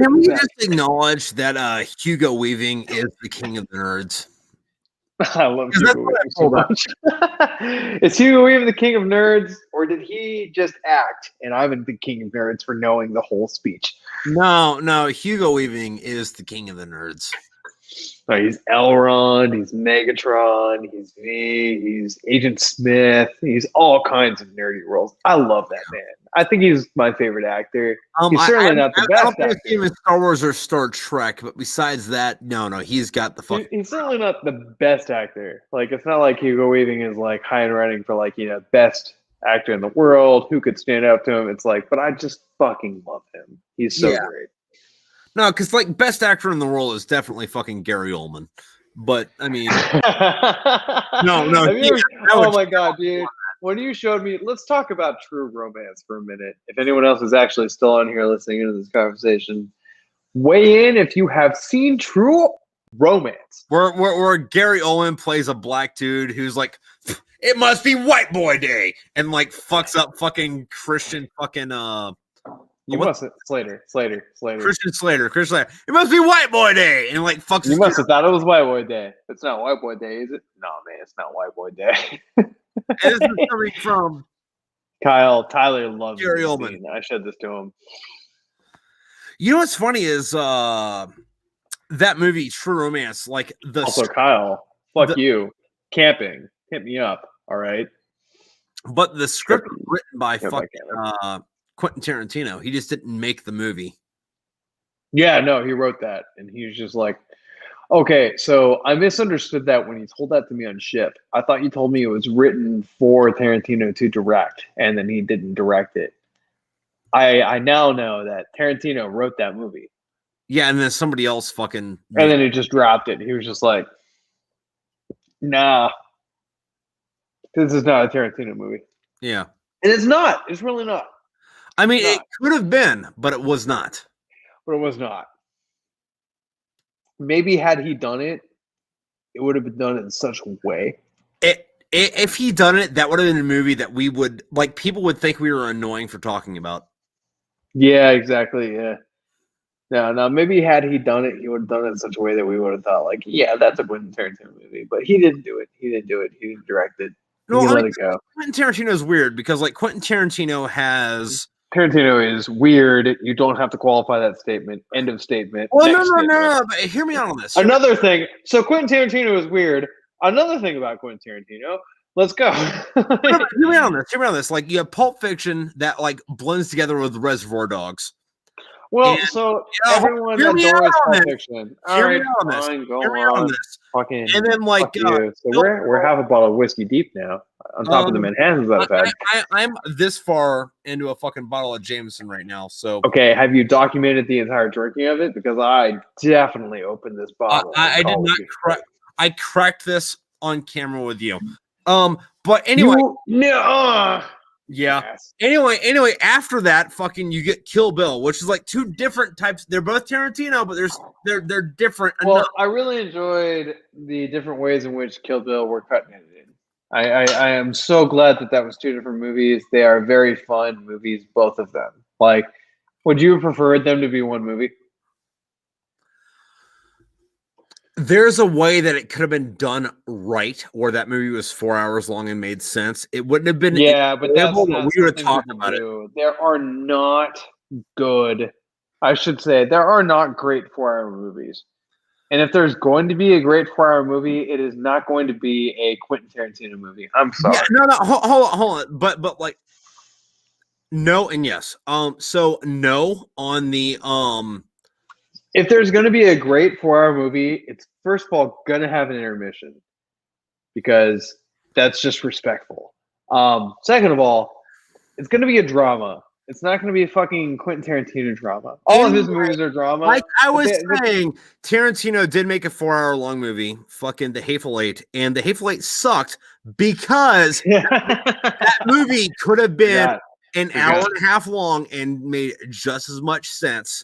Can we just acknowledge that Hugo Weaving is the king of the nerds? I love Hugo Weaving so much. Is Hugo Weaving the king of nerds, or did he just act? And I'm the king of nerds for knowing the whole speech. No. Hugo Weaving is the king of the nerds. So he's Elrond, he's Megatron, he's V, he's Agent Smith, he's all kinds of nerdy roles. I love that man. I think he's my favorite actor. He's certainly not the best actor. I don't think he's Star Wars or Star Trek, but besides that, no, he's got the fucking. He's certainly not the best actor. Like, it's not like Hugo Weaving is like high and running for like, best actor in the world. Who could stand up to him? It's like, but I just fucking love him. He's so great. No, because like best actor in the world is definitely fucking Gary Oldman. But I mean, oh my god, dude! When you showed me, let's talk about True Romance for a minute. If anyone else is actually still on here listening into this conversation, weigh in if you have seen True Romance. Where Gary Oldman plays a black dude who's like, it must be White Boy Day, and like fucks up fucking Christian fucking Slater. Christian Slater. It must be White Boy Day, and like fucks. You must have thought it was White Boy Day. It's not White Boy Day, is it? No, man, it's not White Boy Day. This is coming from Kyle. Tyler loves Gary Oldman. I showed this to him. You know what's funny is that movie True Romance. Like also Kyle. Fuck you. Camping. Hit me up. All right. But the script was written by fucking Quentin Tarantino. He just didn't make the movie. Yeah, no, he wrote that, and he was just like, okay, so I misunderstood that when you told that to me on Ship. I thought you told me it was written for Tarantino to direct, and then he didn't direct it. I now know that Tarantino wrote that movie. Yeah, and then somebody else fucking... And then he just dropped it. He was just like, nah, this is not a Tarantino movie. Yeah. And it's not. It's really not. I mean, it could have been, but it was not. But it was not. Maybe had he done it, it would have been done in such a way. If he done it, that would have been a movie that we would, like, people would think we were annoying for talking about. Yeah, exactly, yeah. No, maybe had he done it, he would have done it in such a way that we would have thought, like, yeah, that's a Quentin Tarantino movie. But he didn't do it. He didn't direct it. He let it go. Quentin Tarantino is weird because, like, Quentin Tarantino has... Tarantino is weird. You don't have to qualify that statement. End of statement. Well, no. But hear me out on this. Another thing. So Quentin Tarantino is weird. Another thing about Quentin Tarantino. Let's go. Hear me out on this. Like, you have Pulp Fiction that like blends together with Reservoir Dogs. Well, so everyone adores Pulp Fiction. All right, fine, go on. Fucking, and then like, so we're half a bottle of whiskey deep now. On top of the Manhattans I've had. I'm this far into a fucking bottle of Jameson right now. So okay, have you documented the entire drinking of it? Because I definitely opened this bottle. I did not. I cracked this on camera with you. But anyway, yeah. Yes. Anyway, after that, fucking you get Kill Bill, which is like two different types. They're both Tarantino, but they're different. Well, enough. I really enjoyed the different ways in which Kill Bill were cut and edited. I am so glad that was two different movies. They are very fun movies, both of them. Like, would you have preferred them to be one movie? There's a way that it could have been done right, or that movie was 4 hours long and made sense. It wouldn't have been. Yeah, but that's we would have talked about it. There are not good. I should say there are not great 4 hour movies. And if there's going to be a great 4 hour movie, it is not going to be a Quentin Tarantino movie. I'm sorry. Yeah, no, hold on. But like, no and yes. So no on the If there's going to be a great 4 hour movie, it's first of all going to have an intermission because that's just respectful. Second of all, it's going to be a drama. It's not going to be a fucking Quentin Tarantino drama. All of his movies are drama. Like I was saying, Tarantino did make a 4 hour long movie, fucking The Hateful Eight, and The Hateful Eight sucked because that movie could have been an hour and a half long and made just as much sense.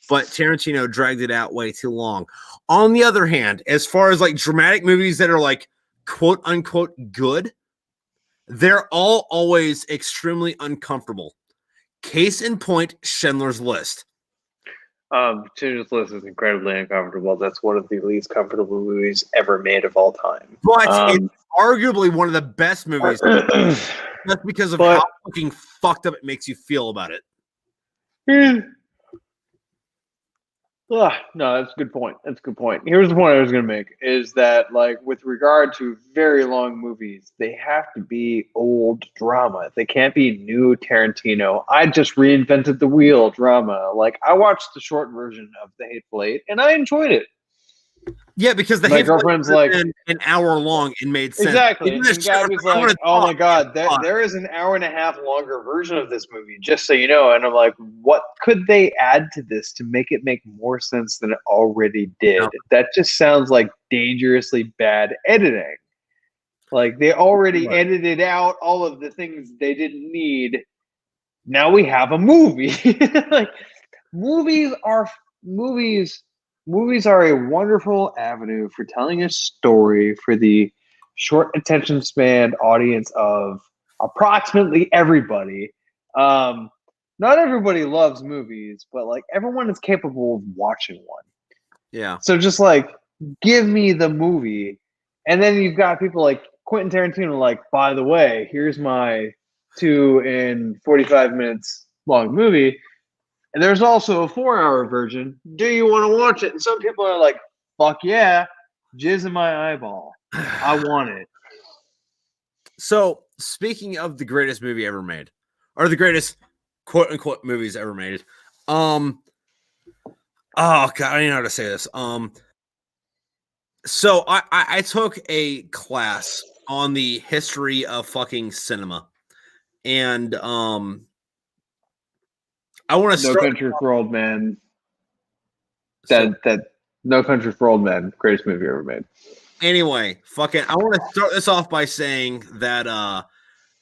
But Tarantino dragged it out way too long. On the other hand, as far as like dramatic movies that are like quote unquote good, they're all always extremely uncomfortable. Case in point, Schindler's List. Schindler's List is incredibly uncomfortable. That's one of the least comfortable movies ever made of all time. But it's arguably one of the best movies. That's because of how fucking fucked up it makes you feel about it. No, that's a good point. That's a good point. Here's the point I was going to make is that, like, with regard to very long movies, they have to be old drama. They can't be new Tarantino. I just reinvented the wheel drama. Like, I watched the short version of The Hateful Eight, and I enjoyed it. Yeah, because the my girlfriend's like an hour long and made sense. Exactly. And Gabby's like, "Oh my god, there is an hour and a half longer version of this movie, just so you know." And I'm like, "What could they add to this to make it make more sense than it already did?" No. That just sounds like dangerously bad editing. Like they already edited out all of the things they didn't need. Now we have a movie. Like movies are a wonderful avenue for telling a story for the short attention span audience of approximately everybody. Not everybody loves movies, but like everyone is capable of watching one. Yeah. So just like give me the movie. And then you've got people like Quentin Tarantino, like, by the way, here's my 2 and 45 minutes long movie. And there's also a 4-hour version. Do you want to watch it? And some people are like, fuck yeah, jizz in my eyeball. I want it. So, speaking of the greatest movie ever made, or the greatest quote-unquote movies ever made, oh, God, I don't know how to say this. So, I took a class on the history of fucking cinema. And, I want to start. No Country for Old Men. That No Country for Old Men, greatest movie ever made. Anyway, I want to start this off by saying that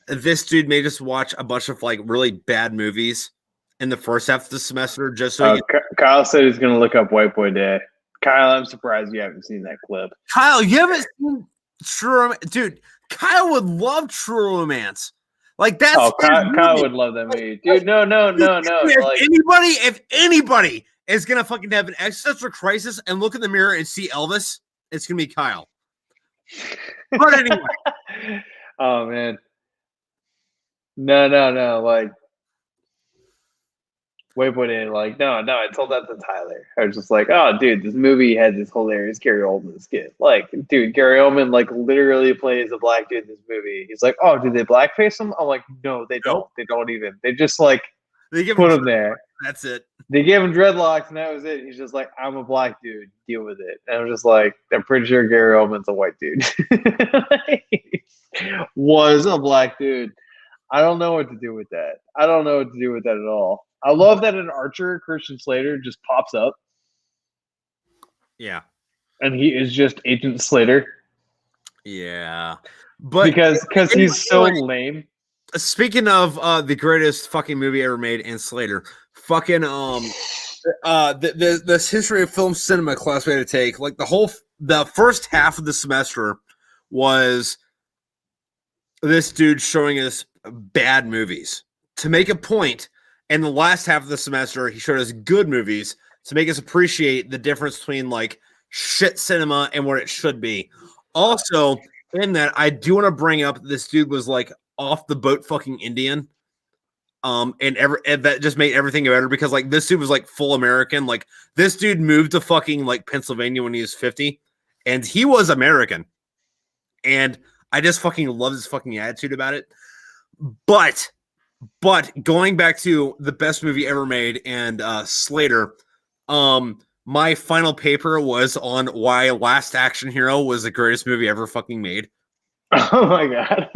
this dude made us watch a bunch of like really bad movies in the first half of the semester. Just so Kyle said he's going to look up White Boy Day. Kyle, I'm surprised you haven't seen that clip. Kyle, you haven't seen True Romance, dude. Kyle would love True Romance. Like that's Kyle would love that movie, dude. No. If anybody is gonna fucking have an existential crisis and look in the mirror and see Elvis, it's gonna be Kyle. But anyway, oh man, no, like, White Boy Day, like, no, I told that to Tyler. I was just like, oh, dude, this movie had this hilarious Gary Oldman skit. Like, dude, Gary Oldman, like, literally plays a black dude in this movie. He's like, oh, did they blackface him? I'm like, no, they don't. They don't even. They just, like, put him there. That's it. They gave him dreadlocks, and that was it. He's just like, I'm a black dude. Deal with it. And I'm just like, I'm pretty sure Gary Oldman's a white dude. Was a black dude. I don't know what to do with that. I don't know what to do with that at all. I love that an Archer, Christian Slater, just pops up. Yeah. And he is just Agent Slater. Yeah. But because he's so lame. Speaking of the greatest fucking movie ever made and Slater, fucking this history of film cinema class we had to take, like the first half of the semester was this dude showing us bad movies to make a point. And the last half of the semester, he showed us good movies to make us appreciate the difference between like shit cinema and what it should be. Also, in that, I do want to bring up this dude was like off the boat fucking Indian. And that just made everything better because like this dude was like full American. Like this dude moved to fucking like Pennsylvania when he was 50 and he was American. And I just fucking love his fucking attitude about it. But going back to the best movie ever made and Slater, my final paper was on why Last Action Hero was the greatest movie ever fucking made. Oh my god.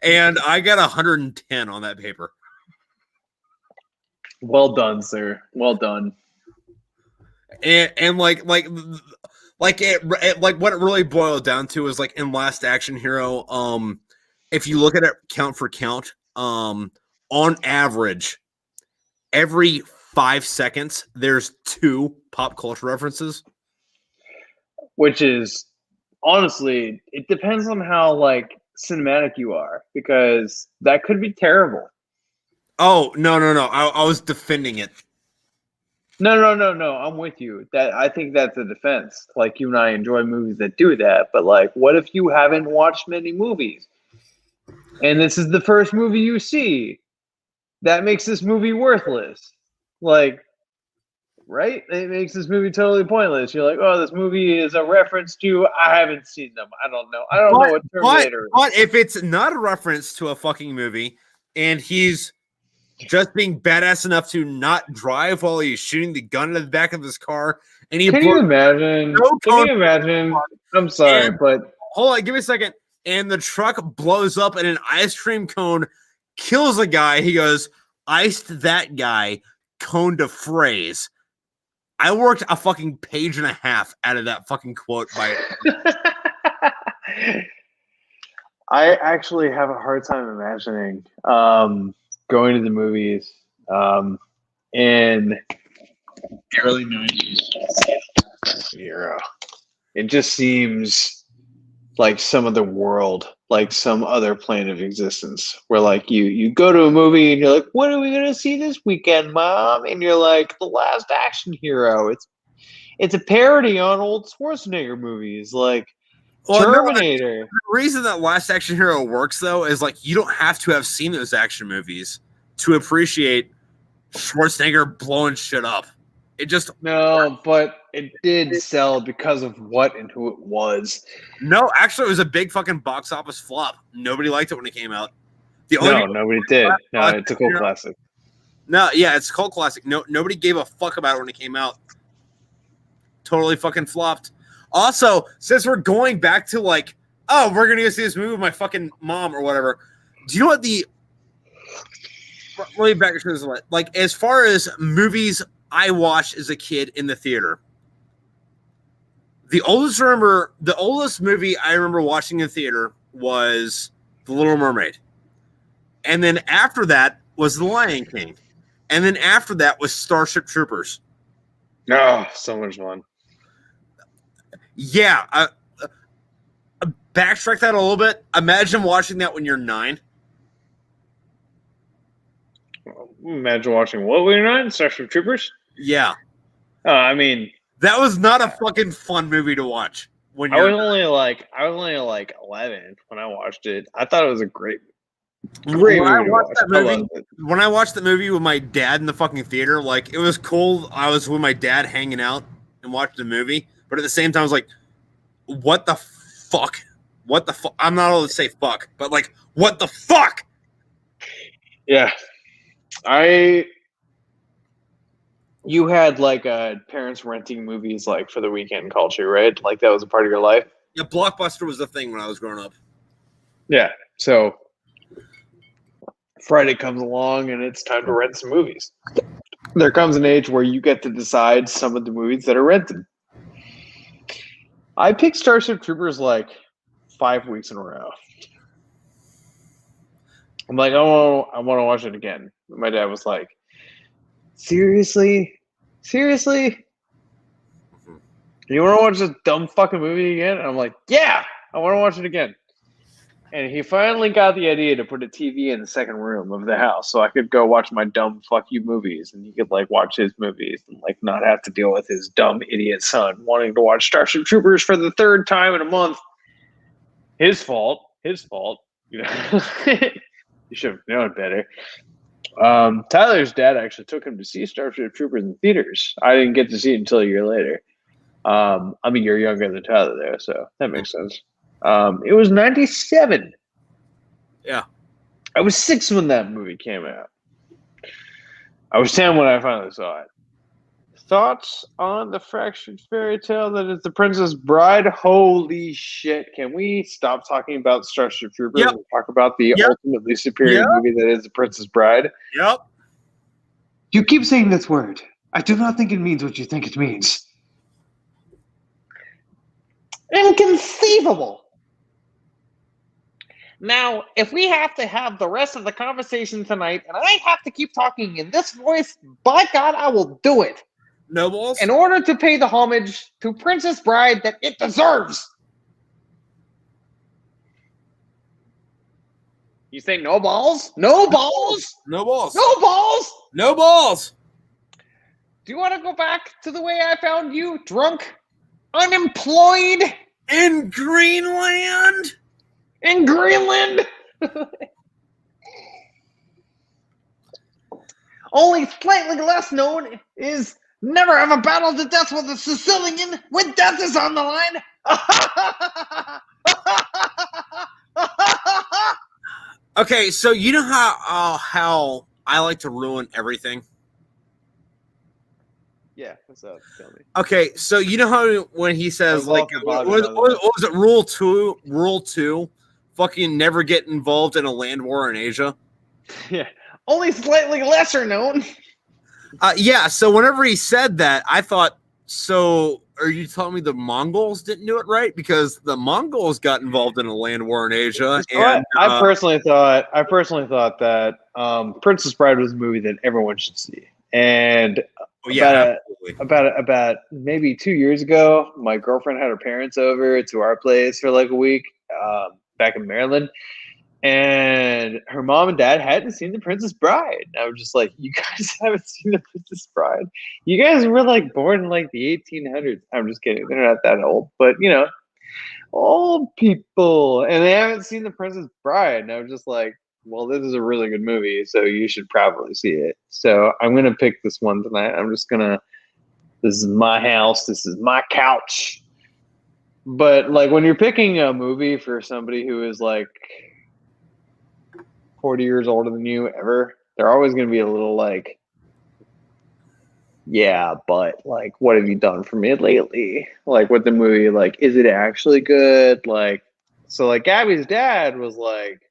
And I got 110 on that paper. Well done, sir. Well done. And like what it really boiled down to is like in Last Action Hero, if you look at it count for count, on average, every 5 seconds, there's 2 pop culture references. Which is, honestly, it depends on how, like, cinematic you are, because that could be terrible. Oh, no. I was defending it. No. I'm with you. That I think that's a defense. Like you and I enjoy movies that do that, but like, what if you haven't watched many movies, and this is the first movie you see? That makes this movie worthless. Like, right? It makes this movie totally pointless. You're like, oh, this movie is a reference to. I haven't seen them. I don't know. I don't know what Terminator is. But if it's not a reference to a fucking movie, and he's just being badass enough to not drive while he's shooting the gun in the back of his car, and he Can you imagine? Can you imagine? I'm sorry, but hold on, give me a second. And the truck blows up and an ice cream cone kills a guy. He goes, iced that guy, cone to phrase. I worked a fucking page and a half out of that fucking quote by I actually have a hard time imagining going to the movies in the early 90s era. It just seems like some other world, like some other plane of existence, where like you go to a movie and you're like, what are we gonna see this weekend, Mom? And you're like, The Last Action Hero. It's a parody on old Schwarzenegger movies, like Terminator. No, the reason that Last Action Hero works though is like you don't have to have seen those action movies to appreciate Schwarzenegger blowing shit up. It just but it did sell because of what and who it was. No, actually, it was a big fucking box office flop. Nobody liked it when it came out. Nobody did. No, it's a cult classic. No, yeah, it's a cult classic. No, nobody gave a fuck about it when it came out. Totally fucking flopped. Also, since we're going back to like, oh, we're gonna go see this movie with my fucking mom or whatever. Do you know what let me back to this. Like, as far as movies I watched as a kid in the theater, the oldest movie I remember watching in theater was The Little Mermaid. And then after that was The Lion King. And then after that was Starship Troopers. Oh, so much fun. Yeah. Backtrack that a little bit. Imagine watching that when you're 9. Imagine watching what when you're 9? Starship Troopers? Yeah. I mean, that was not a fucking fun movie to watch. When I was only like 11 when I watched it. I thought it was a great movie to watch. When I watched the movie with my dad in the fucking theater, like it was cool. I was with my dad hanging out and watching the movie, but at the same time, I was like, "What the fuck? What the fuck?" I'm not allowed to say fuck, but like, what the fuck? Yeah, you had like parents renting movies like for the weekend culture, right? Like that was a part of your life. Yeah, Blockbuster was the thing when I was growing up. Yeah, so Friday comes along and it's time to rent some movies. There comes an age where you get to decide some of the movies that are rented. I picked Starship Troopers like 5 weeks in a row. I'm like, I want to watch it again. My dad was like, Seriously? You want to watch this dumb fucking movie again? And I'm like, yeah, I want to watch it again. And he finally got the idea to put a TV in the second room of the house so I could go watch my dumb fuck you movies and he could like watch his movies and like not have to deal with his dumb idiot son wanting to watch Starship Troopers for the third time in a month. His fault. You know, you should have known better. Tyler's dad actually took him to see Starship Troopers in theaters. I didn't get to see it until a year later. I'm a year younger than Tyler there, so that makes sense. It was 97. Yeah. I was 6 when that movie came out. I was 10 when I finally saw it. Thoughts on the fractured fairy tale that is The Princess Bride? Holy shit. Can we stop talking about Starship Troopers and talk about the ultimately superior movie that is The Princess Bride? Yep. You keep saying this word. I do not think it means what you think it means. Inconceivable. Now, if we have to have the rest of the conversation tonight, and I have to keep talking in this voice, by God, I will do it. No balls? In order to pay the homage to Princess Bride that it deserves. You say no balls? No balls? No balls. No balls? No balls. Do you want to go back to the way I found you? Drunk? Unemployed? In Greenland? In Greenland? Only slightly less known is never have a battle to death with a Sicilian when death is on the line. Okay, so you know how I like to ruin everything? Yeah, what's up? Tell me. Okay, so you know how when he says, like, what was it, Rule 2? Rule 2? Fucking never get involved in a land war in Asia? Yeah, only slightly lesser known. Yeah, so whenever he said that, I thought, so are you telling me the Mongols didn't do it right? Because the Mongols got involved in a land war in Asia. And I personally thought that Princess Bride was a movie that everyone should see. And about maybe 2 years ago, my girlfriend had her parents over to our place for like a week back in Maryland. And her mom and dad hadn't seen The Princess Bride. I was just like, you guys haven't seen The Princess Bride? You guys were like born in like the 1800s. I'm just kidding. They're not that old. But, you know, old people. And they haven't seen The Princess Bride. And I was just like, well, this is a really good movie. So you should probably see it. So I'm going to pick this one tonight. This is my house. This is my couch. But like when you're picking a movie for somebody who is like 40 years older than you ever, they're always going to be a little like, yeah, but like, what have you done for me lately? Like with the movie, like, is it actually good? Like, so like Gabby's dad was like,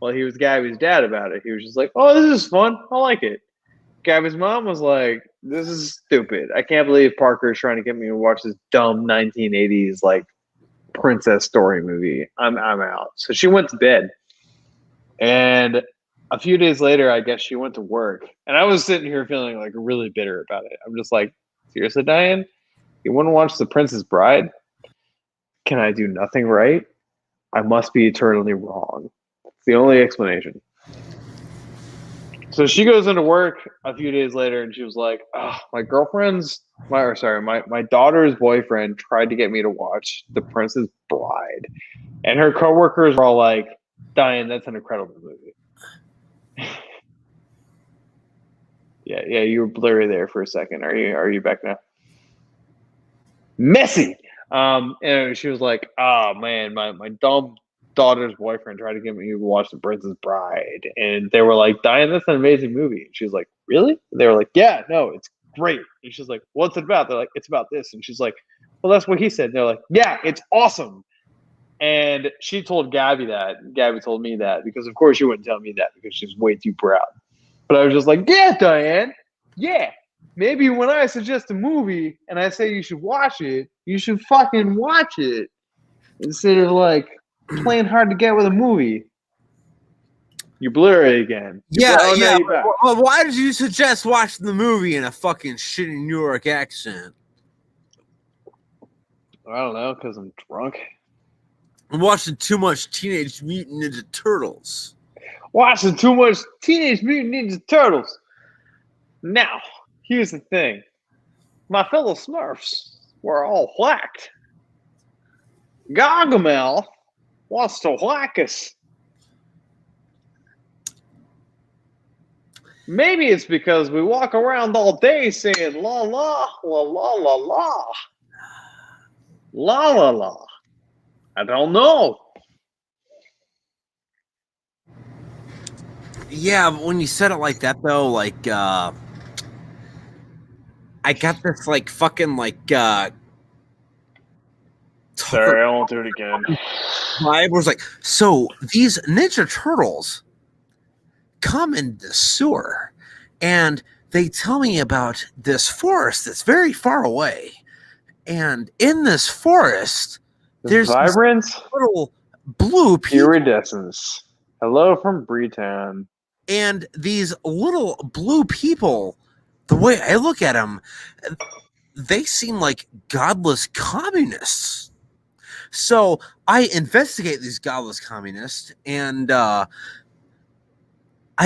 well, he was Gabby's dad about it. He was just like, oh, this is fun. I like it. Gabby's mom was like, this is stupid. I can't believe Parker is trying to get me to watch this dumb 1980s like princess story movie. I'm out. So she went to bed. And a few days later, I guess she went to work. And I was sitting here feeling like really bitter about it. I'm just like, seriously, Diane? You want to watch The Princess Bride? Can I do nothing right? I must be eternally wrong. It's the only explanation. So she goes into work a few days later and she was like, oh, my daughter's boyfriend tried to get me to watch The Princess Bride. And her coworkers were all like, Diane, that's an incredible movie. Yeah, you were blurry there for a second. Are you back now? Messy. And she was like, oh man, my dumb daughter's boyfriend tried to get me to watch The Princess Bride. And they were like, Diane, that's an amazing movie. And she was like, really? And they were like, yeah, no, it's great. And she's like, what's it about? They're like, it's about this. And she's like, well, that's what he said. And they're like, yeah, it's awesome. And she told Gabby that. Gabby told me that because, of course, she wouldn't tell me that because she's way too proud. But I was just like, yeah, Diane. Yeah. Maybe when I suggest a movie and I say you should watch it, you should fucking watch it instead of like playing hard to get with a movie. You're blurry again. Well, why did you suggest watching the movie in a fucking shitty New York accent? I don't know, because I'm drunk. I'm watching too much Teenage Mutant Ninja Turtles. Watching too much Teenage Mutant Ninja Turtles. Now, here's the thing. My fellow Smurfs were all whacked. Gargamel wants to whack us. Maybe it's because we walk around all day saying la la la la la la. La la la. I don't know. Yeah, but when you said it like that, though, like, I got this, like, fucking, like, sorry, I won't do it again. I was like, so these Ninja Turtles come in the sewer, and they tell me about this forest that's very far away. And in this forest, there's Vibrance, little blue people. Iridescence. Hello from Breetown. And these little blue people, the way I look at them, they seem like godless communists. So I investigate these godless communists, and I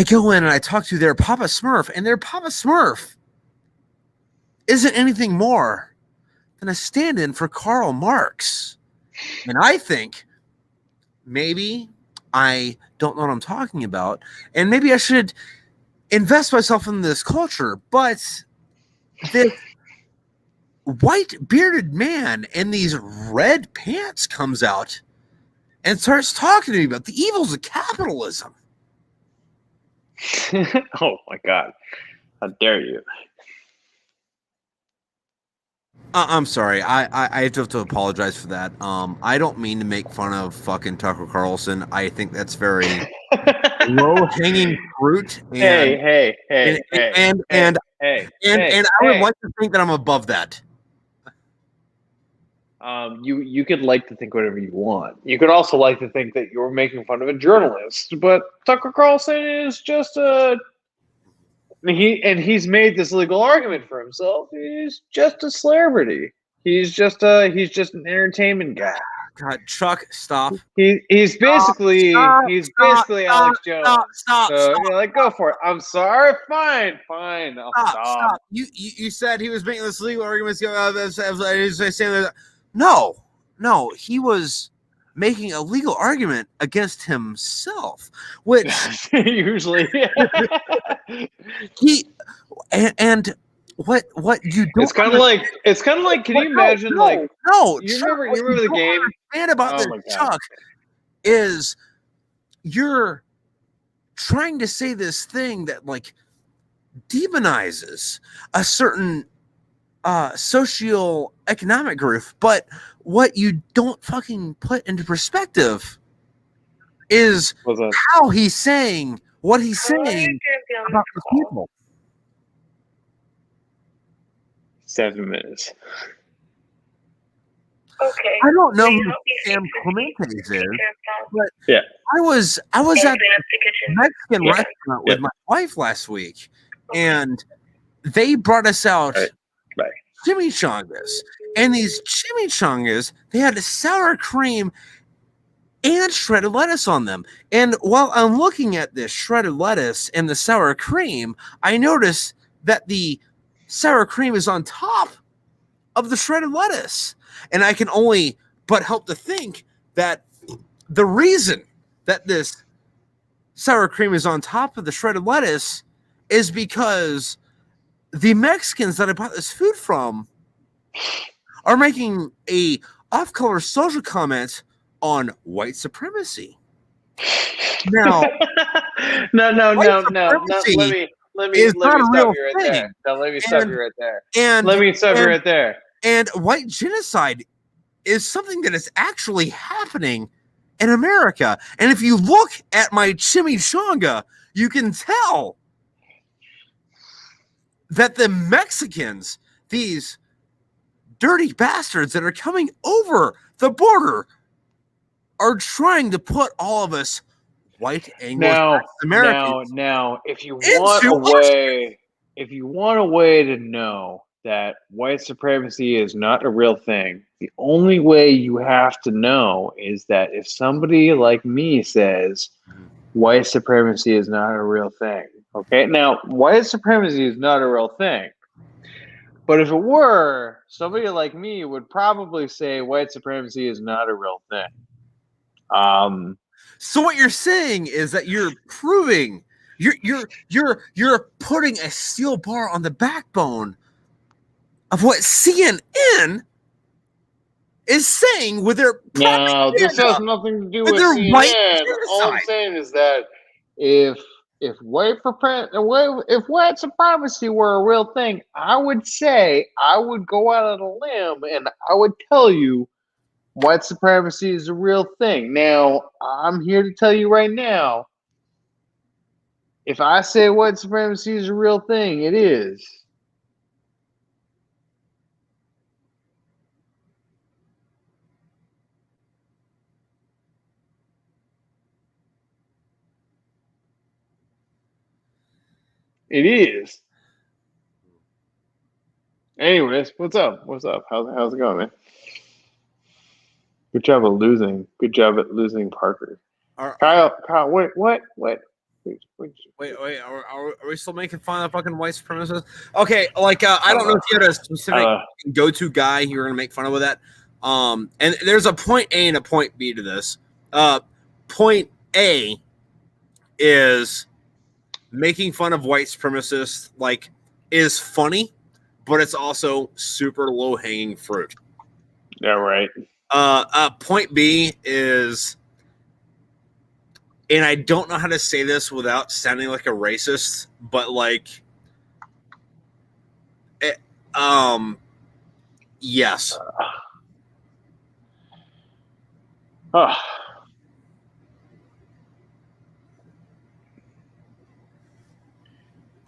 go in and I talk to their Papa Smurf, and their Papa Smurf isn't anything more than a stand-in for Karl Marx. And I think maybe I don't know what I'm talking about, and maybe I should invest myself in this culture, but this white bearded man in these red pants comes out and starts talking to me about the evils of capitalism. Oh my God. How dare you? I'm sorry. I have to apologize for that. I don't mean to make fun of fucking Tucker Carlson. I think that's very low hanging fruit. And Hey. I would like to think that I'm above that. You could like to think whatever you want. You could also like to think that you're making fun of a journalist, but Tucker Carlson is just he's made this legal argument for himself. He's just a celebrity. He's just an entertainment guy. God, Chuck, stop. He's basically Alex Jones. Stop. Go for it. I'm sorry. Fine. I'll stop. You said he was making this legal argument. No, he was making a legal argument against himself, which usually what you don't. It's kind of like. Can you imagine you remember the game? And about this, Chuck, is you're trying to say this thing that like demonizes a certain socio-economic group, but what you don't fucking put into perspective is how he's saying what he's saying about the people. 7 minutes. Okay. I don't know who Sam Clemente is, but yeah, I was at the Mexican restaurant with my wife last week, and they brought us out chimichangas, and these chimichangas, they had sour cream and shredded lettuce on them. And while I'm looking at this shredded lettuce and the sour cream, I notice that the sour cream is on top of the shredded lettuce. And I can only but help to think that the reason that this sour cream is on top of the shredded lettuce is because the Mexicans that I bought this food from are making a off-color social comment on white supremacy. Now, no. Let me stop you right there. And white genocide is something that is actually happening in America. And if you look at my chimichanga, you can tell that the Mexicans, these dirty bastards that are coming over the border, are trying to put all of us white Anglo-Americans. Now, if you want a way to know that white supremacy is not a real thing, the only way you have to know is that if somebody like me says white supremacy is not a real thing, okay? Now, white supremacy is not a real thing. But if it were, somebody like me would probably say white supremacy is not a real thing. So what you're saying is that you're proving you're putting a steel bar on the backbone of what CNN is saying with their no, this has nothing to do with CNN. All I'm saying is that if white supremacy were a real thing, I would go out on a limb and I would tell you white supremacy is a real thing. Now, I'm here to tell you right now, if I say white supremacy is a real thing, it is. It is. Anyways, what's up? How's it going, man? Good job at losing. Parker. Kyle, what? Wait, are we still making fun of fucking white supremacists? Okay, like I don't know if you had a specific go-to guy you were gonna make fun of with that. And there's a point A and a point B to this. Point A is making fun of white supremacists, like, is funny, but it's also super low-hanging fruit. Yeah, right. Point B is, and I don't know how to say this without sounding like a racist, but like, yes.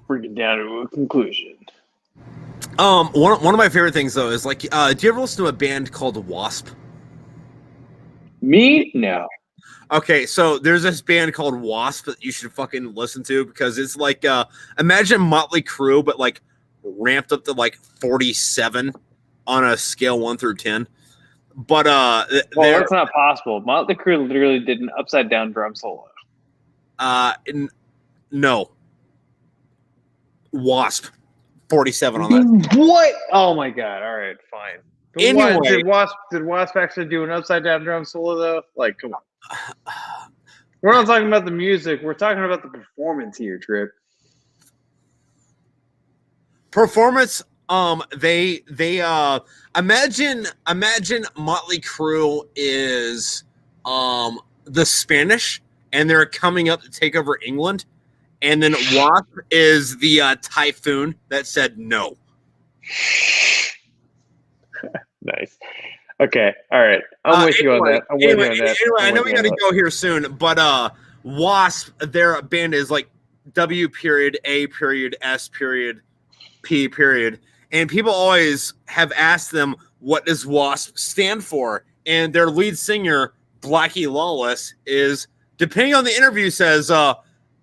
Bring it down to a conclusion. One of my favorite things though is like, do you ever listen to a band called Wasp? Me? No. Okay, so there's this band called Wasp that you should fucking listen to because it's like, imagine Motley Crue, but like ramped up to like 47 on a scale 1 through 10. But well, that's not possible. Motley Crue literally did an upside down drum solo. No. Wasp 47 on that. What? Oh my god! All right, fine. Anyway, did Wasp actually do an upside down drum solo though? Like, come on. We're not talking about the music. We're talking about the performance here, Tripp. Performance. They imagine Motley Crue is the Spanish, and they're coming up to take over England, and then Wasp is the typhoon that said no. Nice. Okay. All right. I'm with you on that. Anyway, I know we got to go here soon, but Wasp, their band is like W period A period S period P period, and people always have asked them what does Wasp stand for, and their lead singer Blackie Lawless is, depending on the interview, says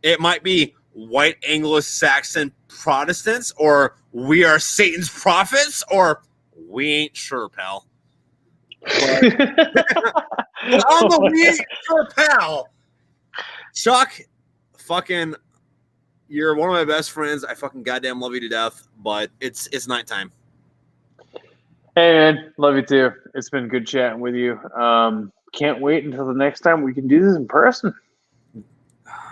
it might be white Anglo-Saxon Protestants, or we are Satan's prophets, or we ain't sure, pal. We ain't sure, pal. Chuck, fucking, you're one of my best friends. I fucking goddamn love you to death, but it's nighttime. Hey man, love you too. It's been good chatting with you. Can't wait until the next time we can do this in person.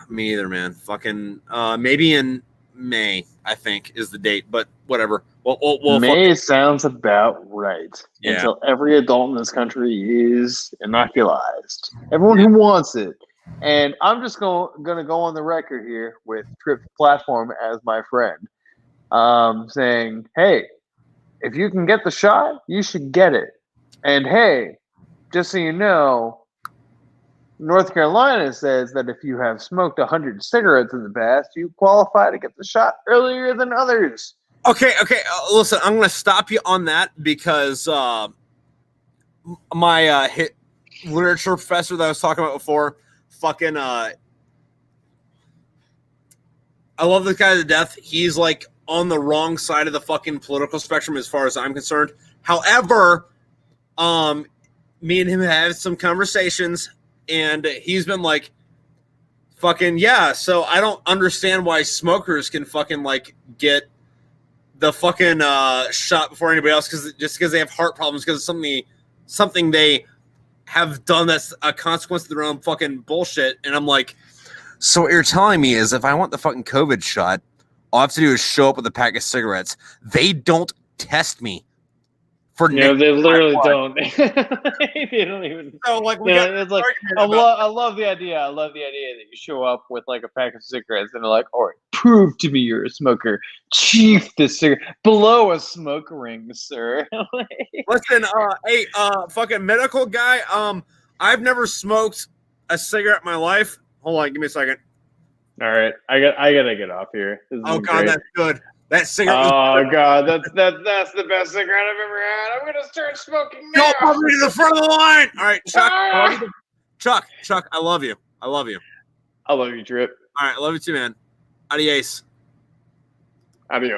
Me either, man. Fucking maybe in May, I think, is the date, but whatever. We'll May sounds about right. Yeah. Until every adult in this country is inoculized. Everyone who wants it. And I'm just going to go on the record here with Tripp Platform as my friend, saying, hey, if you can get the shot, you should get it. And hey, just so you know, North Carolina says that if you have smoked 100 cigarettes in the past, you qualify to get the shot earlier than others. Okay. Listen, I'm going to stop you on that because my literature professor that I was talking about before, fucking, I love this guy to death. He's like on the wrong side of the fucking political spectrum as far as I'm concerned. However, me and him had some conversations, and he's been like, fucking, yeah, so I don't understand why smokers can fucking like get the fucking shot before anybody else because they have heart problems because of something they have done that's a consequence of their own fucking bullshit. And I'm like, so what you're telling me is if I want the fucking COVID shot, all I have to do is show up with a pack of cigarettes. They don't test me. No, they literally don't. They don't even. So, like, it's like I love the idea. I love the idea that you show up with like a pack of cigarettes and they're like, "All right, prove to me you're a smoker. Chief the cigarette below a smoke ring, sir." Listen, hey, fucking medical guy. I've never smoked a cigarette in my life. Hold on, give me a second. All right, I gotta get off here. Oh God, that's good. That cigarette. Oh God, that's the best cigarette I've ever had. I'm gonna start smoking now. Go me to the front of the line. All right, Chuck. Chuck, I love you. I love you, Tripp. All right, I love you too, man. Adios. Adios.